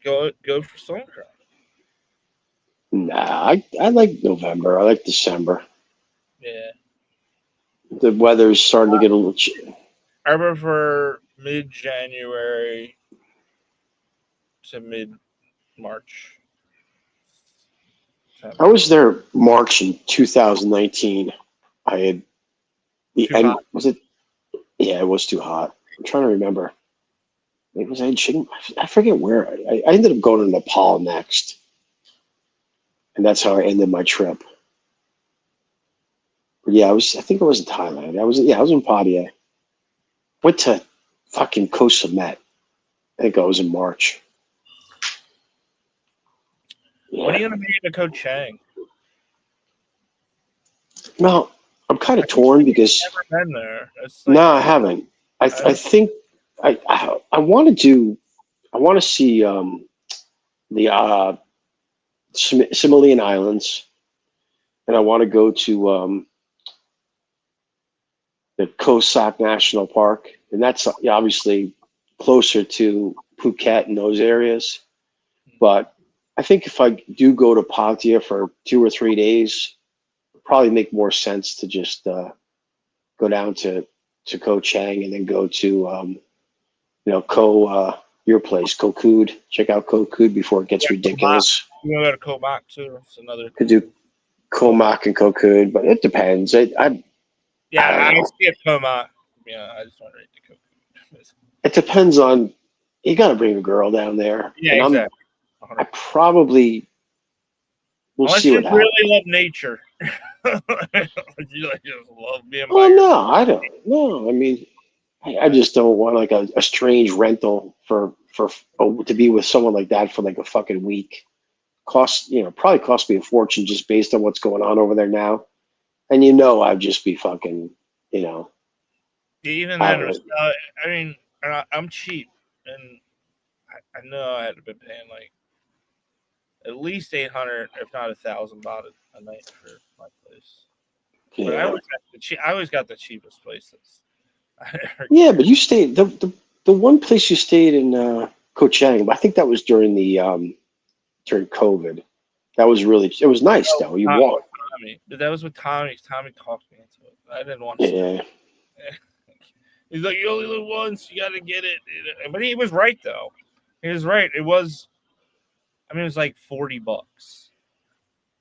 Go for Stonecroft. Nah, I like November. I like December. Yeah. The weather's starting to get a little. I prefer mid-January to mid-March. I was there March in 2019. I had the end. Hot. Was it? Yeah, it was too hot. I'm trying to remember. It was I forget where. I ended up going to Nepal next, and that's how I ended my trip. But yeah, I think I was in Thailand. I was in Pattaya. Went to fucking Koh Samet. I think I was in March. Yeah. When are you gonna be in Koh Chang? Well, I'm kind of torn because I've never been there. No, I haven't. I think I want to do. I want to see the Somalian Islands, and I want to go to the Koh Sak National Park, and that's obviously closer to Phuket and those areas. But I think if I do go to Pattaya for 2 or 3 days, it'd probably make more sense to just go down to Koh Chang and then go to your place, Koh Kood. Check out Koh Kood before it gets ridiculous. You want to go to Koh Mak too? It's another. Could do Koh Mak and Koh Kood, but it depends. I see a Koh Mak. Yeah, I just want to rate the Koh Kood. It depends on. You got to bring a girl down there. Yeah, and exactly. I probably we'll Unless see you what happens. really love nature. You just love being. Well, no, I don't. No, I mean, I just don't want like a strange rental for to be with someone like that for like a fucking week. Probably cost me a fortune just based on what's going on over there now. And I'd just be fucking, Even then, I mean, I'm cheap, and I know I had been paying like at least 800, if not 1,000 baht a night for my place. Yeah. But I always got the cheapest places. Yeah, but you stayed the one place you stayed in Koh Chang. I think that was during COVID. That was it was nice though. You walked. But that was with Tommy. Tommy talked me into it. I didn't want to. Yeah. He's like, you only live once. You got to get it. But he was right though. He was right. It was. I mean, it was like $40. It's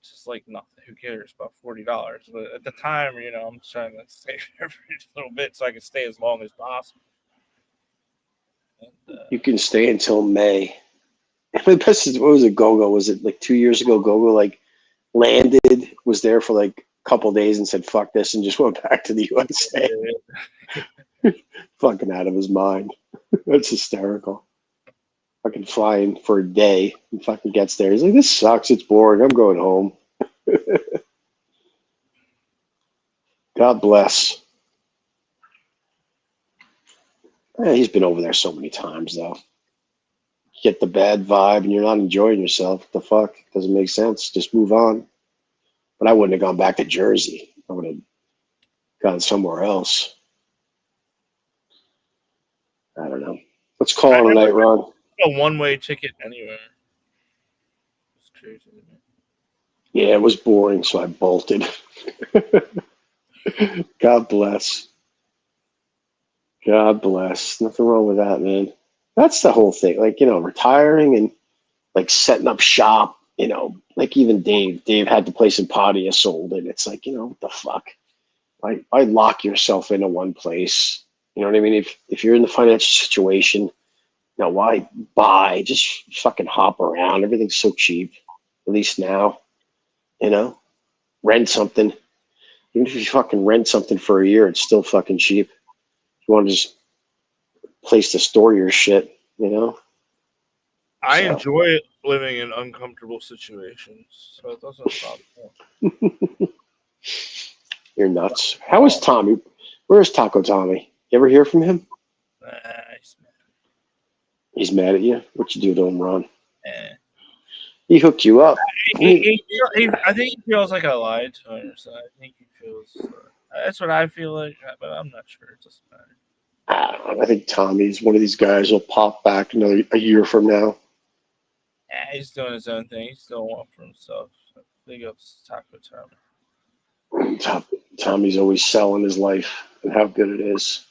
just like nothing. Who cares about $40? But at the time, I'm trying to save every little bit so I can stay as long as possible. And, you can stay until May. The best is, what was it, Gogo? Was it like 2 years ago? Gogo landed, was there for like a couple days and said, fuck this, and just went back to the USA. Fucking out of his mind. That's hysterical. Fucking flying for a day and fucking gets there. He's like, this sucks. It's boring. I'm going home. God bless. He's been over there so many times, though. Get the bad vibe and you're not enjoying yourself. What the fuck? Doesn't make sense. Just move on. But I wouldn't have gone back to Jersey. I would have gone somewhere else. I don't know. Let's call it a night, Ron. A one-way ticket anywhere. It's crazy. Yeah, it was boring, so I bolted. God bless. God bless. Nothing wrong with that, man. That's the whole thing. Like, retiring and like setting up shop, like even Dave had the place in Padia sold it. It's like, what the fuck? Why lock yourself into one place? You know what I mean? If you're in the financial situation, why buy? Just fucking hop around. Everything's so cheap. At least now, rent something. Even if you fucking rent something for a year, it's still fucking cheap. You want to just place to store your shit, I So. enjoy living in uncomfortable situations, so it doesn't bother me. You're nuts. How is Tommy? Where is Taco Tommy? You ever hear from him? Nice, man. He's mad at you. What you do to him, Ron? Eh. He hooked you up. I think he feels like I lied to him. So I think he feels. That's what I feel like, but I'm not sure. It doesn't matter. I don't know. I think Tommy's one of these guys who'll pop back a year from now. Yeah, he's doing his own thing. He's still one for himself. So big ups to Taco Tommy. Tommy's always selling his life and how good it is.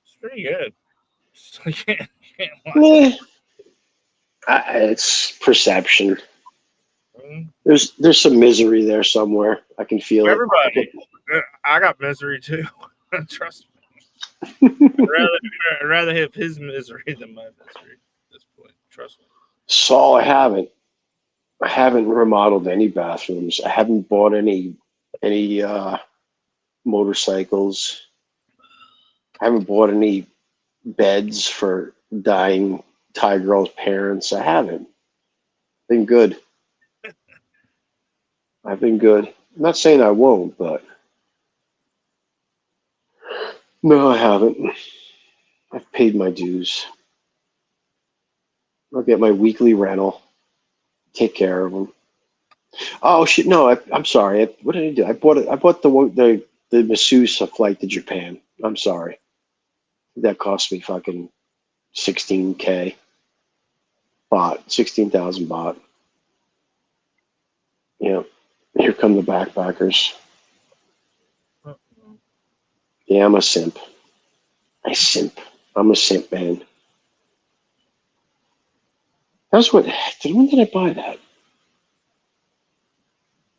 It's pretty good. You can't lie. It's perception. Mm-hmm. There's some misery there somewhere. I can feel Everybody. I got misery too. Trust me. I'd rather have his misery than my misery at this point. Trust me. Saul, I haven't remodeled any bathrooms. I haven't bought any motorcycles. I haven't bought any beds for dying Thai girls' parents. I haven't. Been good. I've been good. I'm not saying I won't, but no, I haven't. I've paid my dues. I'll get my weekly rental. Take care of them. Oh shit! No, I'm sorry. What did I do? I bought the masseuse flight to Japan. I'm sorry. That cost me fucking 16K. 16,000 baht. Yeah. Here come the backpackers. Yeah, I'm a simp. I'm a simp, man. When did I buy that?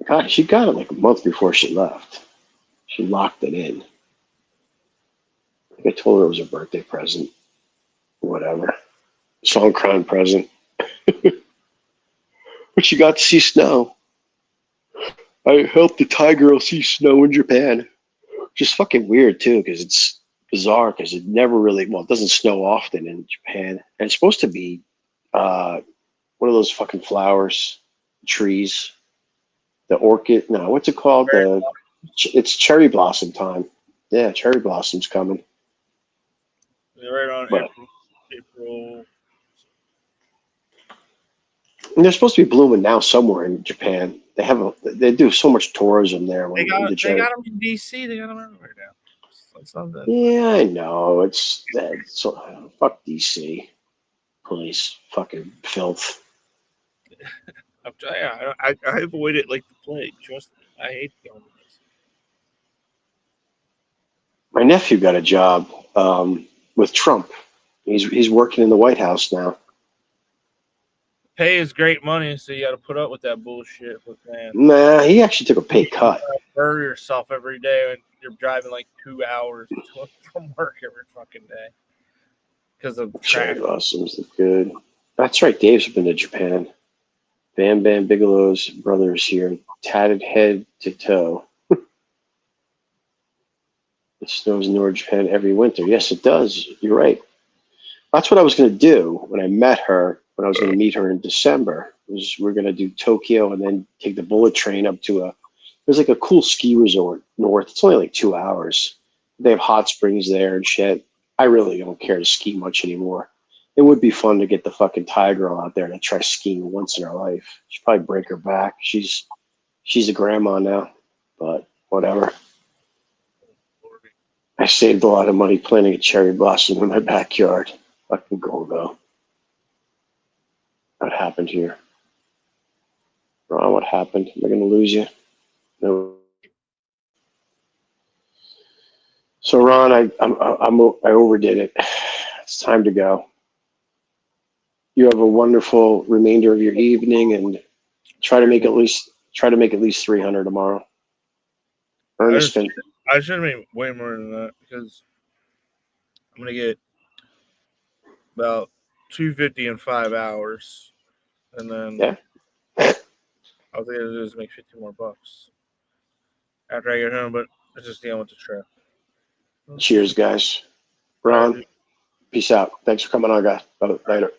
God, she got it like a month before she left. She locked it in. I told her it was a birthday present. Whatever. Songkran present. But she got to see snow. I helped the Thai girl see snow in Japan. Just fucking weird, too, because it's bizarre, because it never really, it doesn't snow often in Japan. And it's supposed to be one of those fucking flowers, trees. The orchid, no, what's it called? It's cherry blossom time. Yeah, cherry blossom's coming. Right on April. And they're supposed to be blooming now somewhere in Japan. They do so much tourism there. They got them in DC. They got them everywhere now. It's not that. Yeah, I know. It's fuck DC. Police, fucking filth. I'm telling you, I avoid it like the plague. Trust me, I hate going. My nephew got a job with Trump. He's working in the White House now. Pay is great money, so you got to put up with that bullshit. Man, nah, he actually took a pay cut. Burn yourself every day when you're driving like 2 hours from work every fucking day because of Cherry traffic. blossoms look good. That's right. Dave's been to Japan. Bam Bam Bigelow's brother is here, tatted head to toe. It snows in North Japan every winter. Yes, it does. You're right. That's what I was going to do when I met her, when I was going to meet her in December. Was we're going to do Tokyo and then take the bullet train up to there's like a cool ski resort north. It's only like 2 hours. They have hot springs there and shit. I really don't care to ski much anymore. It would be fun to get the fucking Thai girl out there to try skiing once in her life. She'd probably break her back. She's a grandma now, but whatever. I saved a lot of money planting a cherry blossom in my backyard. Fucking go though. What happened here? Ron, what happened? Am I going to lose you? No. So Ron, I overdid it. It's time to go. You have a wonderful remainder of your evening, and try to make at least 300 tomorrow. Ernest, I should have made way more than that because I'm gonna get about 250 in 5 hours, and then yeah. all I think I do is make 50 more bucks after I get home. But it's just dealing with the trip. Cheers, guys. Ron, peace out. Thanks for coming on, guys. Later.